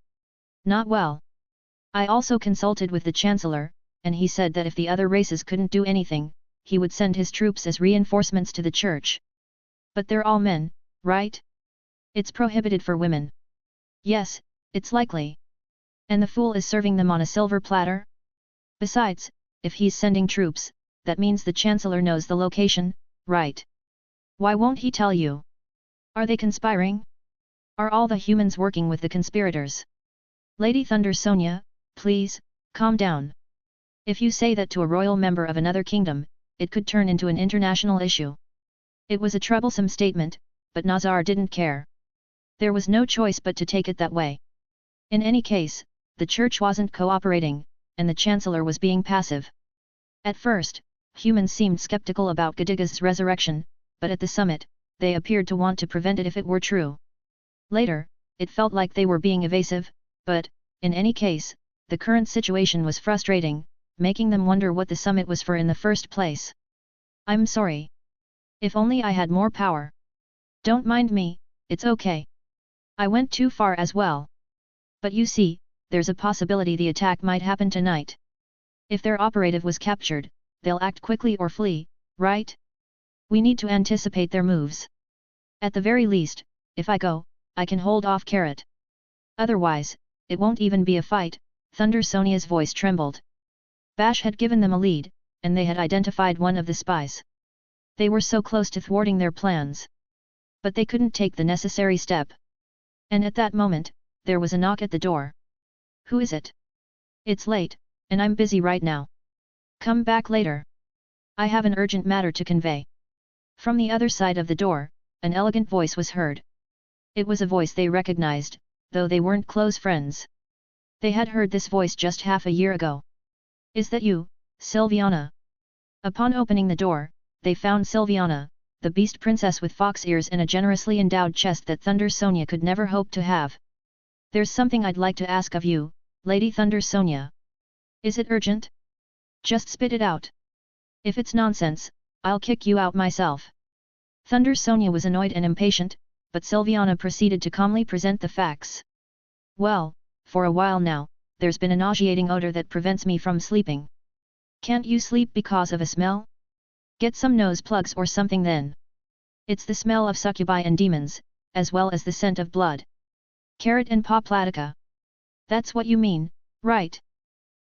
Not well. I also consulted with the Chancellor, and he said that if the other races couldn't do anything, he would send his troops as reinforcements to the church. But they're all men, right? It's prohibited for women. Yes, it's likely. And the fool is serving them on a silver platter? Besides, if he's sending troops, that means the Chancellor knows the location, right? Why won't he tell you? Are they conspiring? Are all the humans working with the conspirators? Lady Thunder Sonia, please, calm down. If you say that to a royal member of another kingdom, it could turn into an international issue. It was a troublesome statement, but Nazar didn't care. There was no choice but to take it that way. In any case, the church wasn't cooperating, and the Chancellor was being passive. At first, humans seemed skeptical about Gadiga's resurrection, but at the summit, they appeared to want to prevent it if it were true. Later, it felt like they were being evasive, but, in any case, the current situation was frustrating, making them wonder what the summit was for in the first place. I'm sorry. If only I had more power. Don't mind me, it's okay. I went too far as well. But you see, there's a possibility the attack might happen tonight. If their operative was captured, they'll act quickly or flee, right? We need to anticipate their moves. At the very least, if I go, I can hold off Carrot. Otherwise, it won't even be a fight. Thunder Sonia's voice trembled. Bash had given them a lead, and they had identified one of the spies. They were so close to thwarting their plans. But they couldn't take the necessary step. And at that moment, there was a knock at the door. Who is it? It's late, and I'm busy right now. Come back later. I have an urgent matter to convey. From the other side of the door, an elegant voice was heard. It was a voice they recognized, though they weren't close friends. They had heard this voice just half a year ago. Is that you, Sylviana? Upon opening the door, they found Sylviana, the beast princess with fox ears and a generously endowed chest that Thunder Sonia could never hope to have. There's something I'd like to ask of you, Lady Thunder Sonia. Is it urgent? Just spit it out. If it's nonsense, I'll kick you out myself. Thunder Sonia was annoyed and impatient, but Sylviana proceeded to calmly present the facts. Well, for a while now, there's been a nauseating odor that prevents me from sleeping. Can't you sleep because of a smell? Get some nose plugs or something then. It's the smell of succubi and demons, as well as the scent of blood. Carrot and Poplatica. That's what you mean, right?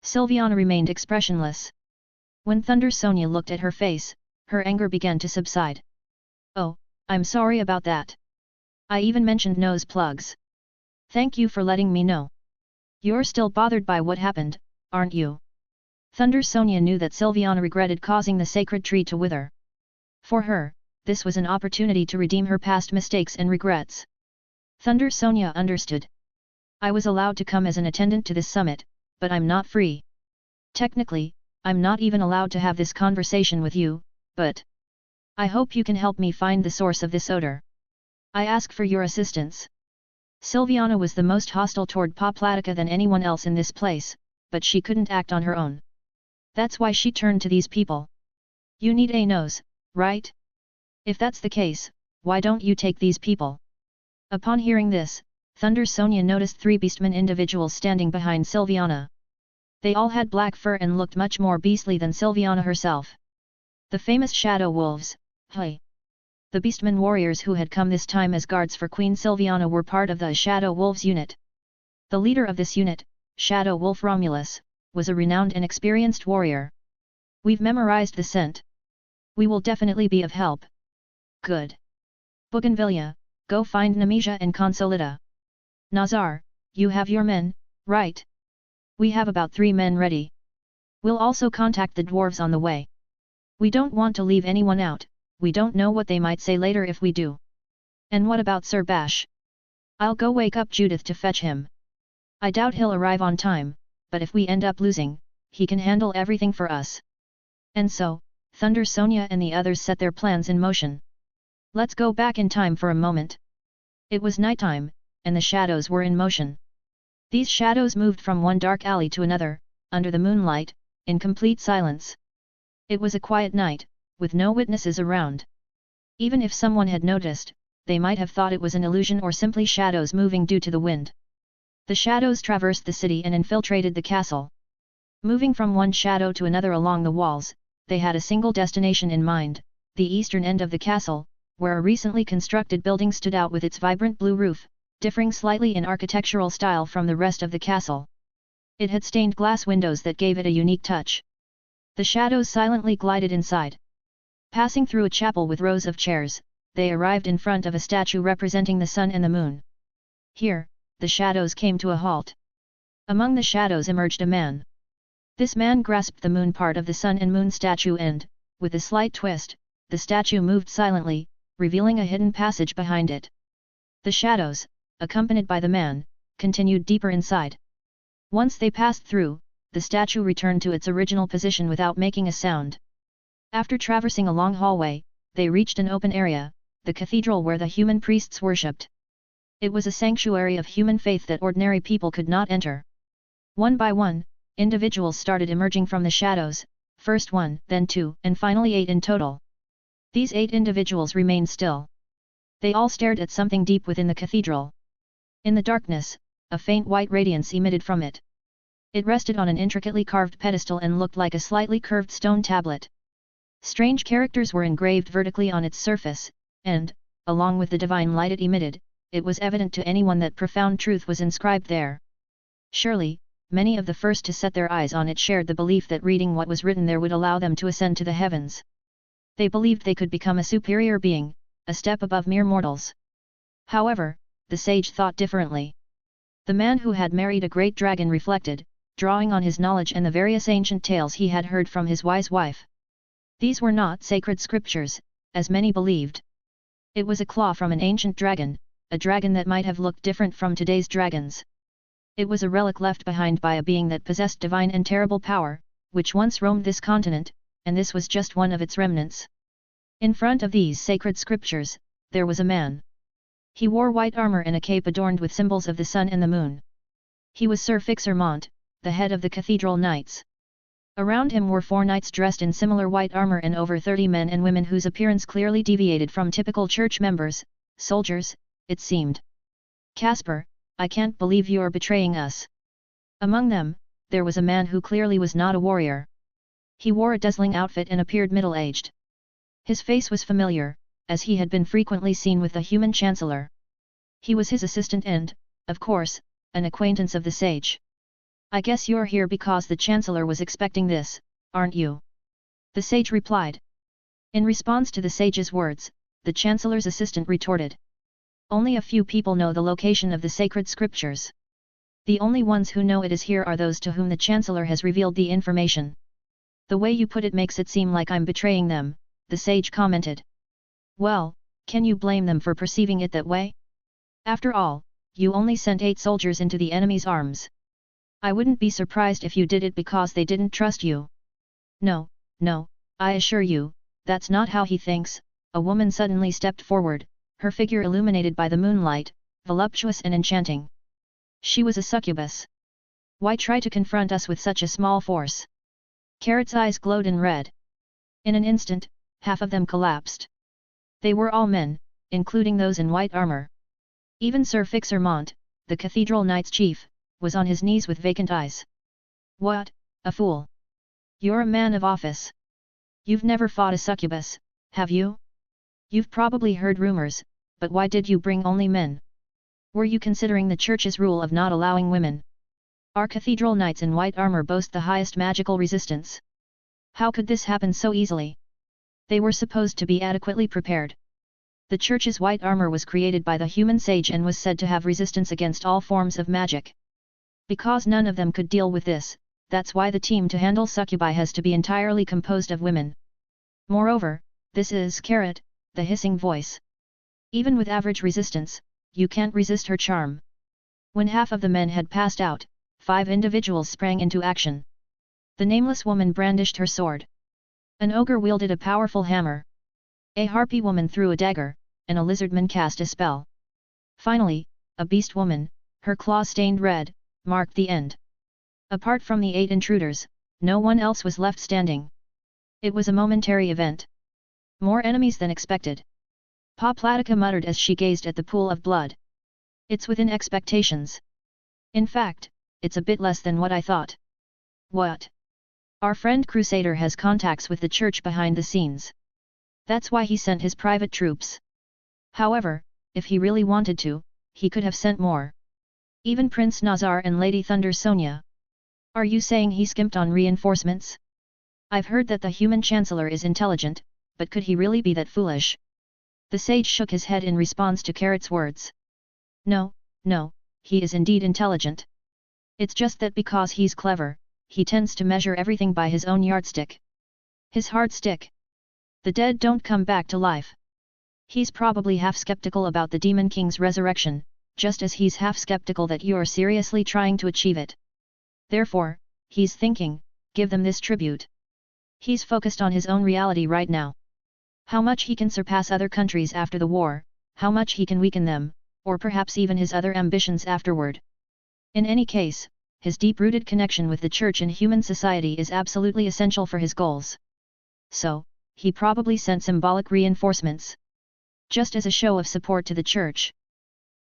Sylviana remained expressionless. When Thunder Sonia looked at her face, her anger began to subside. Oh, I'm sorry about that. I even mentioned nose plugs. Thank you for letting me know. You're still bothered by what happened, aren't you? Thunder Sonia knew that Sylviana regretted causing the sacred tree to wither. For her, this was an opportunity to redeem her past mistakes and regrets. Thunder Sonia understood. I was allowed to come as an attendant to this summit, but I'm not free. Technically, I'm not even allowed to have this conversation with you, but I hope you can help me find the source of this odor. I ask for your assistance. Sylviana was the most hostile toward Poplatica than anyone else in this place, but she couldn't act on her own. That's why she turned to these people. You need a nose, right? If that's the case, why don't you take these people? Upon hearing this, Thunder Sonia noticed 3 beastmen individuals standing behind Sylviana. They all had black fur and looked much more beastly than Sylviana herself. The famous Shadow Wolves, hey! The beastmen warriors who had come this time as guards for Queen Sylviana were part of the Shadow Wolves unit. The leader of this unit, Shadow Wolf Romulus, was a renowned and experienced warrior. We've memorized the scent. We will definitely be of help. Good. Bougainvillea, go find Nemesia and Consolida. Nazar, you have your men, right? We have about 3 men ready. We'll also contact the dwarves on the way. We don't want to leave anyone out. We don't know what they might say later if we do. And what about Sir Bash? I'll go wake up Judith to fetch him. I doubt he'll arrive on time, but if we end up losing, he can handle everything for us. And so, Thunder Sonia and the others set their plans in motion. Let's go back in time for a moment. It was nighttime, and the shadows were in motion. These shadows moved from one dark alley to another, under the moonlight, in complete silence. It was a quiet night, with no witnesses around. Even if someone had noticed, they might have thought it was an illusion or simply shadows moving due to the wind. The shadows traversed the city and infiltrated the castle. Moving from one shadow to another along the walls, they had a single destination in mind, the eastern end of the castle, where a recently constructed building stood out with its vibrant blue roof, differing slightly in architectural style from the rest of the castle. It had stained glass windows that gave it a unique touch. The shadows silently glided inside. Passing through a chapel with rows of chairs, they arrived in front of a statue representing the sun and the moon. Here, the shadows came to a halt. Among the shadows emerged a man. This man grasped the moon part of the sun and moon statue and, with a slight twist, the statue moved silently, revealing a hidden passage behind it. The shadows, accompanied by the man, continued deeper inside. Once they passed through, the statue returned to its original position without making a sound. After traversing a long hallway, they reached an open area, the cathedral where the human priests worshipped. It was a sanctuary of human faith that ordinary people could not enter. One by one, individuals started emerging from the shadows, first 1, then 2, and finally 8 in total. These 8 individuals remained still. They all stared at something deep within the cathedral. In the darkness, a faint white radiance emitted from it. It rested on an intricately carved pedestal and looked like a slightly curved stone tablet. Strange characters were engraved vertically on its surface, and, along with the divine light it emitted, it was evident to anyone that profound truth was inscribed there. Surely, many of the first to set their eyes on it shared the belief that reading what was written there would allow them to ascend to the heavens. They believed they could become a superior being, a step above mere mortals. However, the sage thought differently. The man who had married a great dragon reflected, drawing on his knowledge and the various ancient tales he had heard from his wise wife. These were not sacred scriptures, as many believed. It was a claw from an ancient dragon, a dragon that might have looked different from today's dragons. It was a relic left behind by a being that possessed divine and terrible power, which once roamed this continent, and this was just one of its remnants. In front of these sacred scriptures, there was a man. He wore white armor and a cape adorned with symbols of the sun and the moon. He was Sir Fixermont, the head of the cathedral knights. Around him were 4 knights dressed in similar white armor and over 30 men and women whose appearance clearly deviated from typical church members, soldiers, it seemed. Casper, I can't believe you're betraying us. Among them, there was a man who clearly was not a warrior. He wore a dazzling outfit and appeared middle-aged. His face was familiar, as he had been frequently seen with the human chancellor. He was his assistant and, of course, an acquaintance of the sage. I guess you're here because the Chancellor was expecting this, aren't you? The sage replied. In response to the sage's words, the Chancellor's assistant retorted. Only a few people know the location of the sacred scriptures. The only ones who know it is here are those to whom the Chancellor has revealed the information. The way you put it makes it seem like I'm betraying them, the sage commented. Well, can you blame them for perceiving it that way? After all, you only sent 8 soldiers into the enemy's arms. I wouldn't be surprised if you did it because they didn't trust you. No, no, I assure you, that's not how he thinks. A woman suddenly stepped forward, her figure illuminated by the moonlight, voluptuous and enchanting. She was a succubus. Why try to confront us with such a small force? Carrot's eyes glowed in red. In an instant, half of them collapsed. They were all men, including those in white armor. Even Sir Fixermont, the Cathedral Knight's chief, was on his knees with vacant eyes. What, a fool! You're a man of office. You've never fought a succubus, have you? You've probably heard rumors, but why did you bring only men? Were you considering the Church's rule of not allowing women? Our Cathedral Knights in white armor boast the highest magical resistance. How could this happen so easily? They were supposed to be adequately prepared. The Church's white armor was created by the human sage and was said to have resistance against all forms of magic. Because none of them could deal with this, that's why the team to handle succubi has to be entirely composed of women. Moreover, this is Carrot, the hissing voice. Even with average resistance, you can't resist her charm. When half of the men had passed out, 5 individuals sprang into action. The nameless woman brandished her sword. An ogre wielded a powerful hammer. A harpy woman threw a dagger, and a lizardman cast a spell. Finally, a beast woman, her claws stained red, marked the end. Apart from the 8 intruders, no one else was left standing. It was a momentary event. More enemies than expected. Poplatica muttered as she gazed at the pool of blood. It's within expectations. In fact, it's a bit less than what I thought. What? Our friend Crusader has contacts with the Church behind the scenes. That's why he sent his private troops. However, if he really wanted to, he could have sent more. Even Prince Nazar and Lady Thunder Sonia. Are you saying he skimped on reinforcements? I've heard that the human chancellor is intelligent, but could he really be that foolish? The sage shook his head in response to Carrot's words. No, no, he is indeed intelligent. It's just that because he's clever, he tends to measure everything by his own yardstick. His hard stick. The dead don't come back to life. He's probably half skeptical about the Demon King's resurrection, just as he's half skeptical that you're seriously trying to achieve it. Therefore, he's thinking, give them this tribute. He's focused on his own reality right now. How much he can surpass other countries after the war, how much he can weaken them, or perhaps even his other ambitions afterward. In any case, his deep-rooted connection with the Church and human society is absolutely essential for his goals. So, he probably sent symbolic reinforcements. Just as a show of support to the Church.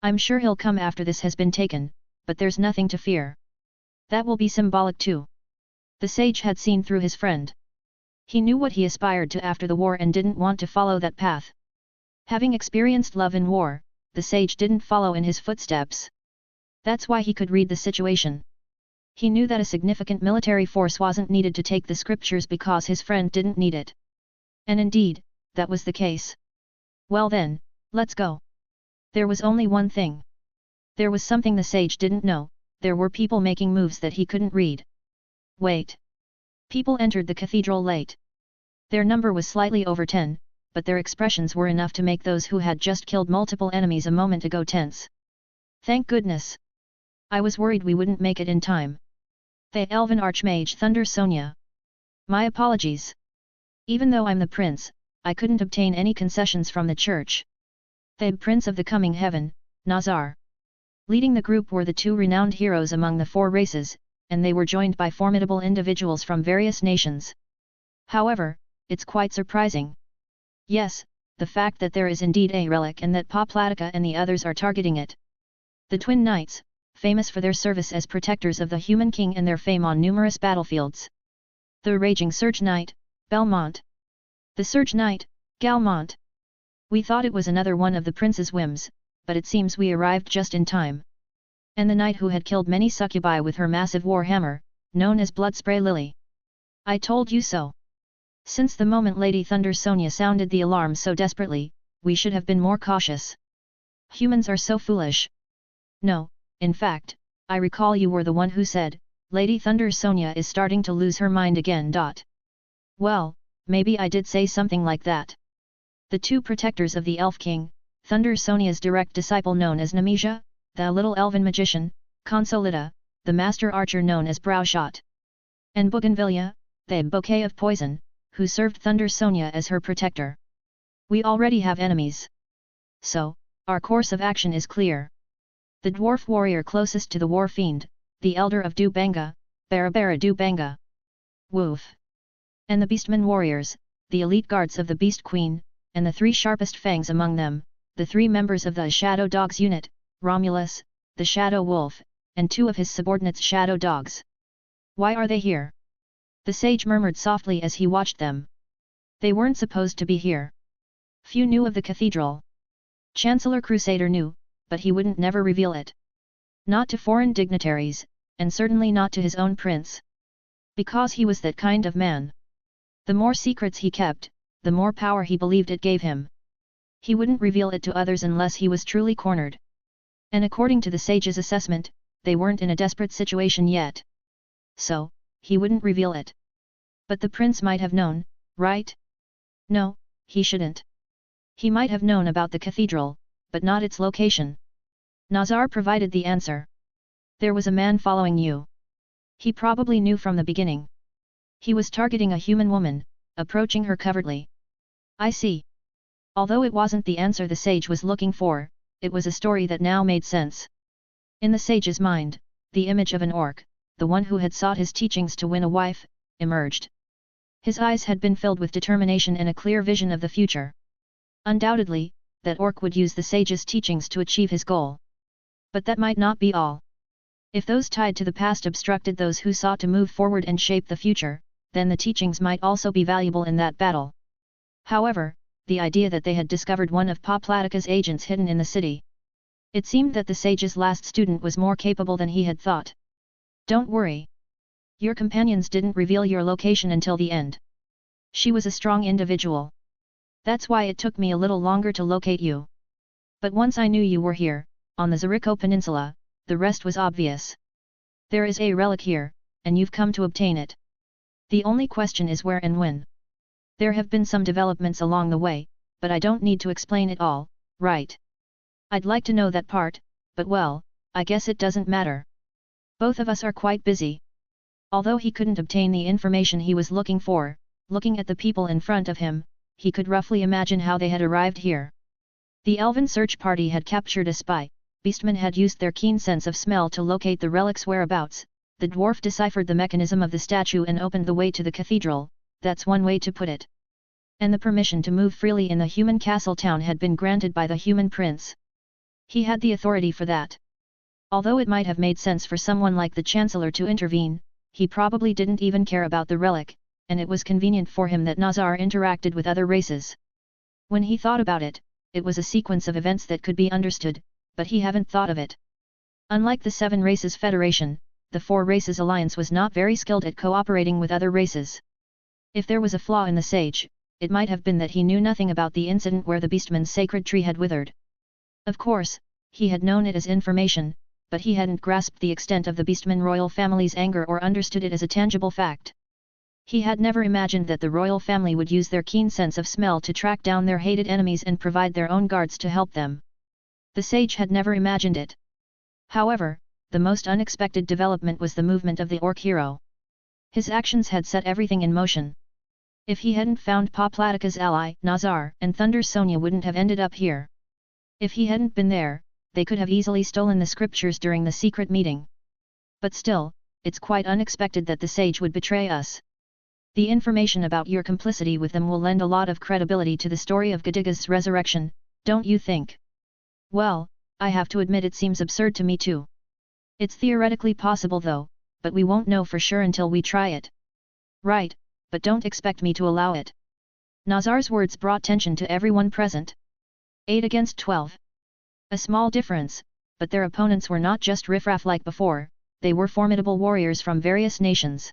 I'm sure he'll come after this has been taken, but there's nothing to fear. That will be symbolic too. The sage had seen through his friend. He knew what he aspired to after the war and didn't want to follow that path. Having experienced love in war, the sage didn't follow in his footsteps. That's why he could read the situation. He knew that a significant military force wasn't needed to take the scriptures because his friend didn't need it. And indeed, that was the case. Well then, let's go. There was only one thing. There was something the sage didn't know, there were people making moves that he couldn't read. Wait. People entered the cathedral late. Their number was slightly over 10, but their expressions were enough to make those who had just killed multiple enemies a moment ago tense. Thank goodness. I was worried we wouldn't make it in time. The Elven Archmage Thunder Sonia. My apologies. Even though I'm the prince, I couldn't obtain any concessions from the Church. The Prince of the Coming Heaven, Nazar. Leading the group were the 2 renowned heroes among the 4 races, and they were joined by formidable individuals from various nations. However, it's quite surprising. Yes, the fact that there is indeed a relic and that Poplatica and the others are targeting it. The Twin Knights, famous for their service as protectors of the Human King and their fame on numerous battlefields. The Raging Surge Knight, Belmont. The Surge Knight, Galmont. We thought it was another one of the prince's whims, but it seems we arrived just in time. And the knight who had killed many succubi with her massive war hammer, known as Bloodspray Lily. I told you so. Since the moment Lady Thunder Sonia sounded the alarm so desperately, we should have been more cautious. Humans are so foolish. No, in fact, I recall you were the one who said, Lady Thunder Sonia is starting to lose her mind again. Well, maybe I did say something like that. The 2 protectors of the Elf King, Thunder Sonia's direct disciple known as Nemesia, the little elven magician, Consolida, the master archer known as Browshot, and Bougainvillea, the bouquet of poison, who served Thunder Sonia as her protector. We already have enemies. So, our course of action is clear. The dwarf warrior closest to the war fiend, the elder of Dubanga, Barabara Dubanga. Woof. And the beastmen warriors, the elite guards of the Beast Queen, and the 3 sharpest fangs among them, the 3 members of the Shadow Dogs unit, Romulus, the Shadow Wolf, and 2 of his subordinates Shadow Dogs. Why are they here? The sage murmured softly as he watched them. They weren't supposed to be here. Few knew of the cathedral. Chancellor Crusader knew, but he wouldn't never reveal it. Not to foreign dignitaries, and certainly not to his own prince. Because he was that kind of man. The more secrets he kept, the more power he believed it gave him. He wouldn't reveal it to others unless he was truly cornered. And according to the sage's assessment, they weren't in a desperate situation yet. So, he wouldn't reveal it. But the prince might have known, right? No, he shouldn't. He might have known about the cathedral, but not its location. Nazar provided the answer. There was a man following you. He probably knew from the beginning. He was targeting a human woman, approaching her covertly. I see. Although it wasn't the answer the sage was looking for, it was a story that now made sense. In the sage's mind, the image of an orc, the one who had sought his teachings to win a wife, emerged. His eyes had been filled with determination and a clear vision of the future. Undoubtedly, that orc would use the sage's teachings to achieve his goal. But that might not be all. If those tied to the past obstructed those who sought to move forward and shape the future, then the teachings might also be valuable in that battle. However, the idea that they had discovered one of Poplatica's agents hidden in the city. It seemed that the sage's last student was more capable than he had thought. Don't worry. Your companions didn't reveal your location until the end. She was a strong individual. That's why it took me a little longer to locate you. But once I knew you were here, on the Zeriko Peninsula, the rest was obvious. There is a relic here, and you've come to obtain it. The only question is where and when. There have been some developments along the way, but I don't need to explain it all, right? I'd like to know that part, but well, I guess it doesn't matter. Both of us are quite busy. Although he couldn't obtain the information he was looking for, looking at the people in front of him, he could roughly imagine how they had arrived here. The elven search party had captured a spy, beastmen had used their keen sense of smell to locate the relic's whereabouts, the dwarf deciphered the mechanism of the statue and opened the way to the cathedral, that's one way to put it. And the permission to move freely in the human castle town had been granted by the human prince. He had the authority for that. Although it might have made sense for someone like the Chancellor to intervene, he probably didn't even care about the relic, and it was convenient for him that Nazar interacted with other races. When he thought about it, it was a sequence of events that could be understood, but he hadn't thought of it. Unlike the 7 Races Federation, the 4 Races Alliance was not very skilled at cooperating with other races. If there was a flaw in the sage, it might have been that he knew nothing about the incident where the Beastman's sacred tree had withered. Of course, he had known it as information, but he hadn't grasped the extent of the Beastman royal family's anger or understood it as a tangible fact. He had never imagined that the royal family would use their keen sense of smell to track down their hated enemies and provide their own guards to help them. The sage had never imagined it. However, the most unexpected development was the movement of the orc hero. His actions had set everything in motion. If he hadn't found Poplatica's ally, Nazar, and Thunder Sonia wouldn't have ended up here. If he hadn't been there, they could have easily stolen the scriptures during the secret meeting. But still, it's quite unexpected that the sage would betray us. The information about your complicity with them will lend a lot of credibility to the story of Gadiga's resurrection, don't you think? Well, I have to admit it seems absurd to me too. It's theoretically possible though, but we won't know for sure until we try it. Right, but don't expect me to allow it. Nazar's words brought tension to everyone present. 8 against 12. A small difference, but their opponents were not just riffraff like before, they were formidable warriors from various nations.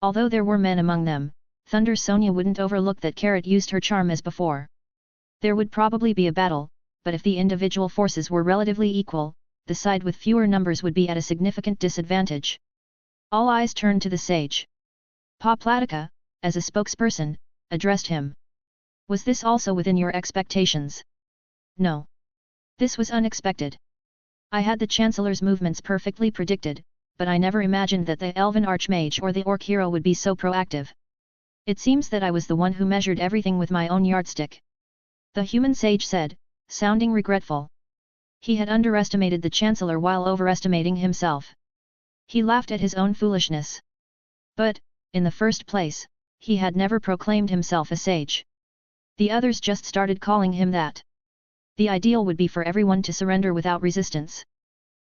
Although there were men among them, Thunder Sonia wouldn't overlook that Carrot used her charm as before. There would probably be a battle, but if the individual forces were relatively equal, the side with fewer numbers would be at a significant disadvantage. All eyes turned to the sage. Poplatica, as a spokesperson, addressed him. Was this also within your expectations? No. This was unexpected. I had the Chancellor's movements perfectly predicted, but I never imagined that the Elven Archmage or the Orc hero would be so proactive. It seems that I was the one who measured everything with my own yardstick. The human sage said, sounding regretful. He had underestimated the Chancellor while overestimating himself. He laughed at his own foolishness. But, in the first place, he had never proclaimed himself a sage. The others just started calling him that. The ideal would be for everyone to surrender without resistance.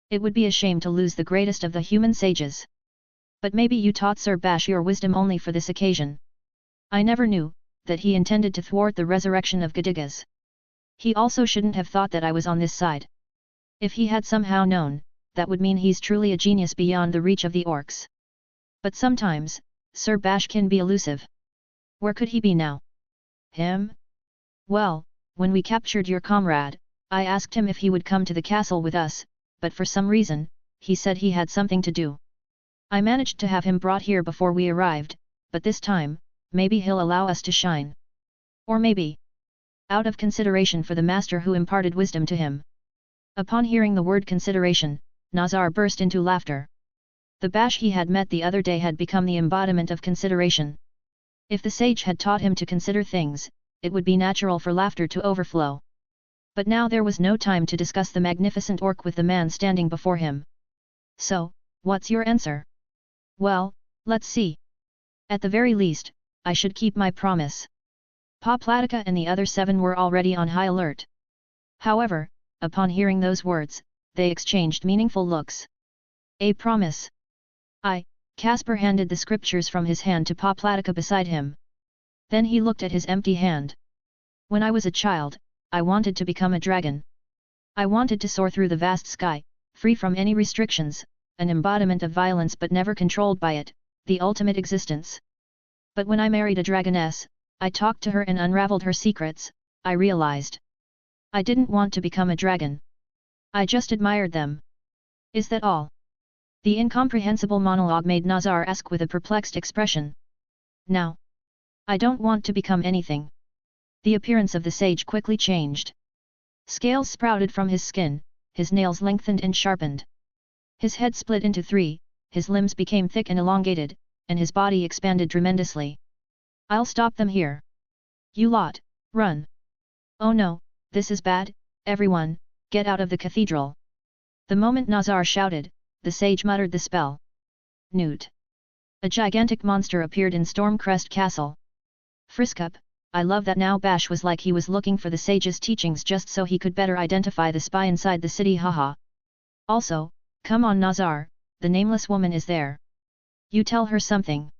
It would be a shame to lose the greatest of the human sages. But maybe you taught Sir Bash your wisdom only for this occasion. I never knew that he intended to thwart the resurrection of Gadigas. He also shouldn't have thought that I was on this side. If he had somehow known, that would mean he's truly a genius beyond the reach of the orcs. But sometimes, Sir Bash can be elusive. Where could he be now? Him? Well, when we captured your comrade, I asked him if he would come to the castle with us, but for some reason, he said he had something to do. I managed to have him brought here before we arrived, but this time, maybe he'll allow us to shine. Or maybe, out of consideration for the master who imparted wisdom to him. Upon hearing the word consideration, Nazar burst into laughter. The Bash he had met the other day had become the embodiment of consideration. If the sage had taught him to consider things, it would be natural for laughter to overflow. But now there was no time to discuss the magnificent orc with the man standing before him. So, what's your answer? Well, let's see. At the very least, I should keep my promise. Pa Platica and the other 7 were already on high alert. However, upon hearing those words, they exchanged meaningful looks. A promise. Caspar handed the scriptures from his hand to Pa Platica beside him. Then he looked at his empty hand. When I was a child, I wanted to become a dragon. I wanted to soar through the vast sky, free from any restrictions, an embodiment of violence but never controlled by it, the ultimate existence. But when I married a dragoness, I talked to her and unraveled her secrets, I realized. I didn't want to become a dragon. I just admired them. Is that all? The incomprehensible monologue made Nazar ask with a perplexed expression. Now, I don't want to become anything. The appearance of the sage quickly changed. Scales sprouted from his skin, his nails lengthened and sharpened. His head split into 3, his limbs became thick and elongated, and his body expanded tremendously. I'll stop them here. You lot, run. Oh no, this is bad, everyone, get out of the cathedral. The moment Nazar shouted, the sage muttered the spell. Newt. A gigantic monster appeared in Stormcrest Castle. Friskup, I love that now Bash was like he was looking for the sage's teachings just so he could better identify the spy inside the city, haha. Also, come on Nazar, the nameless woman is there. You tell her something.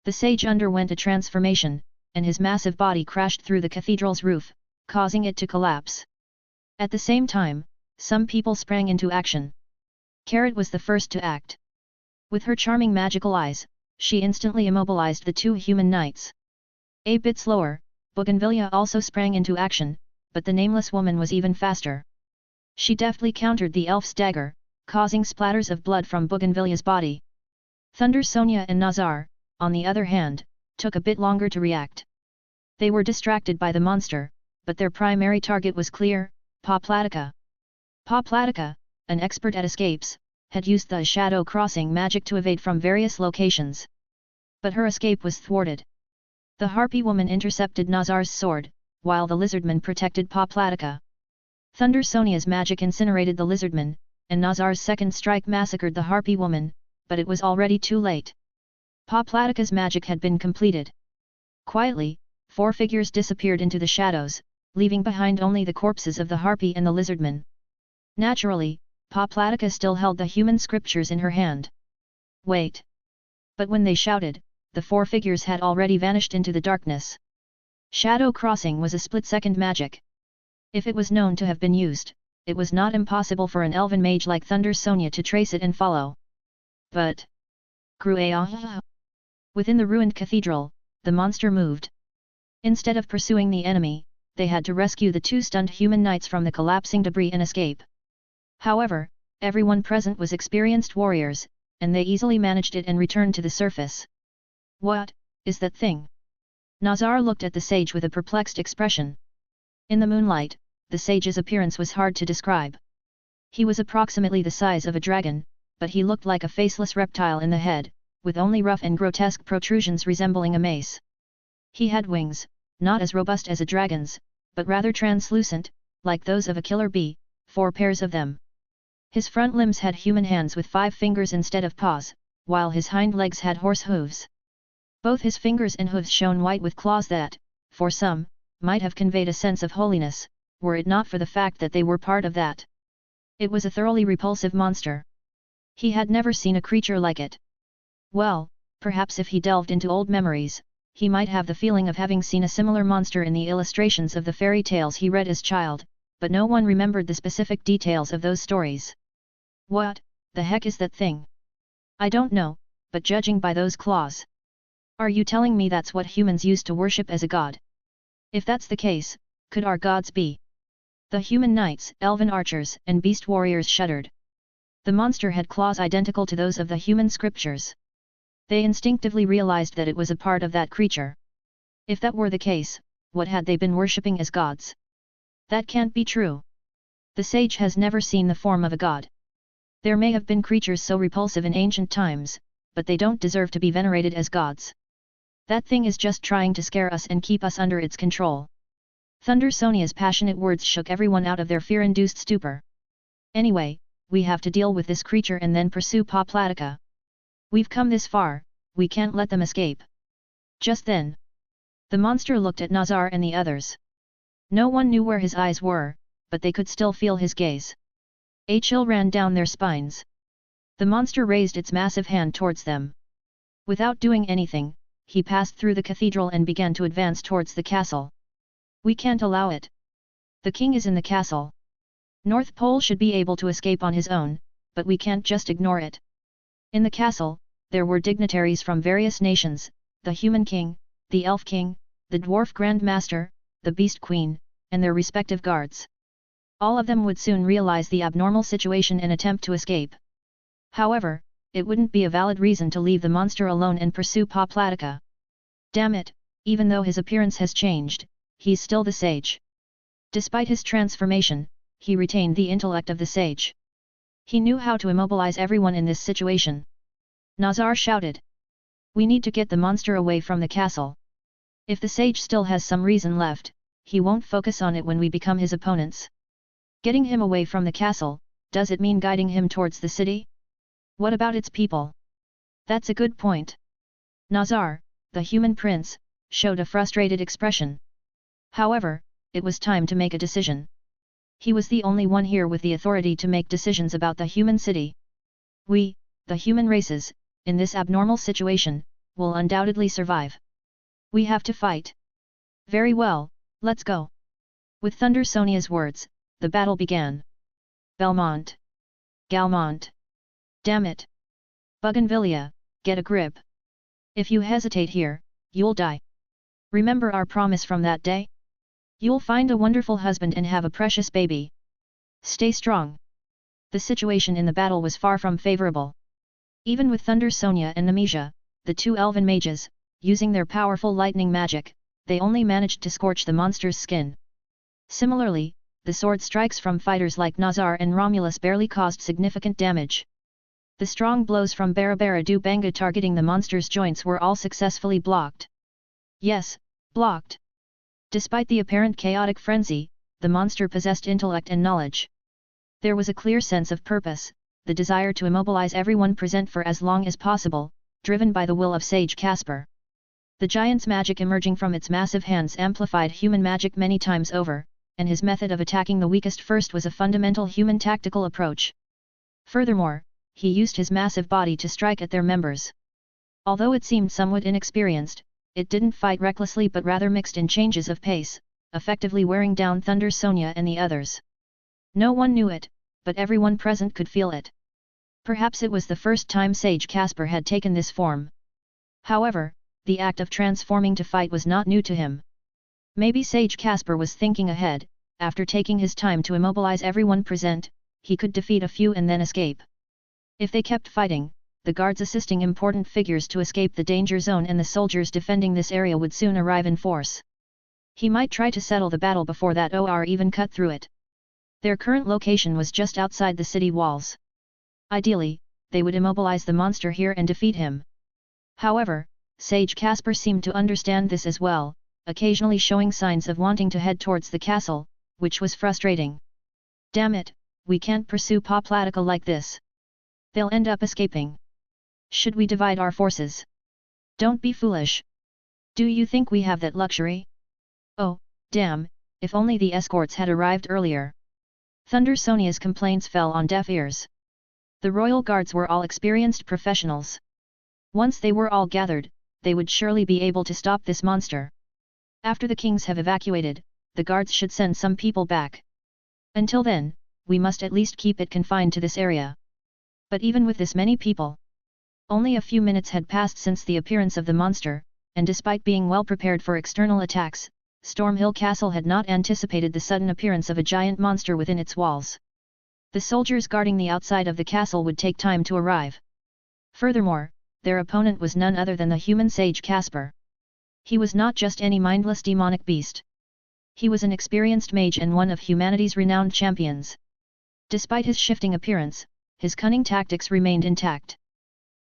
The sage underwent a transformation, and his massive body crashed through the cathedral's roof, causing it to collapse. At the same time, some people sprang into action. Carrot was the first to act. With her charming magical eyes, she instantly immobilized the 2 human knights. A bit slower, Bougainvillea also sprang into action, but the nameless woman was even faster. She deftly countered the elf's dagger, causing splatters of blood from Bougainvillea's body. Thunder Sonia and Nazar, on the other hand, took a bit longer to react. They were distracted by the monster, but their primary target was clear, Pa Platica. Pa Platica, an expert at escapes, had used the shadow crossing magic to evade from various locations. But her escape was thwarted. The harpy woman intercepted Nazar's sword, while the lizardman protected Pa Platica. Thunder Sonia's magic incinerated the lizardman, and Nazar's second strike massacred the harpy woman, but it was already too late. Pa Platica's magic had been completed. Quietly, 4 figures disappeared into the shadows, leaving behind only the corpses of the harpy and the lizardman. Naturally, Pa Platica still held the human scriptures in her hand. Wait! But when they shouted, the 4 figures had already vanished into the darkness. Shadow crossing was a split-second magic. If it was known to have been used, it was not impossible for an elven mage like Thunder Sonia to trace it and follow. But... Within the ruined cathedral, the monster moved. Instead of pursuing the enemy, they had to rescue the 2 stunned human knights from the collapsing debris and escape. However, everyone present was experienced warriors, and they easily managed it and returned to the surface. What is that thing? Nazar looked at the sage with a perplexed expression. In the moonlight, the sage's appearance was hard to describe. He was approximately the size of a dragon, but he looked like a faceless reptile in the head, with only rough and grotesque protrusions resembling a mace. He had wings, not as robust as a dragon's, but rather translucent, like those of a killer bee, 4 pairs of them. His front limbs had human hands with 5 fingers instead of paws, while his hind legs had horse hooves. Both his fingers and hooves shone white with claws that, for some, might have conveyed a sense of holiness, were it not for the fact that they were part of that. It was a thoroughly repulsive monster. He had never seen a creature like it. Well, perhaps if he delved into old memories, he might have the feeling of having seen a similar monster in the illustrations of the fairy tales he read as child, but no one remembered the specific details of those stories. What the heck is that thing? I don't know, but judging by those claws. Are you telling me that's what humans used to worship as a god? If that's the case, could our gods be? The human knights, elven archers, and beast warriors shuddered. The monster had claws identical to those of the human scriptures. They instinctively realized that it was a part of that creature. If that were the case, what had they been worshipping as gods? That can't be true. The sage has never seen the form of a god. There may have been creatures so repulsive in ancient times, but they don't deserve to be venerated as gods. That thing is just trying to scare us and keep us under its control. Thunder Sonia's passionate words shook everyone out of their fear-induced stupor. Anyway, we have to deal with this creature and then pursue Paplatica. We've come this far, we can't let them escape. Just then, the monster looked at Nazar and the others. No one knew where his eyes were, but they could still feel his gaze. A chill ran down their spines. The monster raised its massive hand towards them. Without doing anything, he passed through the cathedral and began to advance towards the castle. We can't allow it. The king is in the castle. North Pole should be able to escape on his own, but we can't just ignore it. In the castle, there were dignitaries from various nations, the human king, the elf king, the dwarf grand master, the beast queen, and their respective guards. All of them would soon realize the abnormal situation and attempt to escape. However, it wouldn't be a valid reason to leave the monster alone and pursue Paplatica. Damn it, even though his appearance has changed, he's still the sage. Despite his transformation, he retained the intellect of the sage. He knew how to immobilize everyone in this situation. Nazar shouted. We need to get the monster away from the castle. If the sage still has some reason left, he won't focus on it when we become his opponents. Getting him away from the castle, does it mean guiding him towards the city? What about its people? That's a good point. Nazar, the human prince, showed a frustrated expression. However, it was time to make a decision. He was the only one here with the authority to make decisions about the human city. We, the human races, in this abnormal situation, will undoubtedly survive. We have to fight. Very well, let's go. With Thunder Sonia's words, the battle began. Belmont. Galmont. Damn it. Bougainvillea, get a grip. If you hesitate here, you'll die. Remember our promise from that day? You'll find a wonderful husband and have a precious baby. Stay strong. The situation in the battle was far from favorable. Even with Thunder Sonia and Nemesia, the 2 elven mages, using their powerful lightning magic, they only managed to scorch the monster's skin. Similarly, the sword strikes from fighters like Nazar and Romulus barely caused significant damage. The strong blows from Barabara du Banga targeting the monster's joints were all successfully blocked. Yes, blocked. Despite the apparent chaotic frenzy, the monster possessed intellect and knowledge. There was a clear sense of purpose, the desire to immobilize everyone present for as long as possible, driven by the will of Sage Casper. The giant's magic emerging from its massive hands amplified human magic many times over, and his method of attacking the weakest first was a fundamental human tactical approach. Furthermore, he used his massive body to strike at their members. Although it seemed somewhat inexperienced, it didn't fight recklessly but rather mixed in changes of pace, effectively wearing down Thunder Sonia and the others. No one knew it, but everyone present could feel it. Perhaps it was the first time Sage Casper had taken this form. However, the act of transforming to fight was not new to him. Maybe Sage Casper was thinking ahead, after taking his time to immobilize everyone present, he could defeat a few and then escape. If they kept fighting, the guards assisting important figures to escape the danger zone and the soldiers defending this area would soon arrive in force. He might try to settle the battle before that or even cut through it. Their current location was just outside the city walls. Ideally, they would immobilize the monster here and defeat him. However, Sage Casper seemed to understand this as well, occasionally showing signs of wanting to head towards the castle, which was frustrating. Damn it, we can't pursue Poplatica like this. They'll end up escaping. Should we divide our forces? Don't be foolish. Do you think we have that luxury? Oh, damn, if only the escorts had arrived earlier. Thunder Sonia's complaints fell on deaf ears. The royal guards were all experienced professionals. Once they were all gathered, they would surely be able to stop this monster. After the kings have evacuated, the guards should send some people back. Until then, we must at least keep it confined to this area. But even with this many people, only a few minutes had passed since the appearance of the monster, and despite being well prepared for external attacks, Stormhill Castle had not anticipated the sudden appearance of a giant monster within its walls. The soldiers guarding the outside of the castle would take time to arrive. Furthermore, their opponent was none other than the human sage Casper. He was not just any mindless demonic beast. He was an experienced mage and one of humanity's renowned champions. Despite his shifting appearance, his cunning tactics remained intact.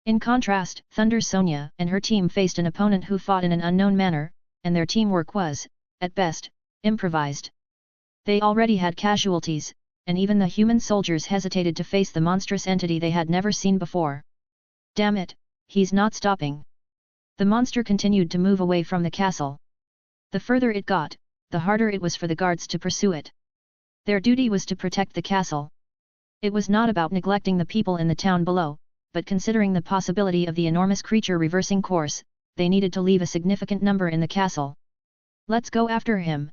In contrast, Thunder Sonia and her team faced an opponent who fought in an unknown manner, and their teamwork was, at best, improvised. They already had casualties, and even the human soldiers hesitated to face the monstrous entity they had never seen before. Damn it, he's not stopping. The monster continued to move away from the castle. The further it got, the harder it was for the guards to pursue it. Their duty was to protect the castle. It was not about neglecting the people in the town below, but considering the possibility of the enormous creature reversing course, they needed to leave a significant number in the castle. Let's go after him.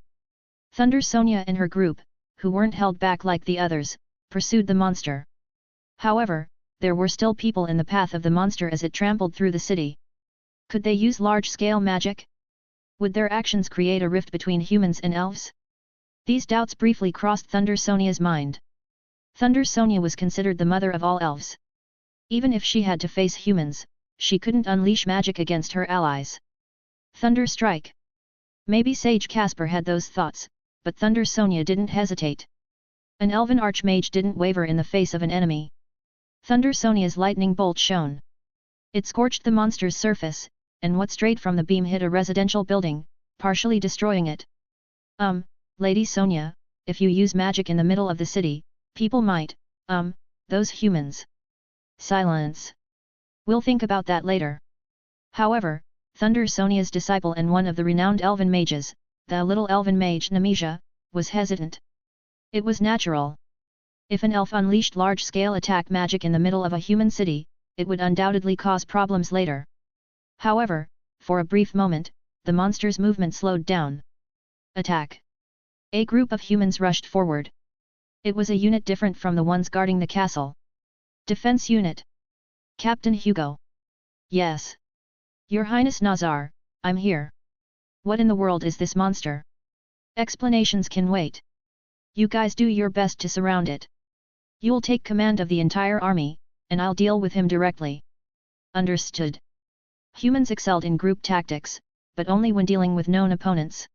Thunder Sonia and her group, who weren't held back like the others, pursued the monster. However, there were still people in the path of the monster as it trampled through the city. Could they use large-scale magic? Would their actions create a rift between humans and elves? These doubts briefly crossed Thunder Sonia's mind. Thunder Sonia was considered the mother of all elves. Even if she had to face humans, she couldn't unleash magic against her allies. Thunder Strike. Maybe Sage Casper had those thoughts, but Thunder Sonia didn't hesitate. An elven archmage didn't waver in the face of an enemy. Thunder Sonia's lightning bolt shone. It scorched the monster's surface, and what strayed from the beam hit a residential building, partially destroying it. Lady Sonia, if you use magic in the middle of the city, people might, those humans. Silence. We'll think about that later. However, Thunder Sonia's disciple and one of the renowned elven mages, the little elven mage Nemesia, was hesitant. It was natural. If an elf unleashed large-scale attack magic in the middle of a human city, it would undoubtedly cause problems later. However, for a brief moment, the monster's movement slowed down. Attack. A group of humans rushed forward. It was a unit different from the ones guarding the castle. Defense unit. Captain Hugo. Yes. Your Highness Nazar, I'm here. What in the world is this monster? Explanations can wait. You guys do your best to surround it. You'll take command of the entire army, and I'll deal with him directly. Understood. Humans excelled in group tactics, but only when dealing with known opponents.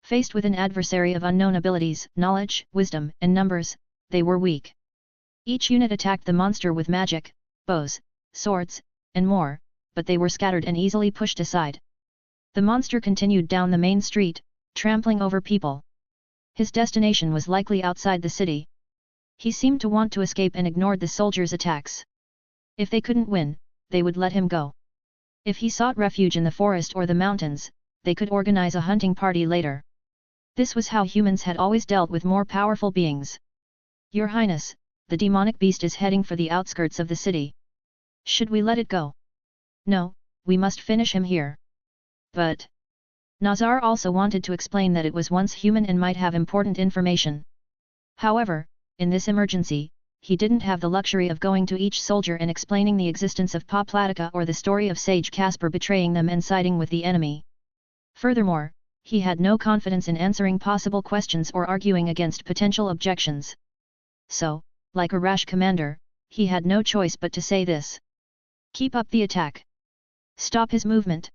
Faced with an adversary of unknown abilities, knowledge, wisdom, and numbers, they were weak. Each unit attacked the monster with magic, bows, swords, and more, but they were scattered and easily pushed aside. The monster continued down the main street, trampling over people. His destination was likely outside the city. He seemed to want to escape and ignored the soldiers' attacks. If they couldn't win, they would let him go. If he sought refuge in the forest or the mountains, they could organize a hunting party later. This was how humans had always dealt with more powerful beings. Your Highness, the demonic beast is heading for the outskirts of the city. Should we let it go? No, we must finish him here. But Nazar also wanted to explain that it was once human and might have important information. However, in this emergency, he didn't have the luxury of going to each soldier and explaining the existence of Poplatica or the story of Sage Casper betraying them and siding with the enemy. Furthermore, he had no confidence in answering possible questions or arguing against potential objections. So, like a rash commander, he had no choice but to say this. Keep up the attack. Stop his movement.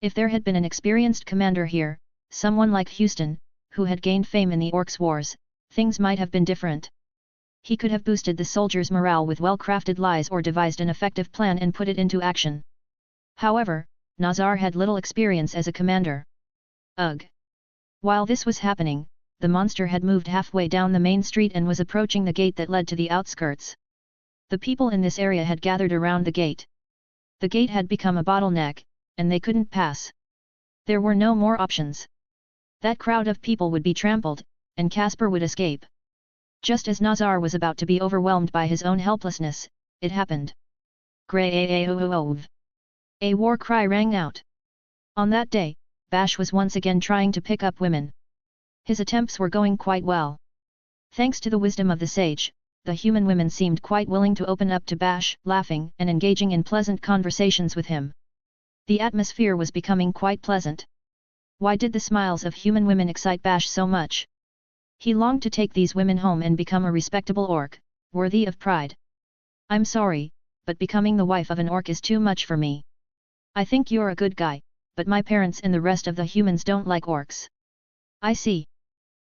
If there had been an experienced commander here, someone like Houston, who had gained fame in the Orcs' wars, things might have been different. He could have boosted the soldiers' morale with well-crafted lies or devised an effective plan and put it into action. However, Nazar had little experience as a commander. Ugh! While this was happening, the monster had moved halfway down the main street and was approaching the gate that led to the outskirts. The people in this area had gathered around the gate. The gate had become a bottleneck, and they couldn't pass. There were no more options. That crowd of people would be trampled, and Caspar would escape. Just as Nazar was about to be overwhelmed by his own helplessness, it happened. Grey-a-o-o-ov. A war cry rang out. On that day, Bash was once again trying to pick up women. His attempts were going quite well. Thanks to the wisdom of the sage, the human women seemed quite willing to open up to Bash, laughing and engaging in pleasant conversations with him. The atmosphere was becoming quite pleasant. Why did the smiles of human women excite Bash so much? He longed to take these women home and become a respectable orc, worthy of pride. I'm sorry, but becoming the wife of an orc is too much for me. I think you're a good guy, but my parents and the rest of the humans don't like orcs. I see.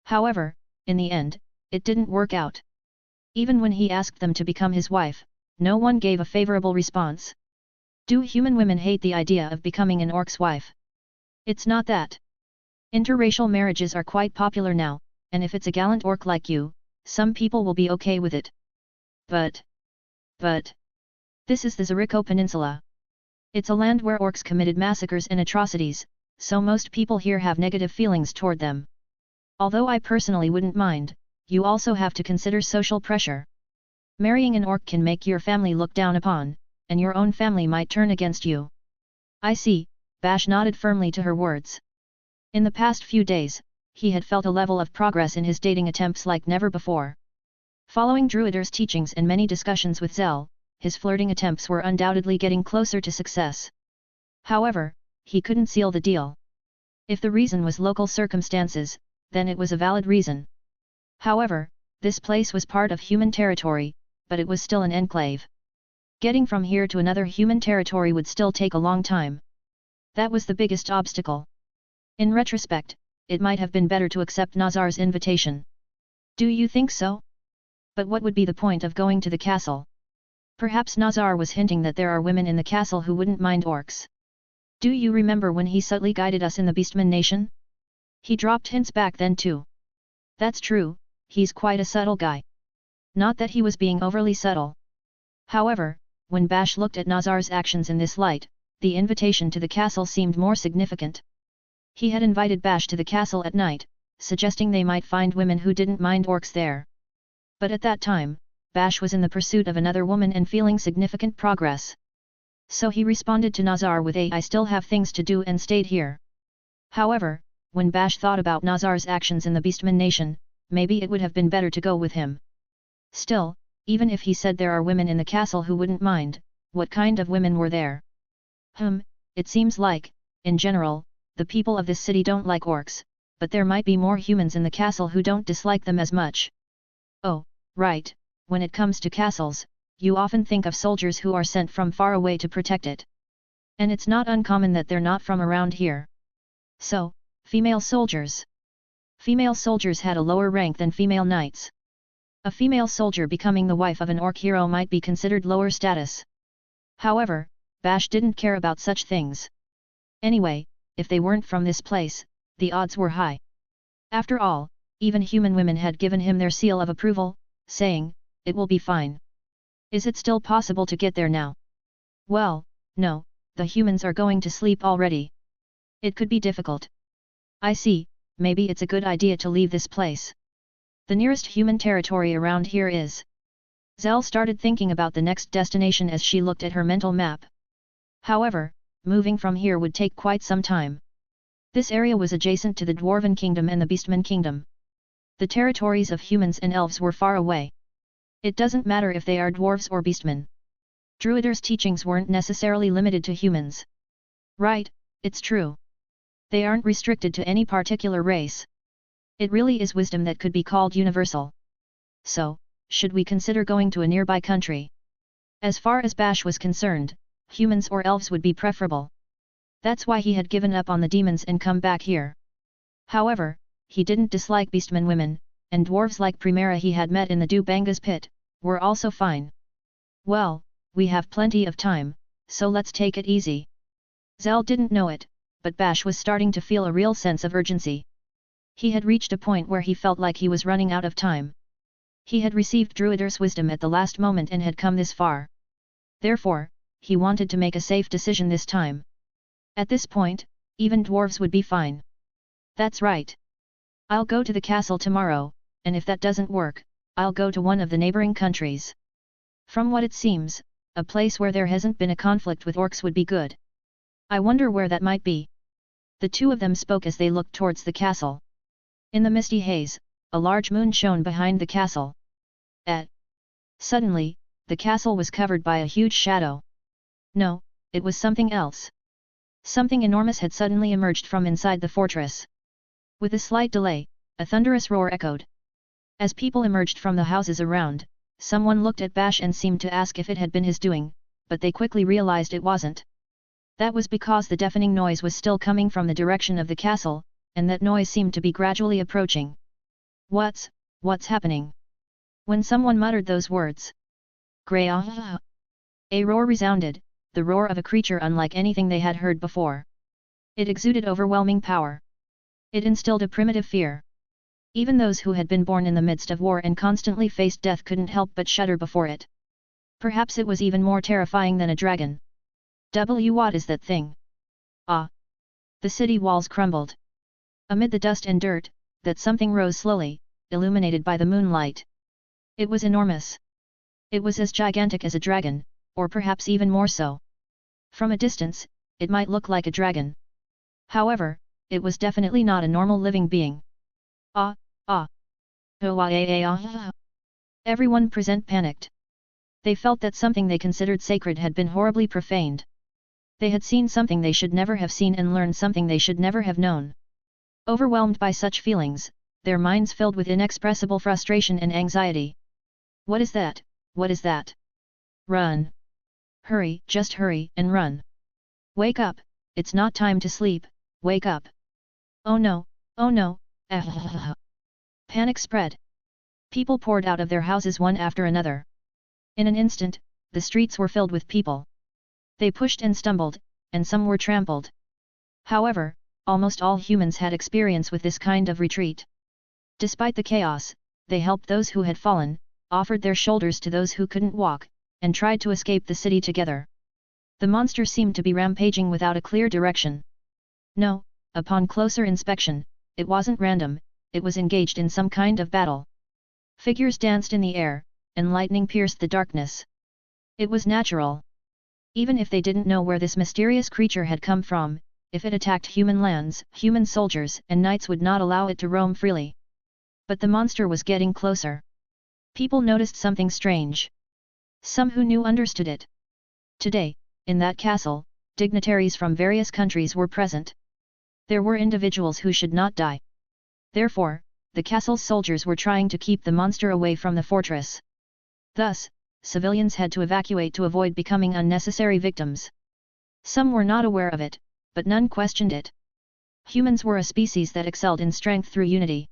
However, in the end, it didn't work out. Even when he asked them to become his wife, no one gave a favorable response. Do human women hate the idea of becoming an orc's wife? It's not that. Interracial marriages are quite popular now, and if it's a gallant orc like you, some people will be okay with it. But... This is the Zeriko Peninsula. It's a land where orcs committed massacres and atrocities, so most people here have negative feelings toward them. Although I personally wouldn't mind, you also have to consider social pressure. Marrying an orc can make your family look down upon, and your own family might turn against you. I see, Bash nodded firmly to her words. In the past few days, he had felt a level of progress in his dating attempts like never before. Following Druider's teachings and many discussions with Zell, his flirting attempts were undoubtedly getting closer to success. However, he couldn't seal the deal. If the reason was local circumstances, then it was a valid reason. However, this place was part of human territory, but it was still an enclave. Getting from here to another human territory would still take a long time. That was the biggest obstacle. In retrospect, it might have been better to accept Nazar's invitation. Do you think so? But what would be the point of going to the castle? Perhaps Nazar was hinting that there are women in the castle who wouldn't mind orcs. Do you remember when he subtly guided us in the Beastman Nation? He dropped hints back then too. That's true, he's quite a subtle guy. Not that he was being overly subtle. However, when Bash looked at Nazar's actions in this light, the invitation to the castle seemed more significant. He had invited Bash to the castle at night, suggesting they might find women who didn't mind orcs there. But at that time, Bash was in the pursuit of another woman and feeling significant progress. So he responded to Nazar with a "I still have things to do" and stayed here. However, when Bash thought about Nazar's actions in the Beastman Nation, maybe it would have been better to go with him. Still, even if he said there are women in the castle who wouldn't mind, what kind of women were there? It seems like, in general, the people of this city don't like orcs, but there might be more humans in the castle who don't dislike them as much. Oh, right, when it comes to castles, you often think of soldiers who are sent from far away to protect it. And it's not uncommon that they're not from around here. So, female soldiers. Female soldiers had a lower rank than female knights. A female soldier becoming the wife of an orc hero might be considered lower status. However, Bash didn't care about such things. Anyway, if they weren't from this place, the odds were high. After all, even human women had given him their seal of approval, saying, "It will be fine." Is it still possible to get there now? Well, no, the humans are going to sleep already. It could be difficult. I see, maybe it's a good idea to leave this place. The nearest human territory around here is... Zell started thinking about the next destination as she looked at her mental map. However, moving from here would take quite some time. This area was adjacent to the Dwarven Kingdom and the Beastman Kingdom. The territories of humans and elves were far away. It doesn't matter if they are dwarves or beastmen. Druider's teachings weren't necessarily limited to humans. Right, it's true. They aren't restricted to any particular race. It really is wisdom that could be called universal. So, should we consider going to a nearby country? As far as Bash was concerned, humans or elves would be preferable. That's why he had given up on the demons and come back here. However, he didn't dislike beastmen women, and dwarves like Primera he had met in the Dubanga's pit, were also fine. Well, we have plenty of time, so let's take it easy. Zell didn't know it, but Bash was starting to feel a real sense of urgency. He had reached a point where he felt like he was running out of time. He had received Druider's wisdom at the last moment and had come this far. Therefore, he wanted to make a safe decision this time. At this point, even dwarves would be fine. That's right. I'll go to the castle tomorrow, and if that doesn't work, I'll go to one of the neighboring countries. From what it seems, a place where there hasn't been a conflict with orcs would be good. I wonder where that might be. The two of them spoke as they looked towards the castle. In the misty haze, a large moon shone behind the castle. Suddenly, the castle was covered by a huge shadow. No, it was something else. Something enormous had suddenly emerged from inside the fortress. With a slight delay, a thunderous roar echoed. As people emerged from the houses around, someone looked at Bash and seemed to ask if it had been his doing, but they quickly realized it wasn't. That was because the deafening noise was still coming from the direction of the castle, and that noise seemed to be gradually approaching. What's happening? When someone muttered those words, Grey-ah! A roar resounded, the roar of a creature unlike anything they had heard before. It exuded overwhelming power. It instilled a primitive fear. Even those who had been born in the midst of war and constantly faced death couldn't help but shudder before it. Perhaps it was even more terrifying than a dragon. What is that thing? Ah! The city walls crumbled. Amid the dust and dirt, that something rose slowly, illuminated by the moonlight. It was enormous. It was as gigantic as a dragon, or perhaps even more so. From a distance, it might look like a dragon. However, it was definitely not a normal living being. Ah! Everyone present panicked. They felt that something they considered sacred had been horribly profaned. They had seen something they should never have seen and learned something they should never have known. Overwhelmed by such feelings, their minds filled with inexpressible frustration and anxiety. What is that? What is that? Run! Hurry, just hurry, and run! Wake up, it's not time to sleep, wake up! Oh no, oh no, Panic spread. People poured out of their houses one after another. In an instant, the streets were filled with people. They pushed and stumbled, and some were trampled. However, almost all humans had experience with this kind of retreat. Despite the chaos, they helped those who had fallen, offered their shoulders to those who couldn't walk, and tried to escape the city together. The monster seemed to be rampaging without a clear direction. No, upon closer inspection, it wasn't random, it was engaged in some kind of battle. Figures danced in the air, and lightning pierced the darkness. It was natural. Even if they didn't know where this mysterious creature had come from, if it attacked human lands, human soldiers and knights would not allow it to roam freely. But the monster was getting closer. People noticed something strange. Some who knew understood it. Today, in that castle, dignitaries from various countries were present. There were individuals who should not die. Therefore, the castle's soldiers were trying to keep the monster away from the fortress. Thus, civilians had to evacuate to avoid becoming unnecessary victims. Some were not aware of it, but none questioned it. Humans were a species that excelled in strength through unity.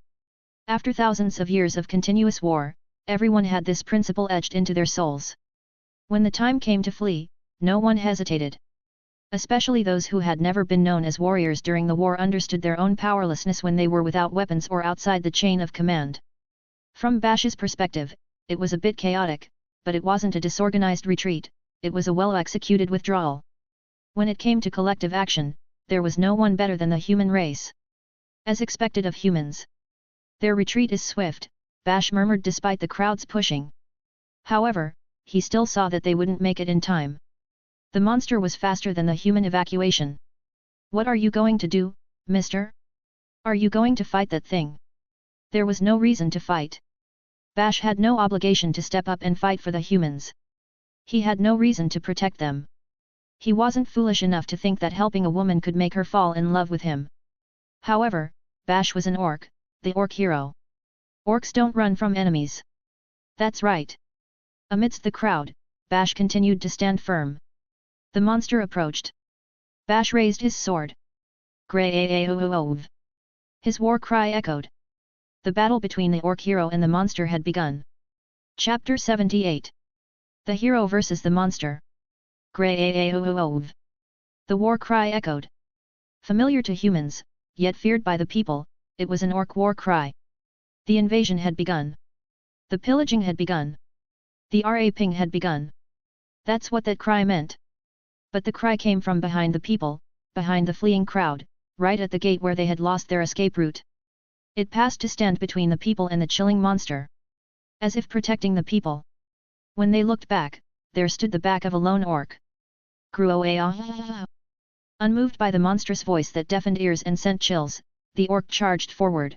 After thousands of years of continuous war, everyone had this principle etched into their souls. When the time came to flee, no one hesitated. Especially those who had never been known as warriors during the war understood their own powerlessness when they were without weapons or outside the chain of command. From Bash's perspective, it was a bit chaotic, but it wasn't a disorganized retreat, it was a well-executed withdrawal. When it came to collective action, there was no one better than the human race. As expected of humans. Their retreat is swift, Bash murmured despite the crowd's pushing. However, he still saw that they wouldn't make it in time. The monster was faster than the human evacuation. What are you going to do, mister? Are you going to fight that thing? There was no reason to fight. Bash had no obligation to step up and fight for the humans. He had no reason to protect them. He wasn't foolish enough to think that helping a woman could make her fall in love with him. However, Bash was an orc, the orc hero. Orcs don't run from enemies. That's right. Amidst the crowd, Bash continued to stand firm. The monster approached. Bash raised his sword. Grey-ah-oh-oh-oh. His war cry echoed. The battle between the orc hero and the monster had begun. Chapter 78. The hero versus the monster. Grey. The war cry echoed. Familiar to humans, yet feared by the people, it was an orc war cry. The invasion had begun. The pillaging had begun. The raping had begun. That's what that cry meant. But the cry came from behind the people, behind the fleeing crowd, right at the gate where they had lost their escape route. It passed to stand between the people and the chilling monster. As if protecting the people. When they looked back, there stood the back of a lone orc. Gruoa. Unmoved by the monstrous voice that deafened ears and sent chills, the orc charged forward.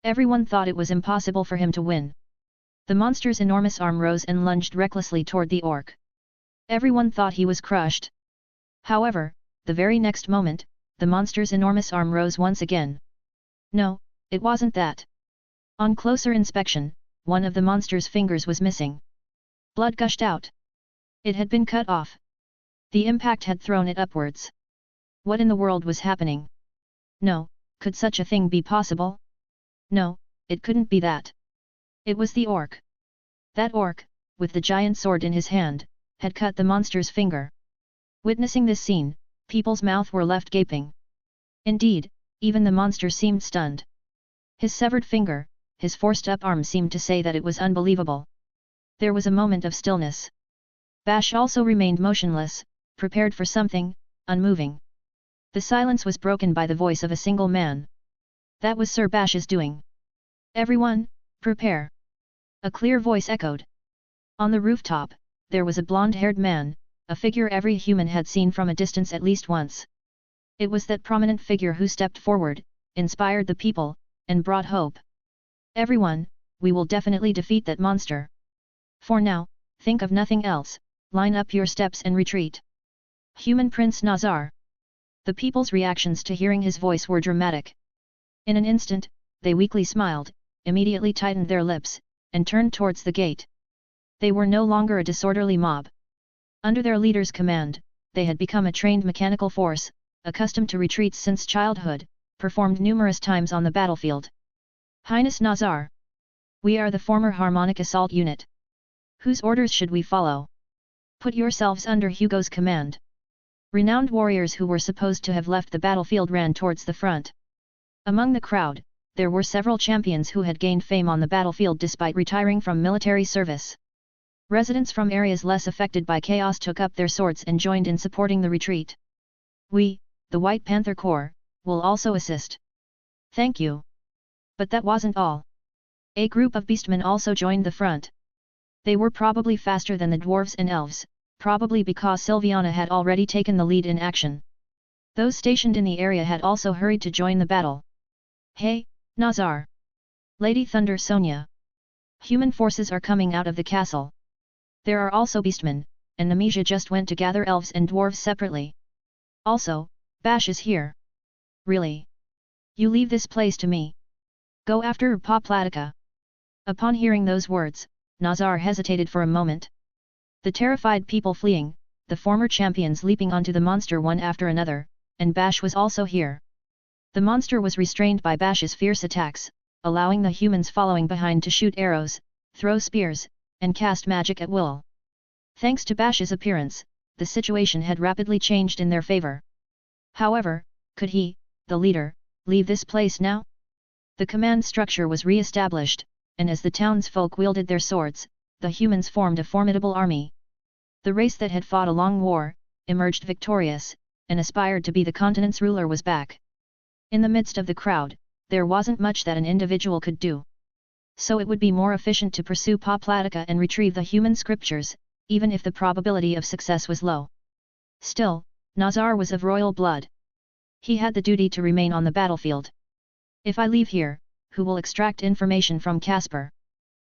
Everyone thought it was impossible for him to win. The monster's enormous arm rose and lunged recklessly toward the orc. Everyone thought he was crushed. However, the very next moment, the monster's enormous arm rose once again. No, it wasn't that. On closer inspection, one of the monster's fingers was missing. Blood gushed out. It had been cut off. The impact had thrown it upwards. What in the world was happening? No, could such a thing be possible? No, it couldn't be that. It was the orc. That orc, with the giant sword in his hand, had cut the monster's finger. Witnessing this scene, people's mouths were left gaping. Indeed, even the monster seemed stunned. His severed finger, his forced-up arm seemed to say that it was unbelievable. There was a moment of stillness. Bash also remained motionless, prepared for something, unmoving. The silence was broken by the voice of a single man. That was Sir Bash's doing. Everyone, prepare. A clear voice echoed. On the rooftop, there was a blonde-haired man, a figure every human had seen from a distance at least once. It was that prominent figure who stepped forward, inspired the people, and brought hope. Everyone, we will definitely defeat that monster. For now, think of nothing else, line up your steps and retreat. Human Prince Nazar. The people's reactions to hearing his voice were dramatic. In an instant, they weakly smiled, immediately tightened their lips, and turned towards the gate. They were no longer a disorderly mob. Under their leader's command, they had become a trained mechanical force, accustomed to retreats since childhood, performed numerous times on the battlefield. Highness Nazar. We are the former Harmonic Assault Unit. Whose orders should we follow? Put yourselves under Hugo's command. Renowned warriors who were supposed to have left the battlefield ran towards the front. Among the crowd, there were several champions who had gained fame on the battlefield despite retiring from military service. Residents from areas less affected by chaos took up their swords and joined in supporting the retreat. We, the White Panther Corps, will also assist. Thank you. But that wasn't all. A group of beastmen also joined the front. They were probably faster than the dwarves and elves, probably because Sylviana had already taken the lead in action. Those stationed in the area had also hurried to join the battle. Hey, Nazar! Lady Thunder Sonia! Human forces are coming out of the castle. There are also beastmen, and Nemesia just went to gather elves and dwarves separately. Also, Bash is here. Really? You leave this place to me. Go after Poplatica. Upon hearing those words, Nazar hesitated for a moment. The terrified people fleeing, the former champions leaping onto the monster one after another, and Bash was also here. The monster was restrained by Bash's fierce attacks, allowing the humans following behind to shoot arrows, throw spears, and cast magic at will. Thanks to Bash's appearance, the situation had rapidly changed in their favor. However, could he, the leader, leave this place now? The command structure was re-established, and as the townsfolk wielded their swords, the humans formed a formidable army. The race that had fought a long war, emerged victorious, and aspired to be the continent's ruler was back. In the midst of the crowd, there wasn't much that an individual could do. So it would be more efficient to pursue Poplatica and retrieve the human scriptures, even if the probability of success was low. Still, Nazar was of royal blood. He had the duty to remain on the battlefield. If I leave here, who will extract information from Casper?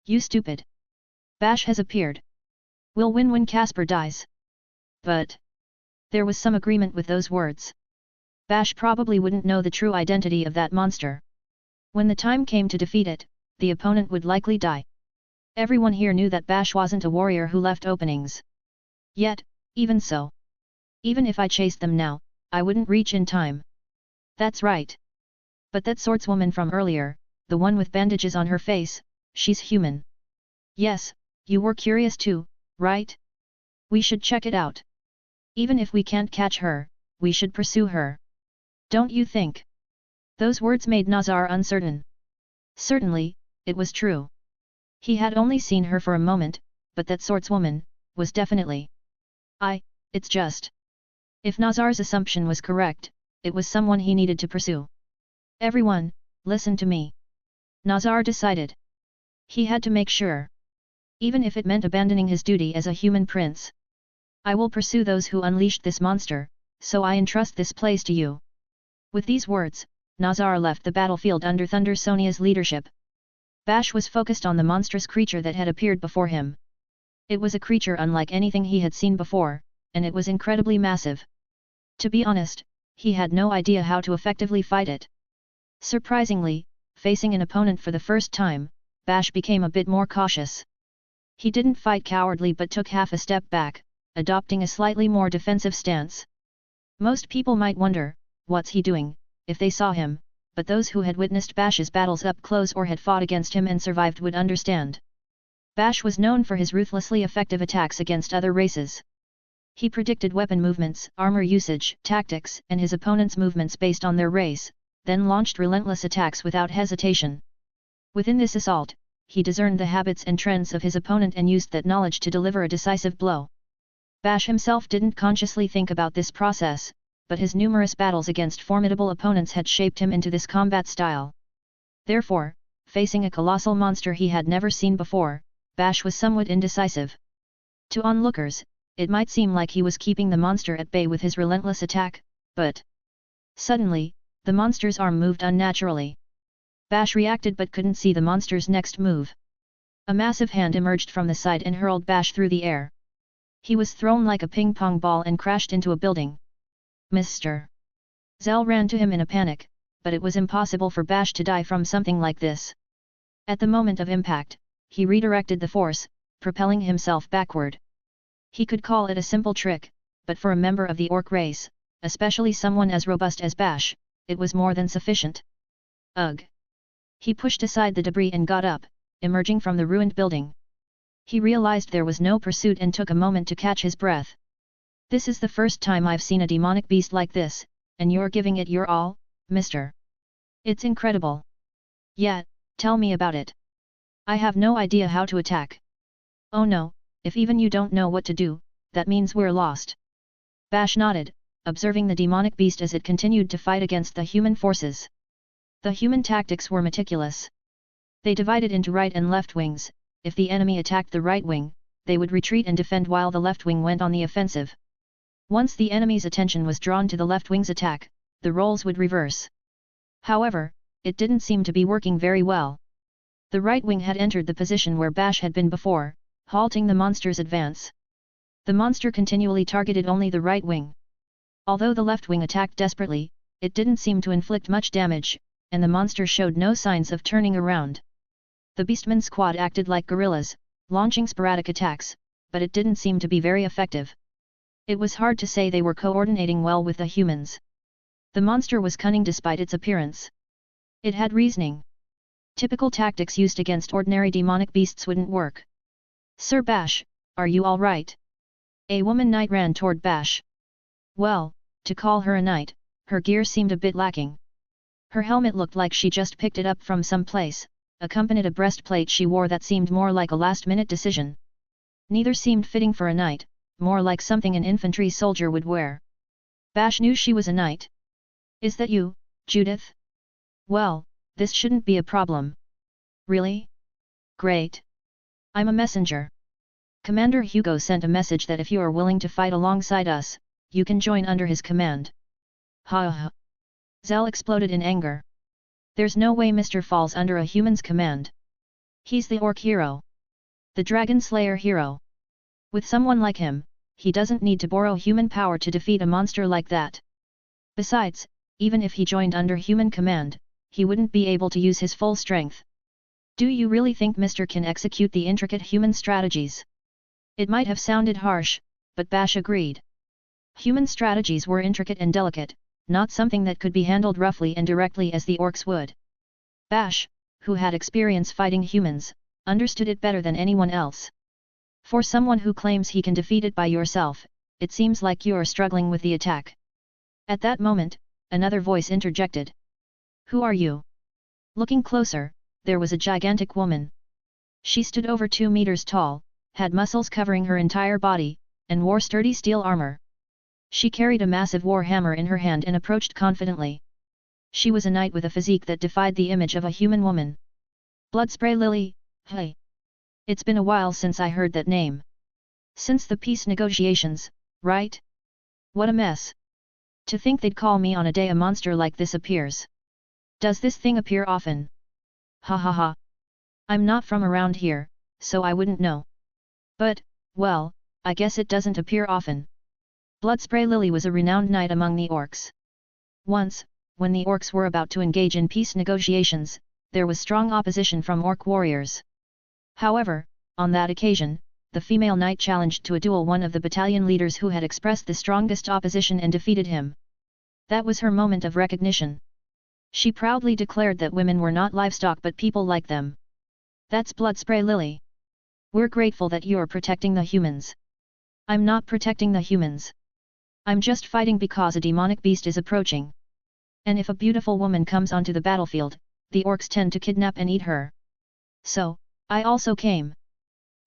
You stupid! Bash has appeared. We'll win when Casper dies. But there was some agreement with those words. Bash probably wouldn't know the true identity of that monster. When the time came to defeat it, the opponent would likely die. Everyone here knew that Bash wasn't a warrior who left openings. Yet, even so. Even if I chased them now, I wouldn't reach in time. That's right. But that swordswoman from earlier, the one with bandages on her face, she's human. Yes, you were curious too, right? We should check it out. Even if we can't catch her, we should pursue her. Don't you think? Those words made Nazar uncertain. Certainly, it was true. He had only seen her for a moment, but that swordswoman was definitely. It's just. If Nazar's assumption was correct, it was someone he needed to pursue. Everyone, listen to me. Nazar decided. He had to make sure. Even if it meant abandoning his duty as a human prince. I will pursue those who unleashed this monster, so I entrust this place to you. With these words, Nazar left the battlefield under Thunder Sonia's leadership. Bash was focused on the monstrous creature that had appeared before him. It was a creature unlike anything he had seen before, and it was incredibly massive. To be honest, he had no idea how to effectively fight it. Surprisingly, facing an opponent for the first time, Bash became a bit more cautious. He didn't fight cowardly but took half a step back, adopting a slightly more defensive stance. Most people might wonder, what's he doing, if they saw him, but those who had witnessed Bash's battles up close or had fought against him and survived would understand. Bash was known for his ruthlessly effective attacks against other races. He predicted weapon movements, armor usage, tactics, and his opponent's movements based on their race, then launched relentless attacks without hesitation. Within this assault, he discerned the habits and trends of his opponent and used that knowledge to deliver a decisive blow. Bash himself didn't consciously think about this process, but his numerous battles against formidable opponents had shaped him into this combat style. Therefore, facing a colossal monster he had never seen before, Bash was somewhat indecisive. To onlookers, it might seem like he was keeping the monster at bay with his relentless attack, but suddenly, the monster's arm moved unnaturally. Bash reacted but couldn't see the monster's next move. A massive hand emerged from the side and hurled Bash through the air. He was thrown like a ping-pong ball and crashed into a building. Mr. Zell ran to him in a panic, but it was impossible for Bash to die from something like this. At the moment of impact, he redirected the force, propelling himself backward. He could call it a simple trick, but for a member of the orc race, especially someone as robust as Bash, it was more than sufficient. Ugh! He pushed aside the debris and got up, emerging from the ruined building. He realized there was no pursuit and took a moment to catch his breath. This is the first time I've seen a demonic beast like this, and you're giving it your all, mister. It's incredible. Yeah, tell me about it. I have no idea how to attack. Oh no, if even you don't know what to do, that means we're lost. Bash nodded, observing the demonic beast as it continued to fight against the human forces. The human tactics were meticulous. They divided into right and left wings. If the enemy attacked the right wing, they would retreat and defend while the left wing went on the offensive. Once the enemy's attention was drawn to the left wing's attack, the roles would reverse. However, it didn't seem to be working very well. The right wing had entered the position where Bash had been before, halting the monster's advance. The monster continually targeted only the right wing. Although the left wing attacked desperately, it didn't seem to inflict much damage, and the monster showed no signs of turning around. The Beastman squad acted like guerrillas, launching sporadic attacks, but it didn't seem to be very effective. It was hard to say they were coordinating well with the humans. The monster was cunning despite its appearance. It had reasoning. Typical tactics used against ordinary demonic beasts wouldn't work. Sir Bash, are you all right? A woman knight ran toward Bash. Well, to call her a knight, her gear seemed a bit lacking. Her helmet looked like she just picked it up from some place, accompanied a breastplate she wore that seemed more like a last-minute decision. Neither seemed fitting for a knight, more like something an infantry soldier would wear. Bash knew she was a knight. Is that you, Judith? Well, this shouldn't be a problem. Really? Great. I'm a messenger. Commander Hugo sent a message that if you are willing to fight alongside us, you can join under his command. Ha ha. Zell exploded in anger. There's no way Mr. falls under a human's command. He's the orc hero. The Dragon Slayer hero. With someone like him, he doesn't need to borrow human power to defeat a monster like that. Besides, even if he joined under human command, he wouldn't be able to use his full strength. Do you really think Mr. can execute the intricate human strategies? It might have sounded harsh, but Bash agreed. Human strategies were intricate and delicate, not something that could be handled roughly and directly as the orcs would. Bash, who had experience fighting humans, understood it better than anyone else. For someone who claims he can defeat it by yourself, it seems like you're struggling with the attack. At that moment, another voice interjected. Who are you? Looking closer, there was a gigantic woman. She stood over 2 meters tall, had muscles covering her entire body, and wore sturdy steel armor. She carried a massive war hammer in her hand and approached confidently. She was a knight with a physique that defied the image of a human woman. Bloodspray Lily, hey! It's been a while since I heard that name. Since the peace negotiations, right? What a mess. To think they'd call me on a day a monster like this appears. Does this thing appear often? Ha ha ha. I'm not from around here, so I wouldn't know. But, well, I guess it doesn't appear often. Bloodspray Lily was a renowned knight among the orcs. Once, when the orcs were about to engage in peace negotiations, there was strong opposition from orc warriors. However, on that occasion, the female knight challenged to a duel one of the battalion leaders who had expressed the strongest opposition and defeated him. That was her moment of recognition. She proudly declared that women were not livestock but people like them. That's Bloodspray Lily. We're grateful that you're protecting the humans. I'm not protecting the humans. I'm just fighting because a demonic beast is approaching. And if a beautiful woman comes onto the battlefield, the orcs tend to kidnap and eat her. So, I also came.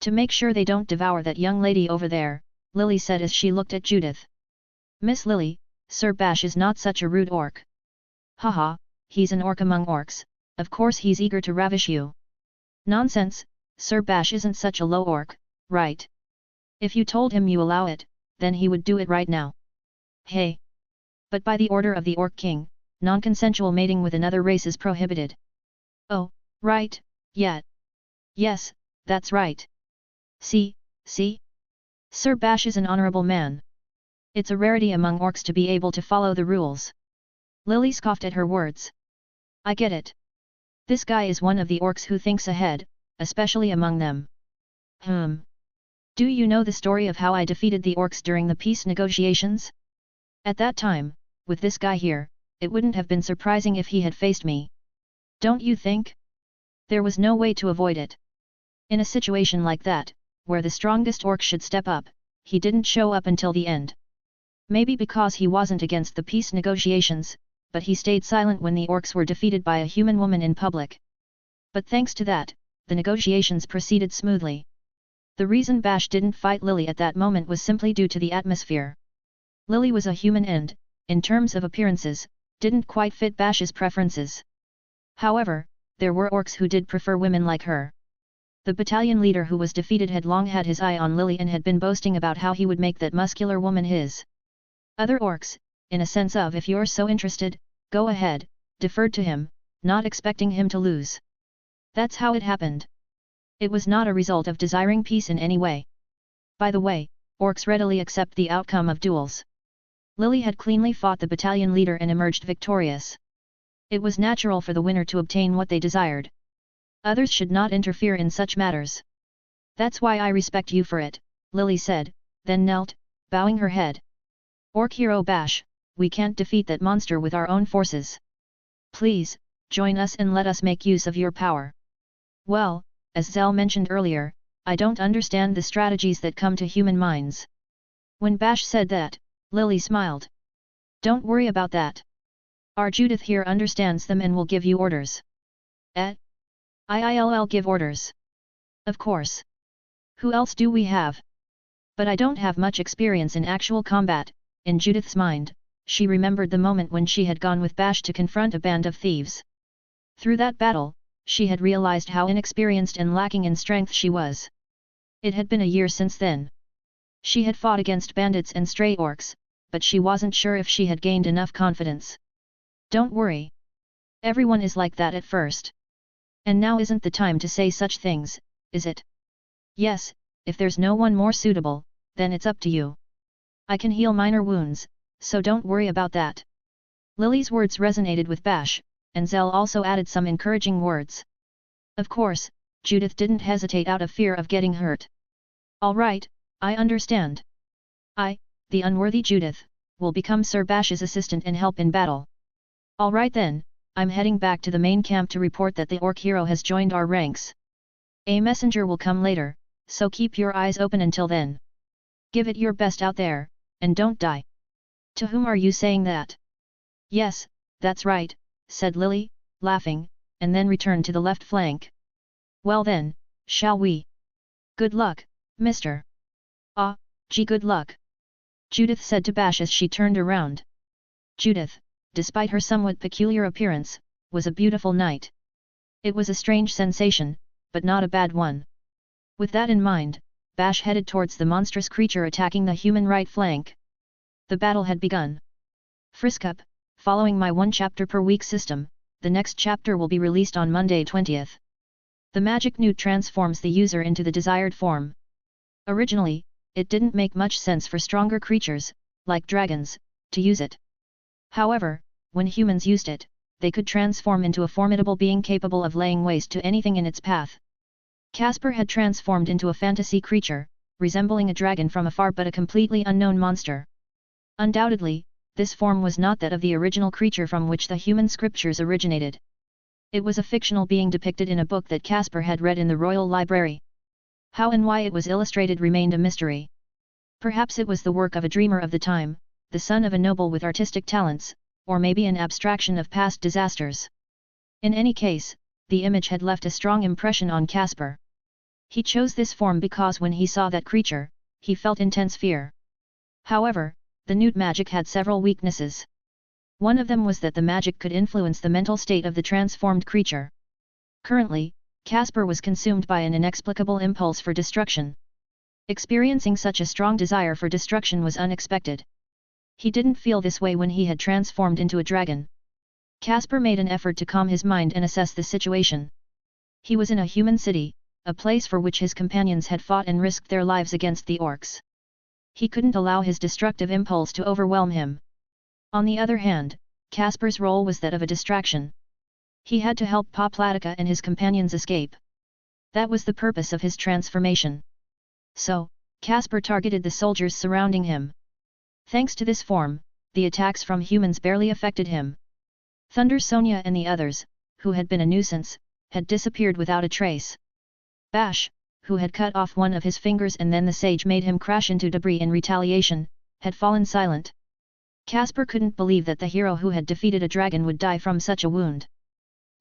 To make sure they don't devour that young lady over there, Lily said as she looked at Judith. Miss Lily, Sir Bash is not such a rude orc. Haha, he's an orc among orcs, of course he's eager to ravish you. Nonsense, Sir Bash isn't such a low orc, right? If you told him you allow it, then he would do it right now. Hey! But by the order of the Orc King, non-consensual mating with another race is prohibited. Oh, right, yeah. Yes, that's right. See? Sir Bash is an honorable man. It's a rarity among orcs to be able to follow the rules. Lily scoffed at her words. I get it. This guy is one of the orcs who thinks ahead, especially among them. Do you know the story of how I defeated the orcs during the peace negotiations? At that time, with this guy here, it wouldn't have been surprising if he had faced me. Don't you think? There was no way to avoid it. In a situation like that, where the strongest orc should step up, he didn't show up until the end. Maybe because he wasn't against the peace negotiations, but he stayed silent when the orcs were defeated by a human woman in public. But thanks to that, the negotiations proceeded smoothly. The reason Bash didn't fight Lily at that moment was simply due to the atmosphere. Lily was a human and, in terms of appearances, didn't quite fit Bash's preferences. However, there were orcs who did prefer women like her. The battalion leader who was defeated had long had his eye on Lily and had been boasting about how he would make that muscular woman his. Other orcs, in a sense of if you're so interested, go ahead, deferred to him, not expecting him to lose. That's how it happened. It was not a result of desiring peace in any way. By the way, orcs readily accept the outcome of duels. Lily had cleanly fought the battalion leader and emerged victorious. It was natural for the winner to obtain what they desired. Others should not interfere in such matters. That's why I respect you for it, Lily said, then knelt, bowing her head. Orc hero Bash, we can't defeat that monster with our own forces. Please, join us and let us make use of your power. Well, as Zell mentioned earlier, I don't understand the strategies that come to human minds. When Bash said that, Lily smiled. Don't worry about that. Our Judith here understands them and will give you orders. I'll give orders. Of course. Who else do we have? But I don't have much experience in actual combat. In Judith's mind, she remembered the moment when she had gone with Bash to confront a band of thieves. Through that battle, she had realized how inexperienced and lacking in strength she was. It had been a year since then. She had fought against bandits and stray orcs, but she wasn't sure if she had gained enough confidence. Don't worry. Everyone is like that at first. And now isn't the time to say such things, is it? Yes, if there's no one more suitable, then it's up to you. I can heal minor wounds, so don't worry about that. Lily's words resonated with Bash, and Zell also added some encouraging words. Of course, Judith didn't hesitate out of fear of getting hurt. All right, I understand. The unworthy Judith, will become Sir Bash's assistant and help in battle. Alright then, I'm heading back to the main camp to report that the orc hero has joined our ranks. A messenger will come later, so keep your eyes open until then. Give it your best out there, and don't die. To whom are you saying that? Yes, that's right, said Lily, laughing, and then returned to the left flank. Well then, shall we? Good luck, mister. Ah, gee, good luck. Judith said to Bash as she turned around. Judith, despite her somewhat peculiar appearance, was a beautiful knight. It was a strange sensation, but not a bad one. With that in mind, Bash headed towards the monstrous creature attacking the human right flank. The battle had begun. Friskup, following my one chapter per week system, the next chapter will be released on Monday 20th. The magic newt transforms the user into the desired form. Originally, it didn't make much sense for stronger creatures, like dragons, to use it. However, when humans used it, they could transform into a formidable being capable of laying waste to anything in its path. Casper had transformed into a fantasy creature, resembling a dragon from afar but a completely unknown monster. Undoubtedly, this form was not that of the original creature from which the human scriptures originated. It was a fictional being depicted in a book that Casper had read in the Royal Library. How and why it was illustrated remained a mystery. Perhaps it was the work of a dreamer of the time, the son of a noble with artistic talents, or maybe an abstraction of past disasters. In any case, the image had left a strong impression on Casper. He chose this form because when he saw that creature, he felt intense fear. However, the newt magic had several weaknesses. One of them was that the magic could influence the mental state of the transformed creature. Currently, Casper was consumed by an inexplicable impulse for destruction. Experiencing such a strong desire for destruction was unexpected. He didn't feel this way when he had transformed into a dragon. Casper made an effort to calm his mind and assess the situation. He was in a human city, a place for which his companions had fought and risked their lives against the orcs. He couldn't allow his destructive impulse to overwhelm him. On the other hand, Casper's role was that of a distraction. He had to help Pa Platica and his companions escape. That was the purpose of his transformation. So, Casper targeted the soldiers surrounding him. Thanks to this form, the attacks from humans barely affected him. Thunder Sonia and the others, who had been a nuisance, had disappeared without a trace. Bash, who had cut off one of his fingers and then the sage made him crash into debris in retaliation, had fallen silent. Casper couldn't believe that the hero who had defeated a dragon would die from such a wound.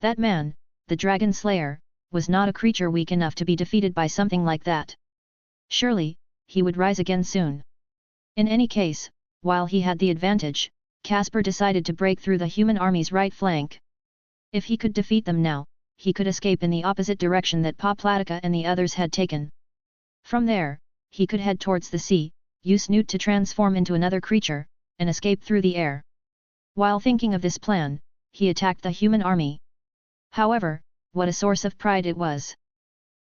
That man, the Dragon Slayer, was not a creature weak enough to be defeated by something like that. Surely, he would rise again soon. In any case, while he had the advantage, Casper decided to break through the human army's right flank. If he could defeat them now, he could escape in the opposite direction that Pa Platica and the others had taken. From there, he could head towards the sea, use Newt to transform into another creature, and escape through the air. While thinking of this plan, he attacked the human army. However, what a source of pride it was!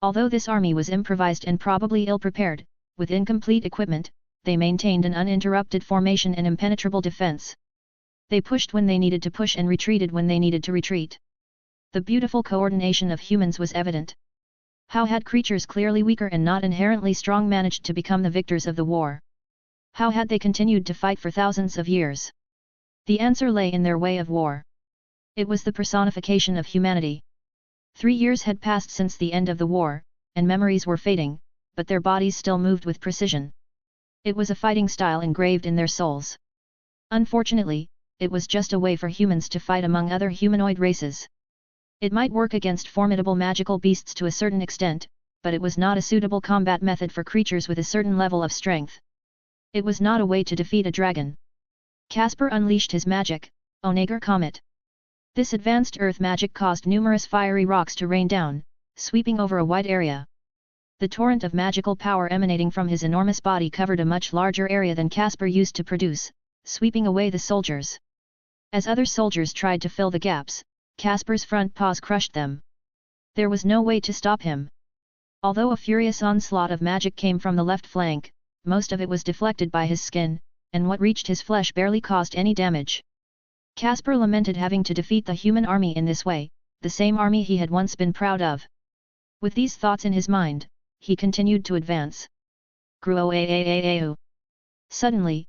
Although this army was improvised and probably ill-prepared, with incomplete equipment, they maintained an uninterrupted formation and impenetrable defense. They pushed when they needed to push and retreated when they needed to retreat. The beautiful coordination of humans was evident. How had creatures clearly weaker and not inherently strong managed to become the victors of the war? How had they continued to fight for thousands of years? The answer lay in their way of war. It was the personification of humanity. 3 years had passed since the end of the war, and memories were fading, but their bodies still moved with precision. It was a fighting style engraved in their souls. Unfortunately, it was just a way for humans to fight among other humanoid races. It might work against formidable magical beasts to a certain extent, but it was not a suitable combat method for creatures with a certain level of strength. It was not a way to defeat a dragon. Casper unleashed his magic, Onager Comet. This advanced earth magic caused numerous fiery rocks to rain down, sweeping over a wide area. The torrent of magical power emanating from his enormous body covered a much larger area than Casper used to produce, sweeping away the soldiers. As other soldiers tried to fill the gaps, Casper's front paws crushed them. There was no way to stop him. Although a furious onslaught of magic came from the left flank, most of it was deflected by his skin, and what reached his flesh barely caused any damage. Casper lamented having to defeat the human army in this way, the same army he had once been proud of. With these thoughts in his mind, he continued to advance. Gruoaaaau. Suddenly,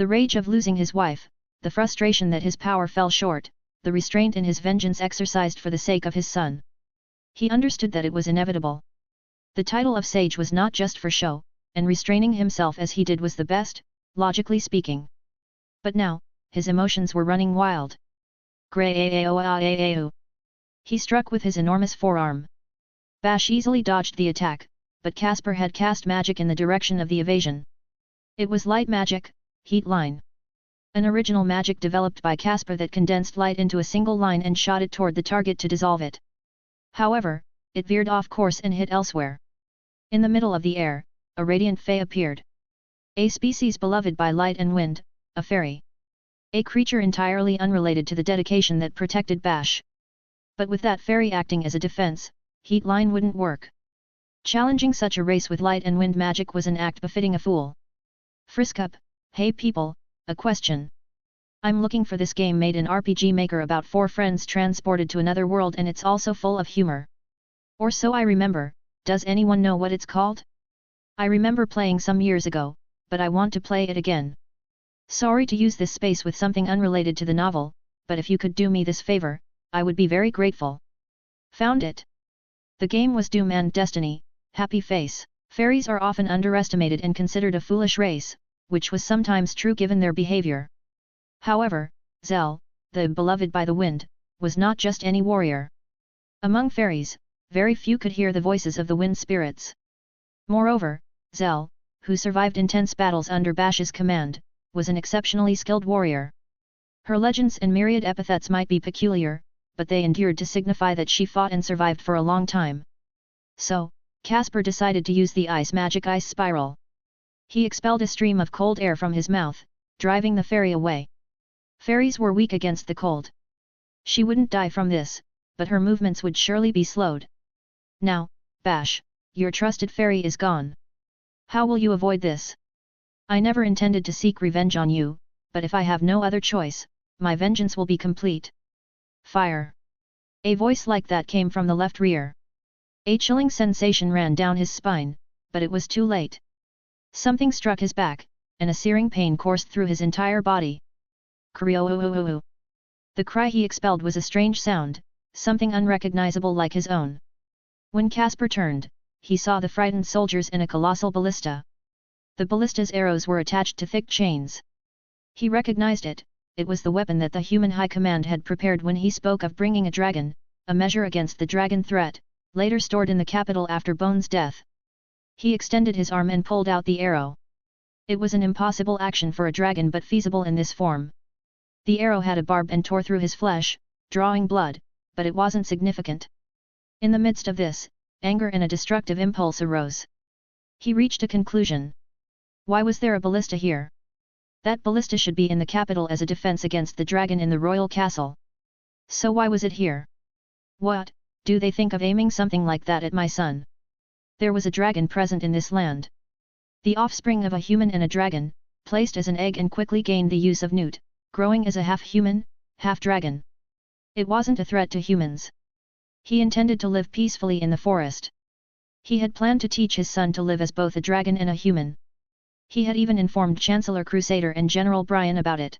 The rage of losing his wife, the frustration that his power fell short, the restraint in his vengeance exercised for the sake of his son. He understood that it was inevitable. The title of sage was not just for show, and restraining himself as he did was the best, logically speaking. But now, his emotions were running wild. He struck with his enormous forearm. Bash easily dodged the attack, but Caspar had cast magic in the direction of the evasion. It was light magic, heat line. An original magic developed by Caspar that condensed light into a single line and shot it toward the target to dissolve it. However, it veered off course and hit elsewhere. In the middle of the air, a radiant fae appeared. A species beloved by light and wind, a fairy. A creature entirely unrelated to the dedication that protected Bash. But with that fairy acting as a defense, heat line wouldn't work. Challenging such a race with light and wind magic was an act befitting a fool. Frisk up, hey people, a question. I'm looking for this game made in RPG Maker about 4 friends transported to another world and it's also full of humor. Or so I remember, does anyone know what it's called? I remember playing some years ago, but I want to play it again. Sorry to use this space with something unrelated to the novel, but if you could do me this favor, I would be very grateful. Found it. The game was Doom and Destiny, happy face. Fairies are often underestimated and considered a foolish race, which was sometimes true given their behavior. However, Zell, the beloved by the wind, was not just any warrior. Among fairies, very few could hear the voices of the wind spirits. Moreover, Zell, who survived intense battles under Bash's command, was an exceptionally skilled warrior. Her legends and myriad epithets might be peculiar, but they endured to signify that she fought and survived for a long time. So, Caspar decided to use the ice magic ice spiral. He expelled a stream of cold air from his mouth, driving the fairy away. Fairies were weak against the cold. She wouldn't die from this, but her movements would surely be slowed. Now, Bash, your trusted fairy is gone. How will you avoid this? I never intended to seek revenge on you, but if I have no other choice, my vengeance will be complete. Fire! A voice like that came from the left rear. A chilling sensation ran down his spine, but it was too late. Something struck his back, and a searing pain coursed through his entire body. Krioo! The cry he expelled was a strange sound, something unrecognizable like his own. When Caspar turned, he saw the frightened soldiers in a colossal ballista. The ballista's arrows were attached to thick chains. He recognized it, it was the weapon that the human high command had prepared when he spoke of bringing a dragon, a measure against the dragon threat, later stored in the capital after Bone's death. He extended his arm and pulled out the arrow. It was an impossible action for a dragon but feasible in this form. The arrow had a barb and tore through his flesh, drawing blood, but it wasn't significant. In the midst of this, anger and a destructive impulse arose. He reached a conclusion. Why was there a ballista here? That ballista should be in the capital as a defense against the dragon in the royal castle. So why was it here? What, do they think of aiming something like that at my son? There was a dragon present in this land. The offspring of a human and a dragon, placed as an egg and quickly gained the use of Newt, growing as a half-human, half-dragon. It wasn't a threat to humans. He intended to live peacefully in the forest. He had planned to teach his son to live as both a dragon and a human. He had even informed Chancellor Crusader and General Brian about it.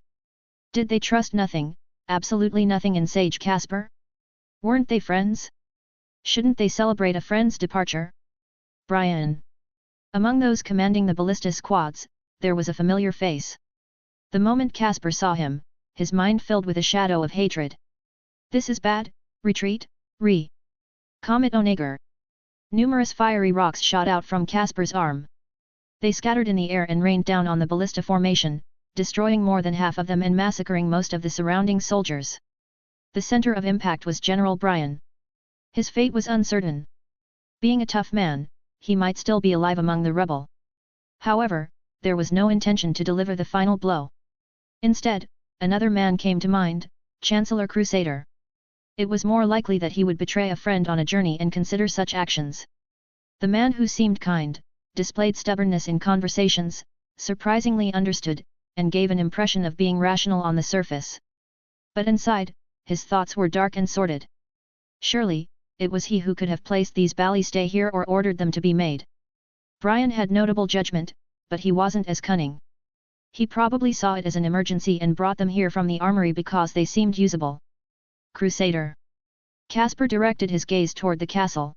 Did they trust nothing, absolutely nothing in Sage Caspar? Weren't they friends? Shouldn't they celebrate a friend's departure? Brian. Among those commanding the ballista squads, there was a familiar face. The moment Caspar saw him, his mind filled with a shadow of hatred. This is bad, retreat, Comet Onager. Numerous fiery rocks shot out from Caspar's arm. They scattered in the air and rained down on the ballista formation, destroying more than half of them and massacring most of the surrounding soldiers. The center of impact was General Brian. His fate was uncertain. Being a tough man, he might still be alive among the rebel. However, there was no intention to deliver the final blow. Instead, another man came to mind, Chancellor Crusader. It was more likely that he would betray a friend on a journey and consider such actions. The man who seemed kind, displayed stubbornness in conversations, surprisingly understood, and gave an impression of being rational on the surface. But inside, his thoughts were dark and sordid. Surely, it was he who could have placed these ballistae here or ordered them to be made. Brian had notable judgment, but he wasn't as cunning. He probably saw it as an emergency and brought them here from the armory because they seemed usable. Crusader. Caspar directed his gaze toward the castle.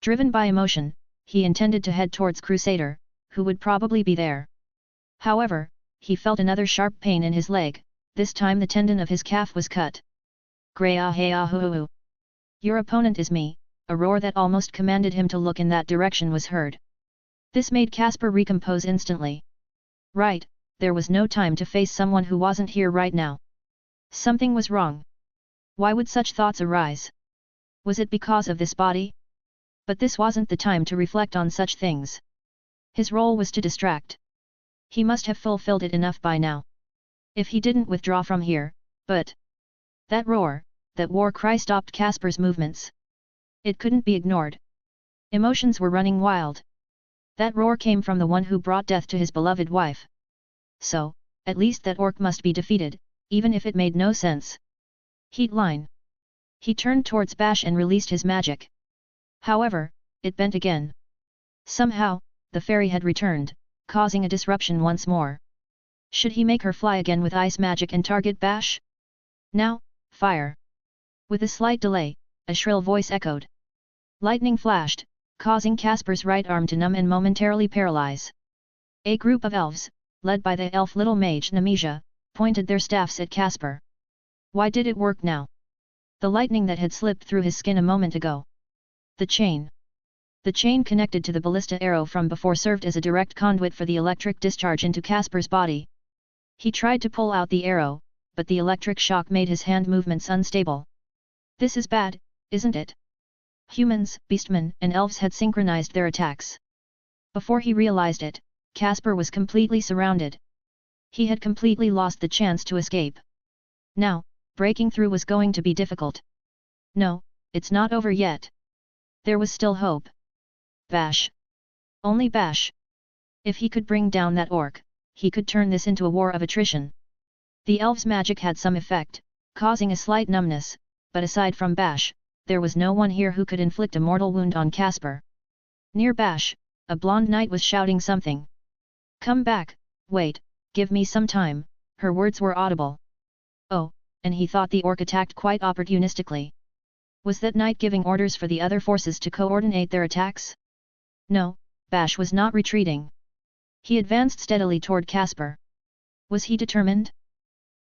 Driven by emotion, he intended to head towards Crusader, who would probably be there. However, he felt another sharp pain in his leg, this time the tendon of his calf was cut. Grey-ah-hey-ah-hoo-hoo. Your opponent is me, a roar that almost commanded him to look in that direction was heard. This made Caspar recompose instantly. Right, there was no time to face someone who wasn't here right now. Something was wrong. Why would such thoughts arise? Was it because of this body? But this wasn't the time to reflect on such things. His role was to distract. He must have fulfilled it enough by now. If he didn't withdraw from here, but... That roar, that war cry stopped Caspar's movements. It couldn't be ignored. Emotions were running wild. That roar came from the one who brought death to his beloved wife. So, at least that orc must be defeated, even if it made no sense. Heat line. He turned towards Bash and released his magic. However, it bent again. Somehow, the fairy had returned, causing a disruption once more. Should he make her fly again with ice magic and target Bash? Now, fire! With a slight delay, a shrill voice echoed. Lightning flashed, causing Caspar's right arm to numb and momentarily paralyze. A group of elves, led by the elf little mage Nemesia, pointed their staffs at Caspar. Why did it work now? The lightning that had slipped through his skin a moment ago. The chain. The chain connected to the ballista arrow from before served as a direct conduit for the electric discharge into Caspar's body. He tried to pull out the arrow, but the electric shock made his hand movements unstable. This is bad, isn't it? Humans, beastmen, and elves had synchronized their attacks. Before he realized it, Caspar was completely surrounded. He had completely lost the chance to escape. Now, breaking through was going to be difficult. No, it's not over yet. There was still hope. Bash. Only Bash. If he could bring down that orc, he could turn this into a war of attrition. The elf's magic had some effect, causing a slight numbness, but aside from Bash, there was no one here who could inflict a mortal wound on Caspar. Near Bash, a blonde knight was shouting something. Come back, wait, give me some time, her words were audible. Oh, and he thought the orc attacked quite opportunistically. Was that knight giving orders for the other forces to coordinate their attacks? No, Bash was not retreating. He advanced steadily toward Caspar. Was he determined?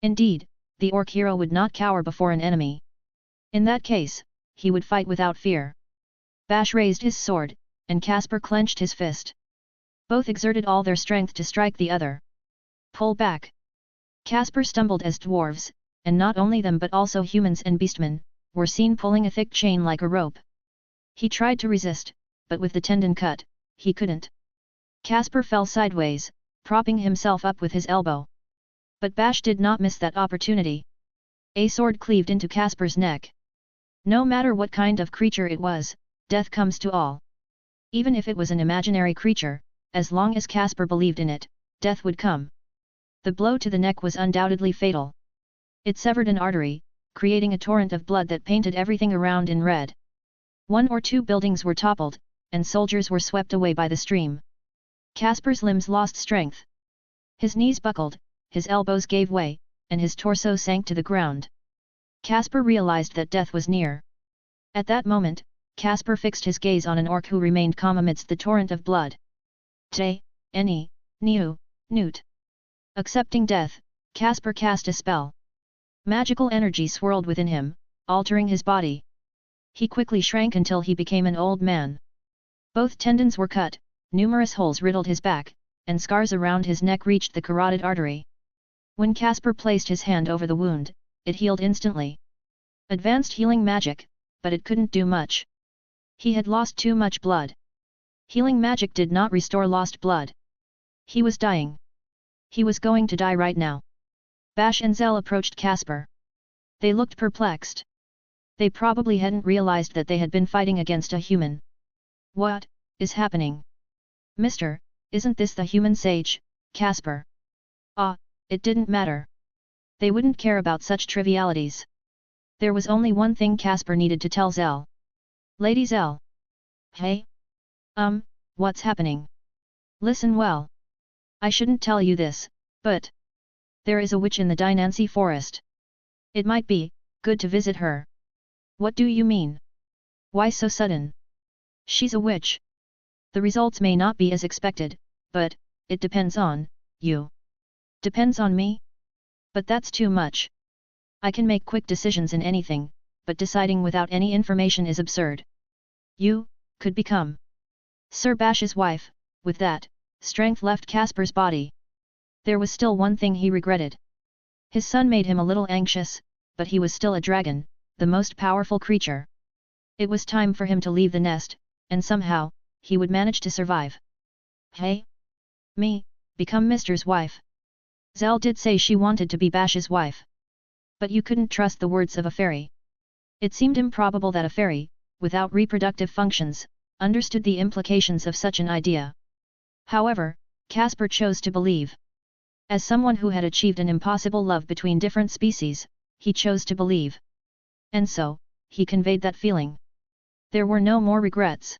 Indeed, the orc hero would not cower before an enemy. In that case, he would fight without fear. Bash raised his sword, and Caspar clenched his fist. Both exerted all their strength to strike the other. Pull back! Caspar stumbled as dwarves, and not only them but also humans and beastmen, were seen pulling a thick chain like a rope. He tried to resist, but with the tendon cut, he couldn't. Caspar fell sideways, propping himself up with his elbow. But Bash did not miss that opportunity. A sword cleaved into Caspar's neck. No matter what kind of creature it was, death comes to all. Even if it was an imaginary creature, as long as Caspar believed in it, death would come. The blow to the neck was undoubtedly fatal. It severed an artery, creating a torrent of blood that painted everything around in red. 1 or 2 buildings were toppled, and soldiers were swept away by the stream. Caspar's limbs lost strength. His knees buckled, his elbows gave way, and his torso sank to the ground. Caspar realized that death was near. At that moment, Caspar fixed his gaze on an orc who remained calm amidst the torrent of blood. Te, Eni, Niu, Newt. Accepting death, Caspar cast a spell. Magical energy swirled within him, altering his body. He quickly shrank until he became an old man. Both tendons were cut, numerous holes riddled his back, and scars around his neck reached the carotid artery. When Caspar placed his hand over the wound, it healed instantly. Advanced healing magic, but it couldn't do much. He had lost too much blood. Healing magic did not restore lost blood. He was dying. He was going to die right now. Bash and Zell approached Caspar. They looked perplexed. They probably hadn't realized that they had been fighting against a human. What is happening? Mister, isn't this the human sage, Caspar? Ah, it didn't matter. They wouldn't care about such trivialities. There was only one thing Caspar needed to tell Zell. Lady Zell. Hey? What's happening? Listen well. I shouldn't tell you this, but there is a witch in the Dynancy forest. It might be good to visit her. What do you mean? Why so sudden? She's a witch. The results may not be as expected, but it depends on you. Depends on me? But that's too much. I can make quick decisions in anything, but deciding without any information is absurd. You could become Sir Bash's wife. With that, strength left Caspar's body. There was still one thing he regretted. His son made him a little anxious, but he was still a dragon, the most powerful creature. It was time for him to leave the nest, and somehow, he would manage to survive. Hey? Me, become Mister's wife. Zell did say she wanted to be Bash's wife. But you couldn't trust the words of a fairy. It seemed improbable that a fairy, without reproductive functions, understood the implications of such an idea. However, Caspar chose to believe. As someone who had achieved an impossible love between different species, he chose to believe. And so, he conveyed that feeling. There were no more regrets.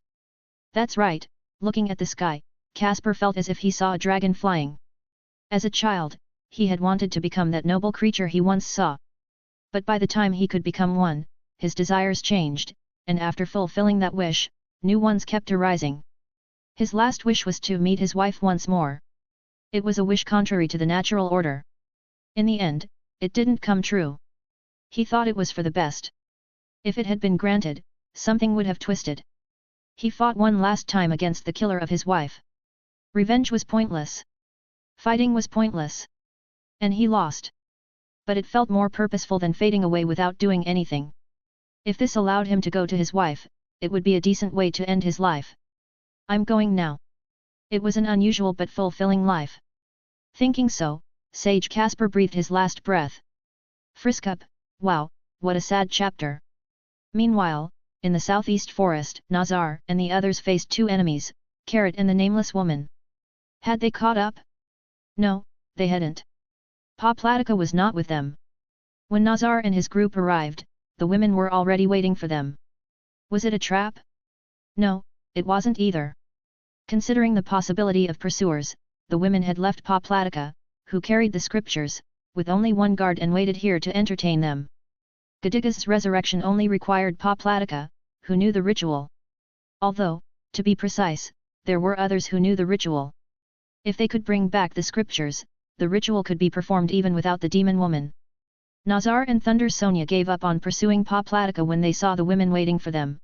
That's right, looking at the sky, Caspar felt as if he saw a dragon flying. As a child, he had wanted to become that noble creature he once saw. But by the time he could become one, his desires changed, and after fulfilling that wish, new ones kept arising. His last wish was to meet his wife once more. It was a wish contrary to the natural order. In the end, it didn't come true. He thought it was for the best. If it had been granted, something would have twisted. He fought one last time against the killer of his wife. Revenge was pointless. Fighting was pointless. And he lost. But it felt more purposeful than fading away without doing anything. If this allowed him to go to his wife, it would be a decent way to end his life. I'm going now. It was an unusual but fulfilling life. Thinking so, Sage Caspar breathed his last breath. Friskup, wow, what a sad chapter. Meanwhile, in the southeast forest, Nazar and the others faced two enemies, Carrot and the nameless woman. Had they caught up? No, they hadn't. Pa Platica was not with them. When Nazar and his group arrived, the women were already waiting for them. Was it a trap? No, it wasn't either. Considering the possibility of pursuers, the women had left Pa Platica, who carried the scriptures, with only one guard and waited here to entertain them. Gadiga's resurrection only required Pa Platica, who knew the ritual. Although, to be precise, there were others who knew the ritual. If they could bring back the scriptures, the ritual could be performed even without the demon woman. Nazar and Thunder Sonia gave up on pursuing Pa Platica when they saw the women waiting for them.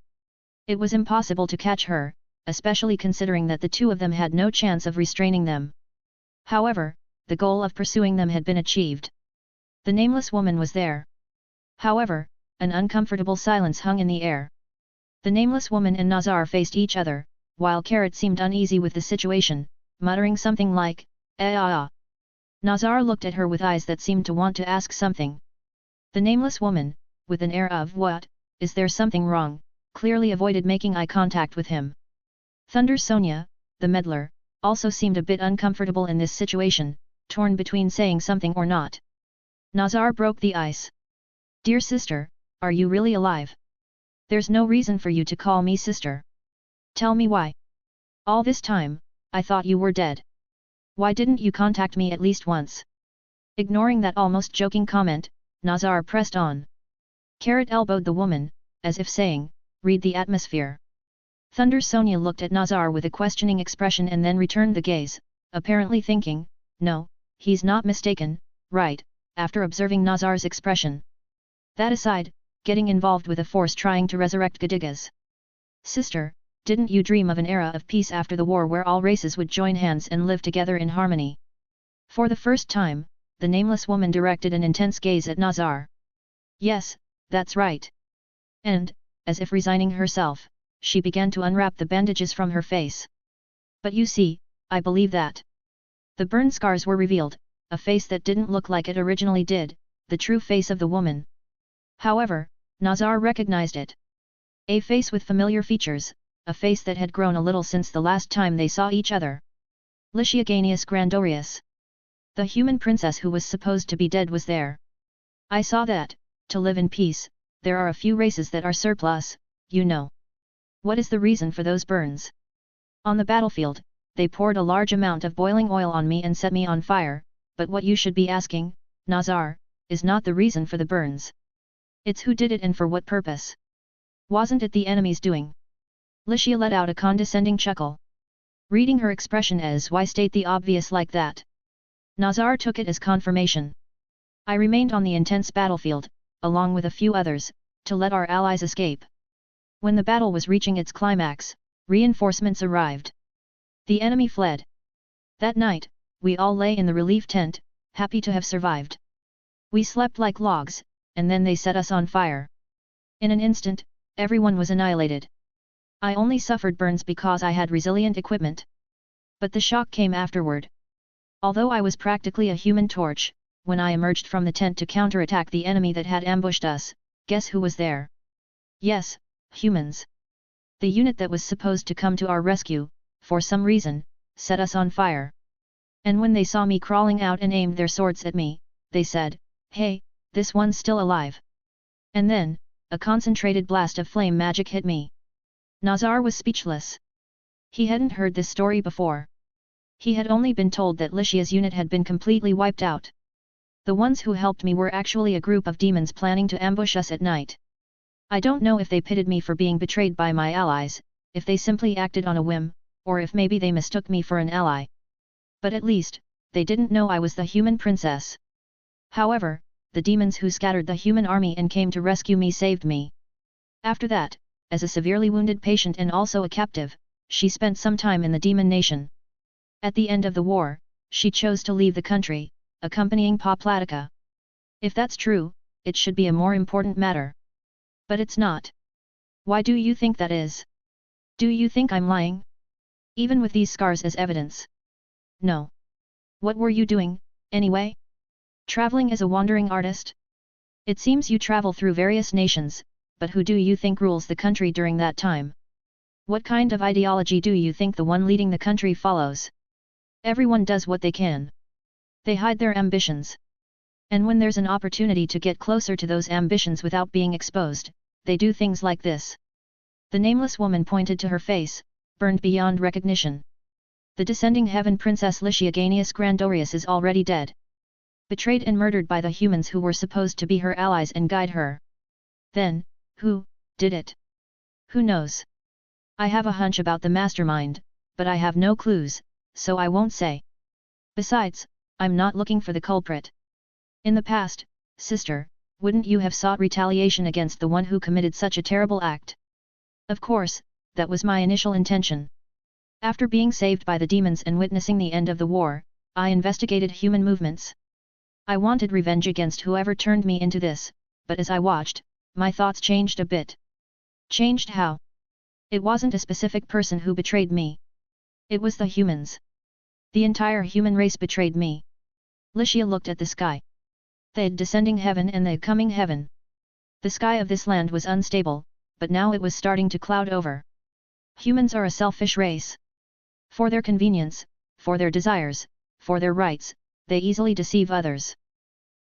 It was impossible to catch her, especially considering that the two of them had no chance of restraining them. However, the goal of pursuing them had been achieved. The nameless woman was there. However, an uncomfortable silence hung in the air. The nameless woman and Nazar faced each other, while Carrot seemed uneasy with the situation, muttering something like, "Ah." Nazar looked at her with eyes that seemed to want to ask something. The nameless woman, with an air of "What, is there something wrong?" clearly avoided making eye contact with him. Thunder Sonia, the meddler, also seemed a bit uncomfortable in this situation, torn between saying something or not. Nazar broke the ice. "Dear sister, are you really alive? There's no reason for you to call me sister. Tell me why. All this time, I thought you were dead. Why didn't you contact me at least once?" Ignoring that almost joking comment, Nazar pressed on. Carrot elbowed the woman, as if saying, "Read the atmosphere." Thunder Sonia looked at Nazar with a questioning expression and then returned the gaze, apparently thinking, "No, he's not mistaken, right, after observing Nazar's expression. That aside, getting involved with a force trying to resurrect Gadigas. Sister, didn't you dream of an era of peace after the war where all races would join hands and live together in harmony? For the first time, the nameless woman directed an intense gaze at Nazar. Yes, that's right. And, as if resigning herself, she began to unwrap the bandages from her face. But you see, I believe that. The burn scars were revealed, a face that didn't look like it originally did, the true face of the woman. However, Nazar recognized it. A face with familiar features, a face that had grown a little since the last time they saw each other. Lysiaganius Grandorius. The human princess who was supposed to be dead was there. I saw that, to live in peace, there are a few races that are surplus, you know. What is the reason for those burns? On the battlefield, they poured a large amount of boiling oil on me and set me on fire, but what you should be asking, Nazar, is not the reason for the burns. It's who did it and for what purpose. Wasn't it the enemy's doing? Lysia let out a condescending chuckle. Reading her expression as why state the obvious like that? Nazar took it as confirmation. I remained on the intense battlefield, along with a few others, to let our allies escape. When the battle was reaching its climax, reinforcements arrived. The enemy fled. That night, we all lay in the relief tent, happy to have survived. We slept like logs, and then they set us on fire. In an instant, everyone was annihilated. I only suffered burns because I had resilient equipment. But the shock came afterward. Although I was practically a human torch, when I emerged from the tent to counterattack the enemy that had ambushed us, guess who was there? Yes, humans. The unit that was supposed to come to our rescue, for some reason, set us on fire. And when they saw me crawling out and aimed their swords at me, they said, "Hey, this one's still alive." And then, a concentrated blast of flame magic hit me. Nazar was speechless. He hadn't heard this story before. He had only been told that Lysia's unit had been completely wiped out. The ones who helped me were actually a group of demons planning to ambush us at night. I don't know if they pitied me for being betrayed by my allies, if they simply acted on a whim, or if maybe they mistook me for an ally. But at least, they didn't know I was the human princess. However, the demons who scattered the human army and came to rescue me saved me. After that, as a severely wounded patient and also a captive, she spent some time in the demon nation. At the end of the war, she chose to leave the country, accompanying Poplatica. If that's true, it should be a more important matter. But it's not. Why do you think that is? Do you think I'm lying? Even with these scars as evidence. No. What were you doing, anyway? Traveling as a wandering artist? It seems you travel through various nations, but who do you think rules the country during that time? What kind of ideology do you think the one leading the country follows? Everyone does what they can. They hide their ambitions. And when there's an opportunity to get closer to those ambitions without being exposed, they do things like this. The nameless woman pointed to her face, burned beyond recognition. The descending heaven princess Lysiaganius Grandorius is already dead. Betrayed and murdered by the humans who were supposed to be her allies and guide her. Then, who did it? Who knows? I have a hunch about the mastermind, but I have no clues, so I won't say. Besides, I'm not looking for the culprit. In the past, sister, wouldn't you have sought retaliation against the one who committed such a terrible act? Of course, that was my initial intention. After being saved by the demons and witnessing the end of the war, I investigated human movements. I wanted revenge against whoever turned me into this, but as I watched, my thoughts changed a bit. Changed how? It wasn't a specific person who betrayed me. It was the humans. The entire human race betrayed me. Lysia looked at the sky. The descending heaven and the coming heaven. The sky of this land was unstable, but now it was starting to cloud over. Humans are a selfish race. For their convenience, for their desires, for their rights, they easily deceive others.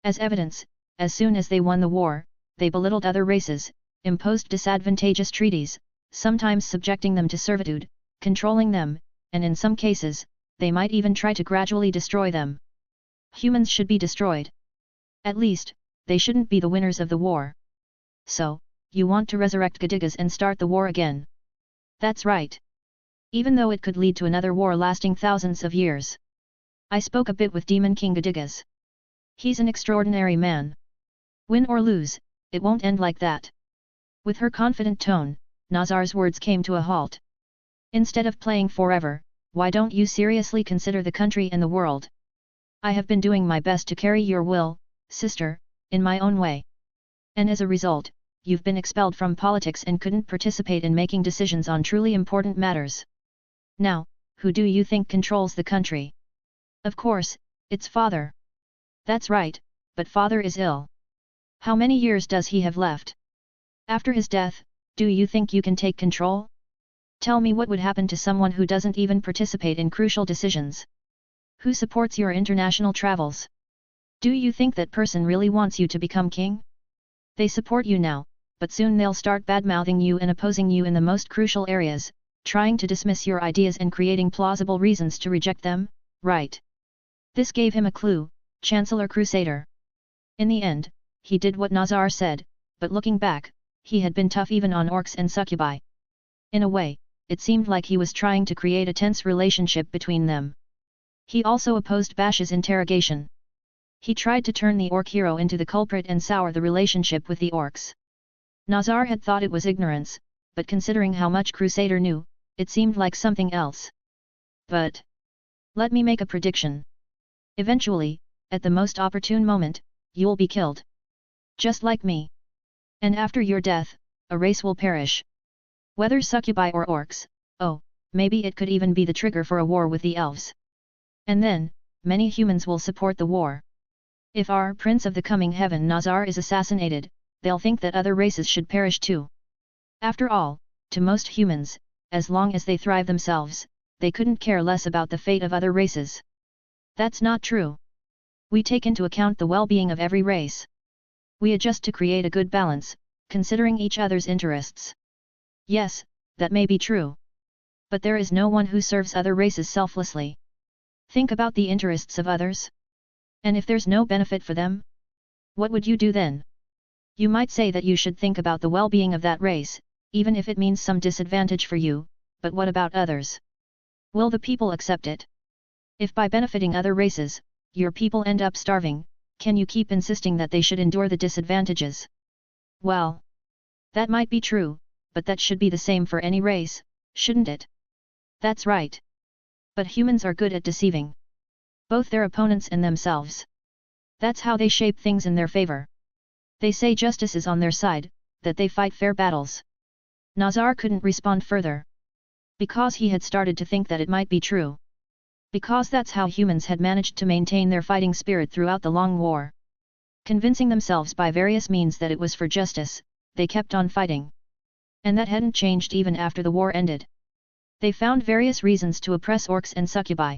As evidence, as soon as they won the war, they belittled other races, imposed disadvantageous treaties, sometimes subjecting them to servitude, controlling them, and in some cases, they might even try to gradually destroy them. Humans should be destroyed. At least, they shouldn't be the winners of the war. So, you want to resurrect Gadigas and start the war again? That's right. Even though it could lead to another war lasting thousands of years. I spoke a bit with Demon King Gadigas. He's an extraordinary man. Win or lose, it won't end like that. With her confident tone, Nazar's words came to a halt. Instead of playing forever, why don't you seriously consider the country and the world? I have been doing my best to carry your will, sister, in my own way. And as a result, you've been expelled from politics and couldn't participate in making decisions on truly important matters. Now, who do you think controls the country? Of course, it's father. That's right, but father is ill. How many years does he have left? After his death, do you think you can take control? Tell me what would happen to someone who doesn't even participate in crucial decisions. Who supports your international travels? Do you think that person really wants you to become king? They support you now, but soon they'll start bad-mouthing you and opposing you in the most crucial areas, trying to dismiss your ideas and creating plausible reasons to reject them, right? This gave him a clue, Chancellor Crusader. In the end, he did what Nazar said, but looking back, he had been tough even on orcs and succubi. In a way, it seemed like he was trying to create a tense relationship between them. He also opposed Bash's interrogation. He tried to turn the orc hero into the culprit and sour the relationship with the orcs. Nazar had thought it was ignorance, but considering how much Crusader knew, it seemed like something else. But let me make a prediction. Eventually, at the most opportune moment, you'll be killed. Just like me. And after your death, a race will perish. Whether succubi or orcs, oh, maybe it could even be the trigger for a war with the elves. And then, many humans will support the war. If our Prince of the Coming Heaven Nazar is assassinated, they'll think that other races should perish too. After all, to most humans, as long as they thrive themselves, they couldn't care less about the fate of other races. That's not true. We take into account the well-being of every race. We adjust to create a good balance, considering each other's interests. Yes, that may be true. But there is no one who serves other races selflessly. Think about the interests of others. And if there's no benefit for them? What would you do then? You might say that you should think about the well-being of that race, even if it means some disadvantage for you, but what about others? Will the people accept it? If by benefiting other races, your people end up starving, can you keep insisting that they should endure the disadvantages? Well, that might be true, but that should be the same for any race, shouldn't it? That's right. But humans are good at deceiving both their opponents and themselves. That's how they shape things in their favor. They say justice is on their side, that they fight fair battles. Nazar couldn't respond further. Because he had started to think that it might be true. Because that's how humans had managed to maintain their fighting spirit throughout the long war. Convincing themselves by various means that it was for justice, they kept on fighting. And that hadn't changed even after the war ended. They found various reasons to oppress orcs and succubi.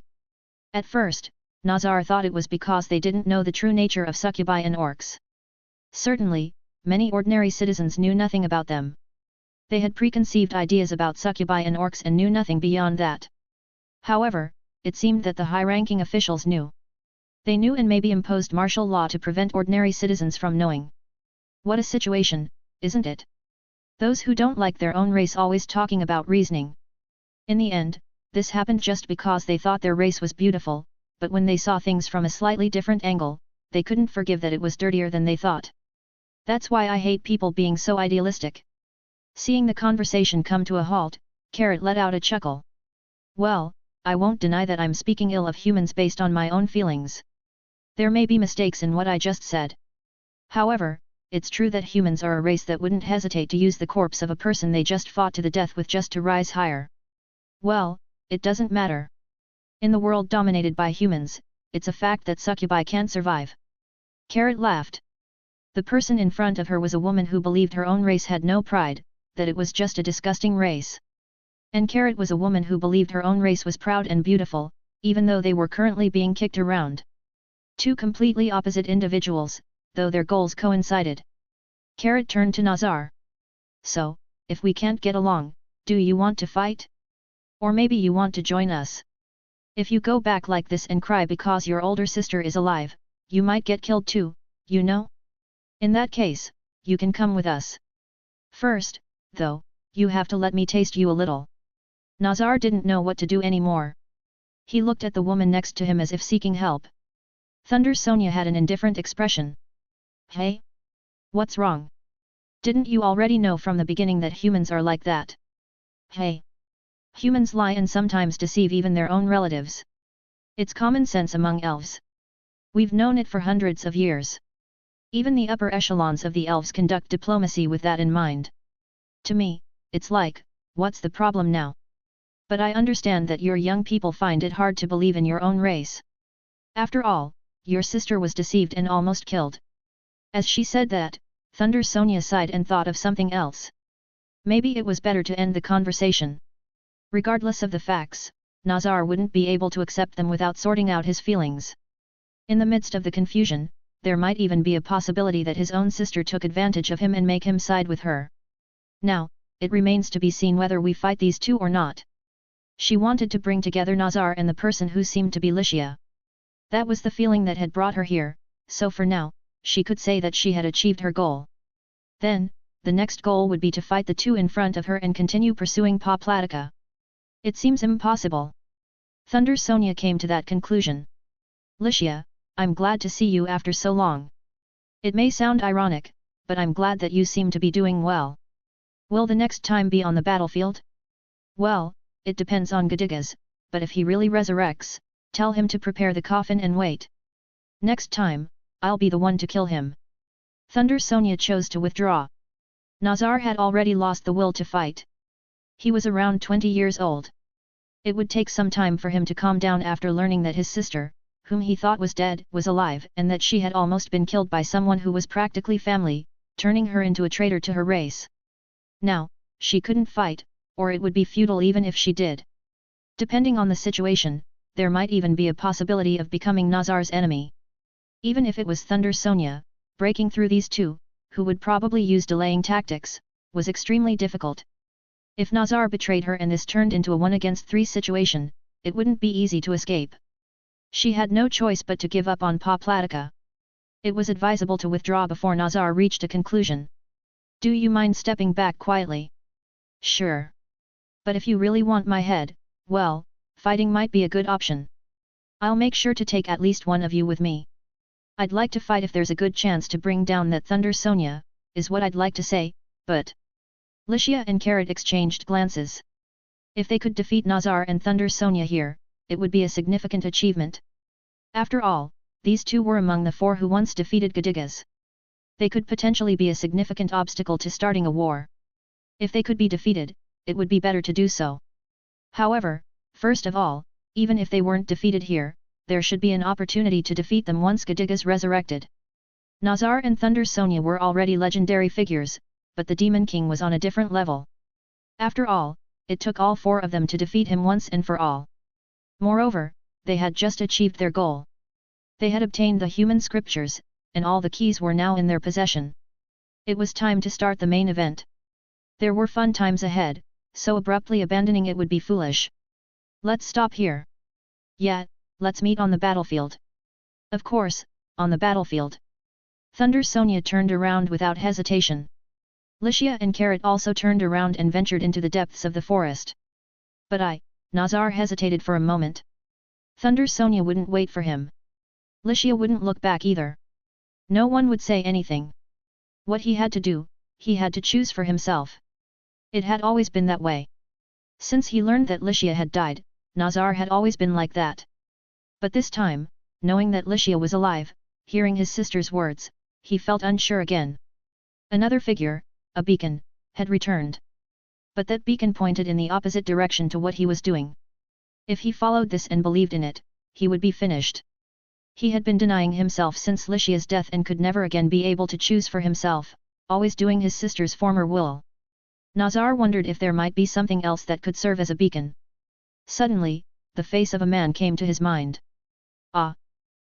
At first, Nazar thought it was because they didn't know the true nature of succubi and orcs. Certainly, many ordinary citizens knew nothing about them. They had preconceived ideas about succubi and orcs and knew nothing beyond that. However, it seemed that the high-ranking officials knew. They knew and maybe imposed martial law to prevent ordinary citizens from knowing. What a situation, isn't it? Those who don't like their own race always talking about reasoning. In the end, this happened just because they thought their race was beautiful, but when they saw things from a slightly different angle, they couldn't forgive that it was dirtier than they thought. That's why I hate people being so idealistic. Seeing the conversation come to a halt, Carrot let out a chuckle. Well, I won't deny that I'm speaking ill of humans based on my own feelings. There may be mistakes in what I just said. However, it's true that humans are a race that wouldn't hesitate to use the corpse of a person they just fought to the death with just to rise higher. Well, it doesn't matter. In the world dominated by humans, it's a fact that succubi can't survive. Carrot laughed. The person in front of her was a woman who believed her own race had no pride, that it was just a disgusting race. And Carrot was a woman who believed her own race was proud and beautiful, even though they were currently being kicked around. Two completely opposite individuals, though their goals coincided. Carrot turned to Nazar. So, if we can't get along, do you want to fight? Or maybe you want to join us? If you go back like this and cry because your older sister is alive, you might get killed too, you know? In that case, you can come with us. First, though, you have to let me taste you a little. Nazar didn't know what to do anymore. He looked at the woman next to him as if seeking help. Thunder Sonia had an indifferent expression. Hey? What's wrong? Didn't you already know from the beginning that humans are like that? Hey! Humans lie and sometimes deceive even their own relatives. It's common sense among elves. We've known it for hundreds of years. Even the upper echelons of the elves conduct diplomacy with that in mind. To me, it's like, what's the problem now? But I understand that your young people find it hard to believe in your own race. After all, your sister was deceived and almost killed. As she said that, Thunder Sonia sighed and thought of something else. Maybe it was better to end the conversation. Regardless of the facts, Nazar wouldn't be able to accept them without sorting out his feelings. In the midst of the confusion, there might even be a possibility that his own sister took advantage of him and make him side with her. Now, it remains to be seen whether we fight these two or not. She wanted to bring together Nazar and the person who seemed to be Licia. That was the feeling that had brought her here, so for now, she could say that she had achieved her goal. Then, the next goal would be to fight the two in front of her and continue pursuing Pa Platica. It seems impossible. Thunder Sonia came to that conclusion. Licia, I'm glad to see you after so long. It may sound ironic, but I'm glad that you seem to be doing well. Will the next time be on the battlefield? Well, it depends on Gadigas, but if he really resurrects, tell him to prepare the coffin and wait. Next time, I'll be the one to kill him. Thunder Sonia chose to withdraw. Nazar had already lost the will to fight. He was around 20 years old. It would take some time for him to calm down after learning that his sister, whom he thought was dead, was alive and that she had almost been killed by someone who was practically family, turning her into a traitor to her race. Now, she couldn't fight, or it would be futile even if she did. Depending on the situation, there might even be a possibility of becoming Nazar's enemy. Even if it was Thunder Sonia, breaking through these two, who would probably use delaying tactics, was extremely difficult. If Nazar betrayed her and this turned into a 1-against-3 situation, it wouldn't be easy to escape. She had no choice but to give up on Pa Platica. It was advisable to withdraw before Nazar reached a conclusion. Do you mind stepping back quietly? Sure. But if you really want my head, well, fighting might be a good option. I'll make sure to take at least one of you with me. I'd like to fight if there's a good chance to bring down that Thunder Sonia, is what I'd like to say, but... Licia and Carrot exchanged glances. If they could defeat Nazar and Thunder Sonia here, it would be a significant achievement. After all, these two were among the 4 who once defeated Gadigas. They could potentially be a significant obstacle to starting a war. If they could be defeated, it would be better to do so. However, first of all, even if they weren't defeated here, there should be an opportunity to defeat them once Gadigas resurrected. Nazar and Thunder Sonia were already legendary figures, but the Demon King was on a different level. After all, it took all 4 of them to defeat him once and for all. Moreover, they had just achieved their goal. They had obtained the human scriptures, and all the keys were now in their possession. It was time to start the main event. There were fun times ahead, so abruptly abandoning it would be foolish. Let's stop here. Yeah, let's meet on the battlefield. Of course, on the battlefield. Thunder Sonia turned around without hesitation. Licia and Carrot also turned around and ventured into the depths of the forest. But Nazar hesitated for a moment. Thunder Sonia wouldn't wait for him. Licia wouldn't look back either. No one would say anything. What he had to do, he had to choose for himself. It had always been that way. Since he learned that Licia had died, Nazar had always been like that. But this time, knowing that Licia was alive, hearing his sister's words, he felt unsure again. Another figure, a beacon, had returned. But that beacon pointed in the opposite direction to what he was doing. If he followed this and believed in it, he would be finished. He had been denying himself since Licia's death and could never again be able to choose for himself, always doing his sister's former will. Nazar wondered if there might be something else that could serve as a beacon. Suddenly, the face of a man came to his mind. Ah!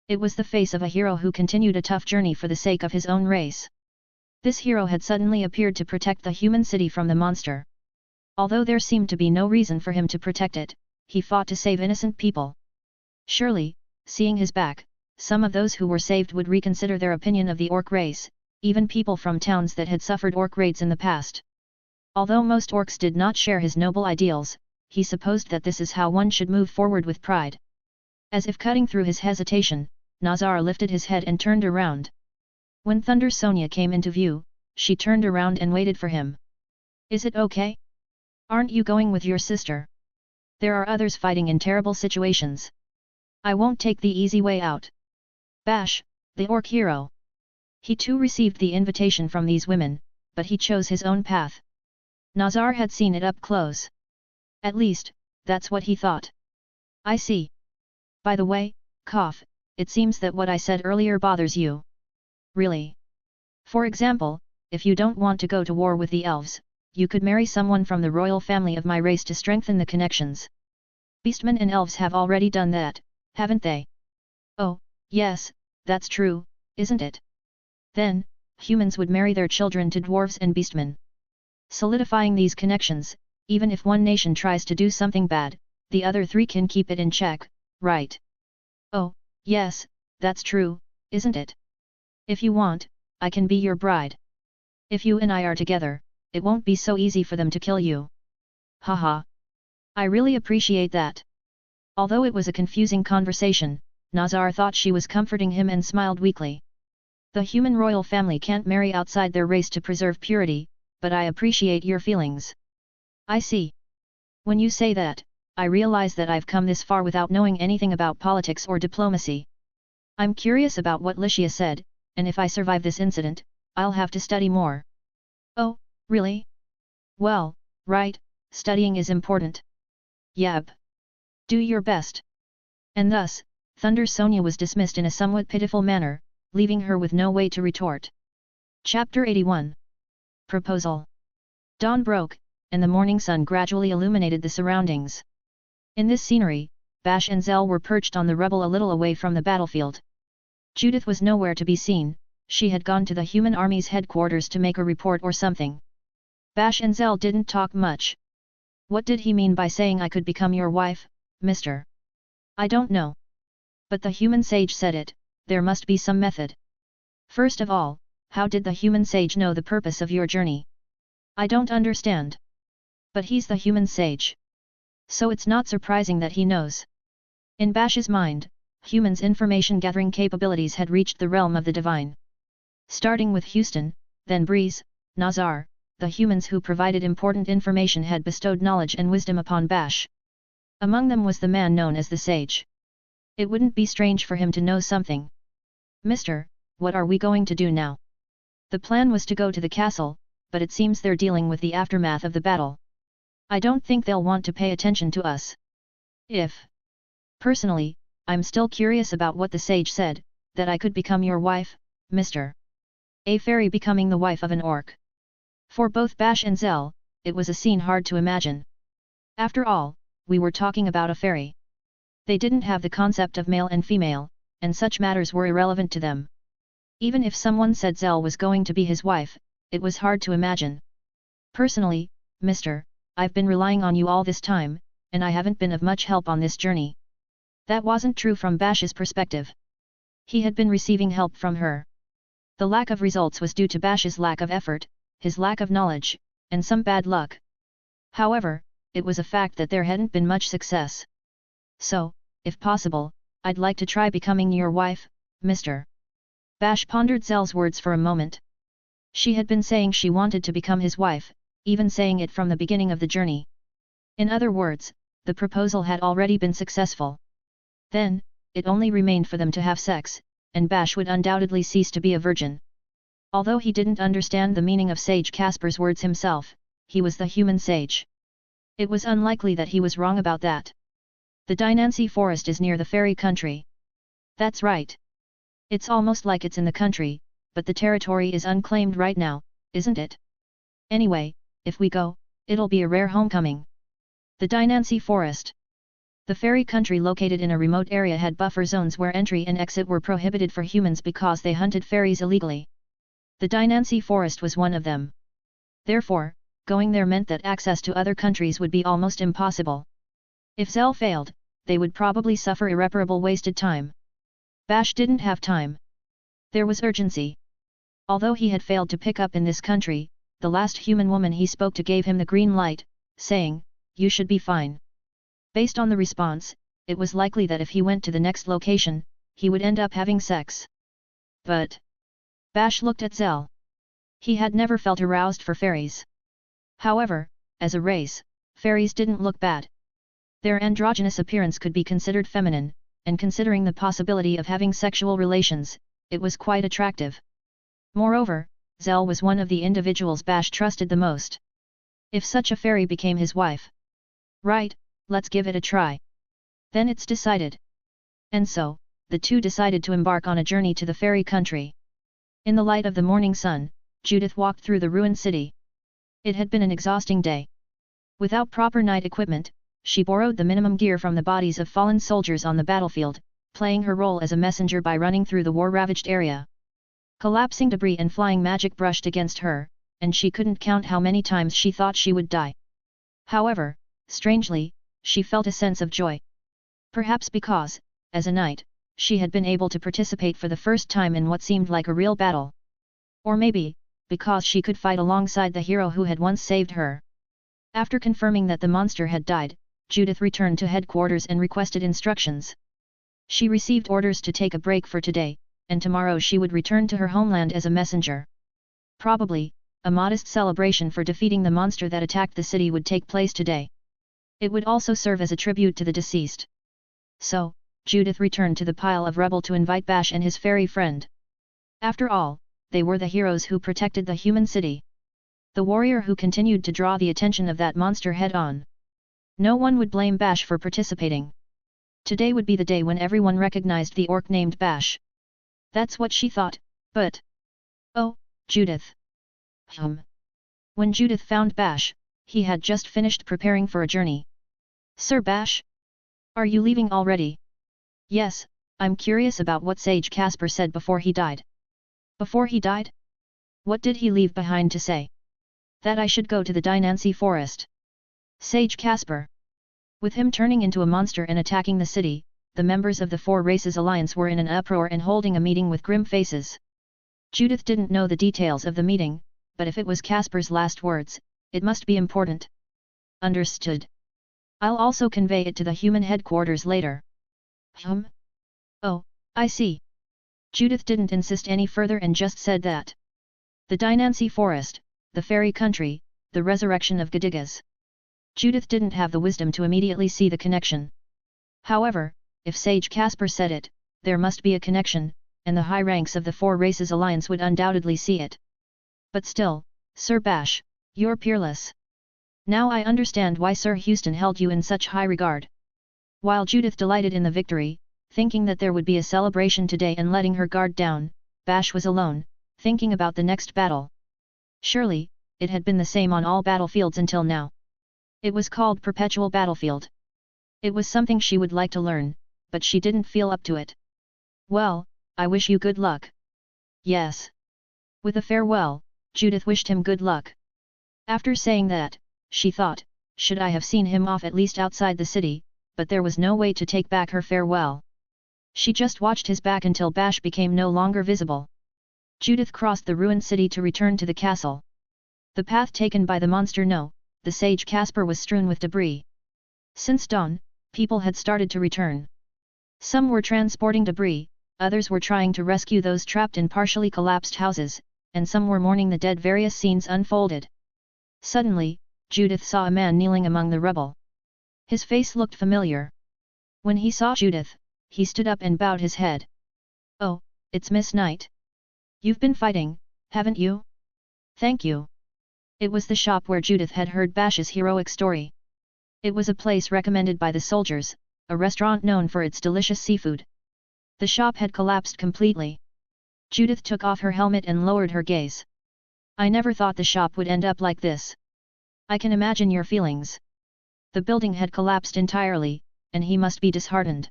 It was the face of a hero who continued a tough journey for the sake of his own race. This hero had suddenly appeared to protect the human city from the monster. Although there seemed to be no reason for him to protect it, he fought to save innocent people. Surely, seeing his back, some of those who were saved would reconsider their opinion of the orc race, even people from towns that had suffered orc raids in the past. Although most orcs did not share his noble ideals, he supposed that this is how one should move forward with pride. As if cutting through his hesitation, Nazar lifted his head and turned around. When Thunder Sonia came into view, she turned around and waited for him. Is it okay? Aren't you going with your sister? There are others fighting in terrible situations. I won't take the easy way out. Bash, the orc hero. He too received the invitation from these women, but he chose his own path. Nazar had seen it up close. At least, that's what he thought. I see. By the way, cough, it seems that what I said earlier bothers you. Really? For example, if you don't want to go to war with the elves, you could marry someone from the royal family of my race to strengthen the connections. Beastmen and elves have already done that, haven't they? Oh, yes, that's true, isn't it? Then, humans would marry their children to dwarves and beastmen. Solidifying these connections, even if one nation tries to do something bad, the other three can keep it in check, right? Oh, yes, that's true, isn't it? If you want, I can be your bride. If you and I are together, it won't be so easy for them to kill you. Haha. I really appreciate that. Although it was a confusing conversation, Nazar thought she was comforting him and smiled weakly. The human royal family can't marry outside their race to preserve purity, but I appreciate your feelings. I see. When you say that, I realize that I've come this far without knowing anything about politics or diplomacy. I'm curious about what Lycia said, and if I survive this incident, I'll have to study more. Oh, really? Well, right, studying is important. Yep. Do your best. And thus, Thunder Sonia was dismissed in a somewhat pitiful manner, leaving her with no way to retort. Chapter 81. Proposal. Dawn broke, and the morning sun gradually illuminated the surroundings. In this scenery, Bash and Zell were perched on the rubble a little away from the battlefield. Judith was nowhere to be seen, she had gone to the human army's headquarters to make a report or something. Bash and Zell didn't talk much. What did he mean by saying I could become your wife, mister? I don't know. But the human sage said it, there must be some method. First of all, how did the human sage know the purpose of your journey? I don't understand. But he's the human sage. So it's not surprising that he knows. In Bash's mind, humans' information-gathering capabilities had reached the realm of the divine. Starting with Houston, then Breeze, Nazar, the humans who provided important information had bestowed knowledge and wisdom upon Bash. Among them was the man known as the Sage. It wouldn't be strange for him to know something. Mister, what are we going to do now? The plan was to go to the castle, but it seems they're dealing with the aftermath of the battle. I don't think they'll want to pay attention to us. Personally, I'm still curious about what the sage said, that I could become your wife, mister. A fairy becoming the wife of an orc. For both Bash and Zell, it was a scene hard to imagine. After all, we were talking about a fairy. They didn't have the concept of male and female, and such matters were irrelevant to them. Even if someone said Zell was going to be his wife, it was hard to imagine. Personally, mister, I've been relying on you all this time, and I haven't been of much help on this journey. That wasn't true from Bash's perspective. He had been receiving help from her. The lack of results was due to Bash's lack of effort, his lack of knowledge, and some bad luck. However, it was a fact that there hadn't been much success. So, if possible, I'd like to try becoming your wife, mister. Bash pondered Zell's words for a moment. She had been saying she wanted to become his wife, even saying it from the beginning of the journey. In other words, the proposal had already been successful. Then, it only remained for them to have sex, and Bash would undoubtedly cease to be a virgin. Although he didn't understand the meaning of Sage Casper's words himself, he was the human sage. It was unlikely that he was wrong about that. The Dynancy Forest is near the fairy country. That's right. It's almost like it's in the country, but the territory is unclaimed right now, isn't it? Anyway, if we go, it'll be a rare homecoming. The Dynancy Forest. The fairy country located in a remote area had buffer zones where entry and exit were prohibited for humans because they hunted fairies illegally. The Dynancy Forest was one of them. Therefore, going there meant that access to other countries would be almost impossible. If Zell failed, they would probably suffer irreparable wasted time. Bash didn't have time. There was urgency. Although he had failed to pick up in this country, the last human woman he spoke to gave him the green light, saying, "You should be fine." Based on the response, it was likely that if he went to the next location, he would end up having sex. But Bash looked at Zell. He had never felt aroused for fairies. However, as a race, fairies didn't look bad. Their androgynous appearance could be considered feminine, and considering the possibility of having sexual relations, it was quite attractive. Moreover, Zell was one of the individuals Bash trusted the most. If such a fairy became his wife. Right, let's give it a try. Then it's decided. And so, the two decided to embark on a journey to the fairy country. In the light of the morning sun, Judith walked through the ruined city. It had been an exhausting day. Without proper night equipment, she borrowed the minimum gear from the bodies of fallen soldiers on the battlefield, playing her role as a messenger by running through the war-ravaged area. Collapsing debris and flying magic brushed against her, and she couldn't count how many times she thought she would die. However, strangely, she felt a sense of joy. Perhaps because, as a knight, she had been able to participate for the first time in what seemed like a real battle. Or maybe, because she could fight alongside the hero who had once saved her. After confirming that the monster had died, Judith returned to headquarters and requested instructions. She received orders to take a break for today, and tomorrow she would return to her homeland as a messenger. Probably, a modest celebration for defeating the monster that attacked the city would take place today. It would also serve as a tribute to the deceased. So, Judith returned to the pile of rubble to invite Bash and his fairy friend. After all, they were the heroes who protected the human city. The warrior who continued to draw the attention of that monster head-on. No one would blame Bash for participating. Today would be the day when everyone recognized the orc named Bash. That's what she thought, but... Oh, Judith. When Judith found Bash, he had just finished preparing for a journey. Sir Bash? Are you leaving already? Yes, I'm curious about what Sage Casper said before he died. Before he died? What did he leave behind to say? That I should go to the Dynancy Forest. Sage Casper. With him turning into a monster and attacking the city, the members of the Four Races Alliance were in an uproar and holding a meeting with grim faces. Judith didn't know the details of the meeting, but if it was Casper's last words, it must be important. Understood. I'll also convey it to the human headquarters later. Oh, I see. Judith didn't insist any further and just said that. The Dynancy Forest, the fairy country, the resurrection of Gadigas. Judith didn't have the wisdom to immediately see the connection. However, if Sage Casper said it, there must be a connection, and the high ranks of the Four Races Alliance would undoubtedly see it. But still, Sir Bash, you're peerless. Now I understand why Sir Houston held you in such high regard. While Judith delighted in the victory, thinking that there would be a celebration today and letting her guard down, Bash was alone, thinking about the next battle. Surely, it had been the same on all battlefields until now. It was called Perpetual Battlefield. It was something she would like to learn, but she didn't feel up to it. Well, I wish you good luck. Yes. With a farewell, Judith wished him good luck. After saying that, she thought, should I have seen him off at least outside the city, but there was no way to take back her farewell. She just watched his back until Bash became no longer visible. Judith crossed the ruined city to return to the castle. The path taken by the monster the Sage Casper was strewn with debris. Since dawn, people had started to return. Some were transporting debris, others were trying to rescue those trapped in partially collapsed houses, and some were mourning the dead. Various scenes unfolded. Suddenly, Judith saw a man kneeling among the rubble. His face looked familiar. When he saw Judith, he stood up and bowed his head. Oh, it's Miss Knight. You've been fighting, haven't you? Thank you. It was the shop where Judith had heard Bash's heroic story. It was a place recommended by the soldiers, a restaurant known for its delicious seafood. The shop had collapsed completely. Judith took off her helmet and lowered her gaze. I never thought the shop would end up like this. I can imagine your feelings. The building had collapsed entirely, and he must be disheartened.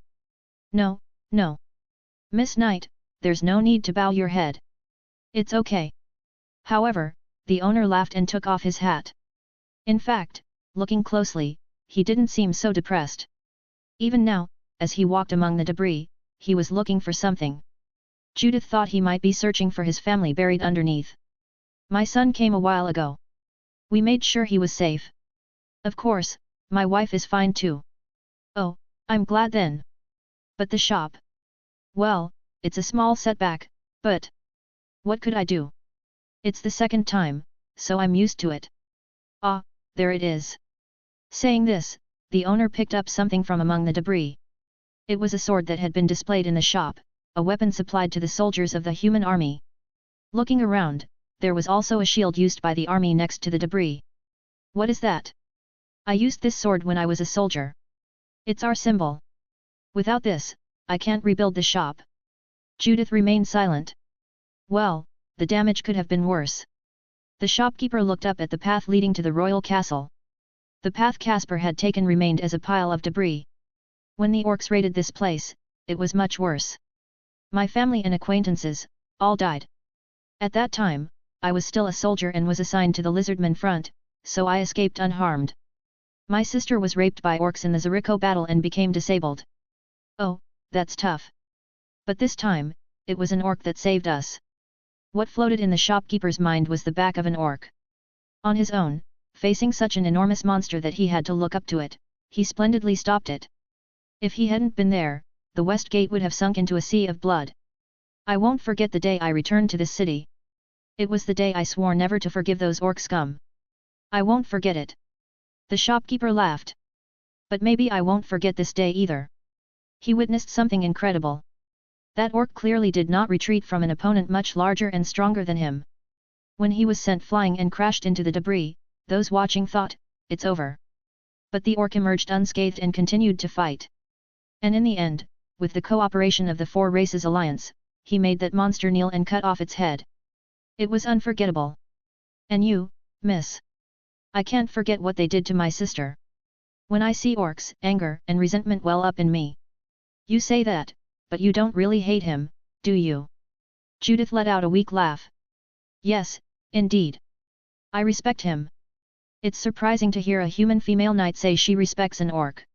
No, no. Miss Knight, there's no need to bow your head. It's okay. However, the owner laughed and took off his hat. In fact, looking closely, he didn't seem so depressed. Even now, as he walked among the debris, he was looking for something. Judith thought he might be searching for his family buried underneath. My son came a while ago. We made sure he was safe. Of course, my wife is fine too. Oh, I'm glad then. But the shop. Well, it's a small setback, but what could I do? It's the second time, so I'm used to it. Ah, there it is. Saying this, the owner picked up something from among the debris. It was a sword that had been displayed in the shop, a weapon supplied to the soldiers of the human army. Looking around, there was also a shield used by the army next to the debris. What is that? I used this sword when I was a soldier. It's our symbol. Without this, I can't rebuild the shop. Judith remained silent. Well, the damage could have been worse. The shopkeeper looked up at the path leading to the royal castle. The path Casper had taken remained as a pile of debris. When the orcs raided this place, it was much worse. My family and acquaintances, all died. At that time, I was still a soldier and was assigned to the Lizardman front, so I escaped unharmed. My sister was raped by orcs in the Zeriko battle and became disabled. Oh, that's tough. But this time, it was an orc that saved us. What floated in the shopkeeper's mind was the back of an orc. On his own, facing such an enormous monster that he had to look up to it, he splendidly stopped it. If he hadn't been there, the West Gate would have sunk into a sea of blood. I won't forget the day I returned to this city. It was the day I swore never to forgive those orc scum. I won't forget it. The shopkeeper laughed. But maybe I won't forget this day either. He witnessed something incredible. That orc clearly did not retreat from an opponent much larger and stronger than him. When he was sent flying and crashed into the debris, those watching thought, it's over. But the orc emerged unscathed and continued to fight. And in the end, with the cooperation of the Four Races Alliance, he made that monster kneel and cut off its head. It was unforgettable. And you, miss? I can't forget what they did to my sister. When I see orcs, anger and resentment well up in me. You say that, but you don't really hate him, do you? Judith let out a weak laugh. Yes, indeed. I respect him. It's surprising to hear a human female knight say she respects an orc.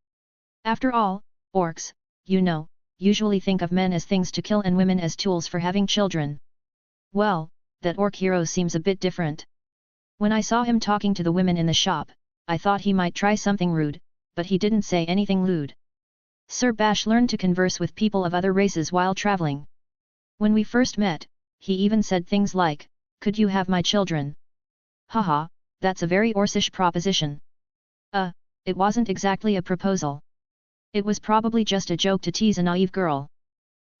After all, orcs, you know, usually think of men as things to kill and women as tools for having children. Well, that orc hero seems a bit different. When I saw him talking to the women in the shop, I thought he might try something rude, but he didn't say anything lewd. Sir Bash learned to converse with people of other races while traveling. When we first met, he even said things like, "Could you have my children?" Haha, that's a very Orcish proposition. It wasn't exactly a proposal. It was probably just a joke to tease a naive girl.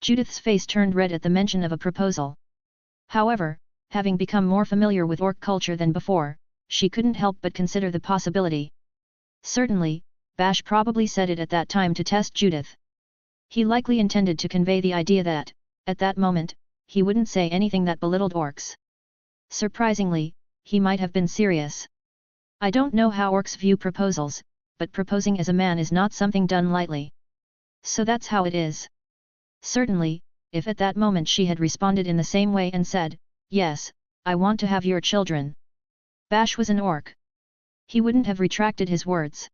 Judith's face turned red at the mention of a proposal. However, having become more familiar with orc culture than before, she couldn't help but consider the possibility. Certainly, Bash probably said it at that time to test Judith. He likely intended to convey the idea that, at that moment, he wouldn't say anything that belittled orcs. Surprisingly, he might have been serious. I don't know how orcs view proposals, but proposing as a man is not something done lightly. So that's how it is. Certainly, if at that moment she had responded in the same way and said, "Yes, I want to have your children." Bash was an orc. He wouldn't have retracted his words.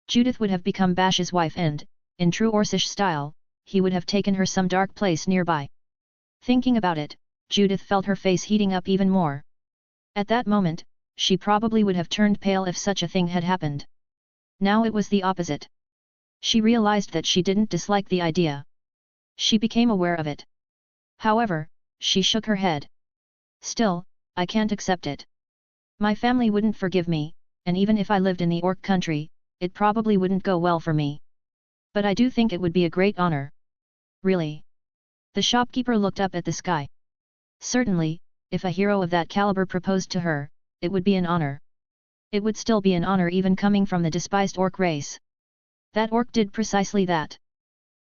Judith would have become Bash's wife and, in true Orcish style, he would have taken her some dark place nearby. Thinking about it, Judith felt her face heating up even more. At that moment, she probably would have turned pale if such a thing had happened. Now it was the opposite. She realized that she didn't dislike the idea. She became aware of it. However, she shook her head. Still, I can't accept it. My family wouldn't forgive me, and even if I lived in the orc country, it probably wouldn't go well for me. But I do think it would be a great honor. Really? The shopkeeper looked up at the sky. Certainly, if a hero of that caliber proposed to her, it would be an honor. It would still be an honor even coming from the despised orc race. That orc did precisely that.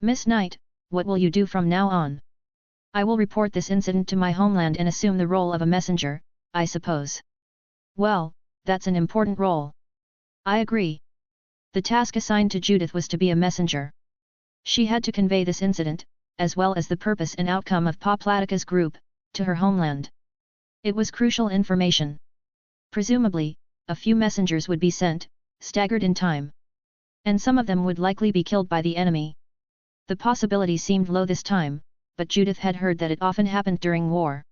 Miss Knight, what will you do from now on? I will report this incident to my homeland and assume the role of a messenger, I suppose. Well, that's an important role. I agree. The task assigned to Judith was to be a messenger. She had to convey this incident, as well as the purpose and outcome of Poplatika's group, to her homeland. It was crucial information. Presumably, a few messengers would be sent, staggered in time. And some of them would likely be killed by the enemy. The possibility seemed low this time, but Judith had heard that it often happened during war.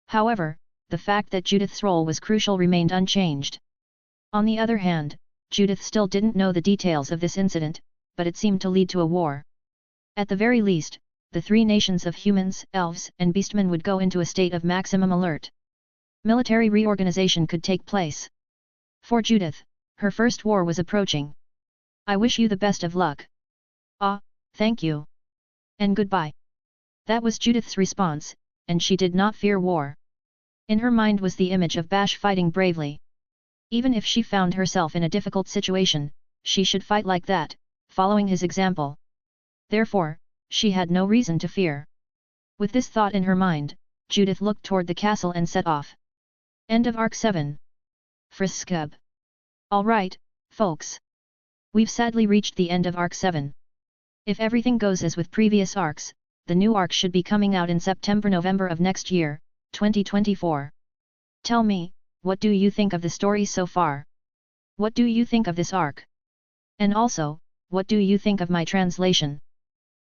However, the fact that Judith's role was crucial remained unchanged. On the other hand, Judith still didn't know the details of this incident, but it seemed to lead to a war. At the very least, the three nations of humans, elves, and beastmen would go into a state of maximum alert. Military reorganization could take place. For Judith, her first war was approaching. I wish you the best of luck. Ah, thank you. And goodbye. That was Judith's response, and she did not fear war. In her mind was the image of Bash fighting bravely. Even if she found herself in a difficult situation, she should fight like that, following his example. Therefore, she had no reason to fear. With this thought in her mind, Judith looked toward the castle and set off. End of Arc 7. Friskub. Alright, folks. We've sadly reached the end of Arc 7. If everything goes as with previous arcs, the new arc should be coming out in September-November of next year, 2024. Tell me, what do you think of the story so far? What do you think of this arc? And also, what do you think of my translation?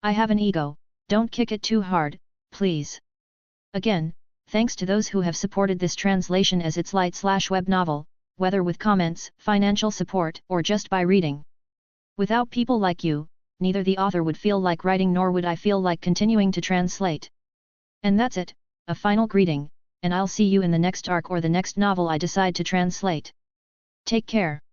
I have an ego, don't kick it too hard, please. Again, thanks to those who have supported this translation as its light/web novel, whether with comments, financial support, or just by reading. Without people like you, neither the author would feel like writing nor would I feel like continuing to translate. And that's it, a final greeting, and I'll see you in the next arc or the next novel I decide to translate. Take care.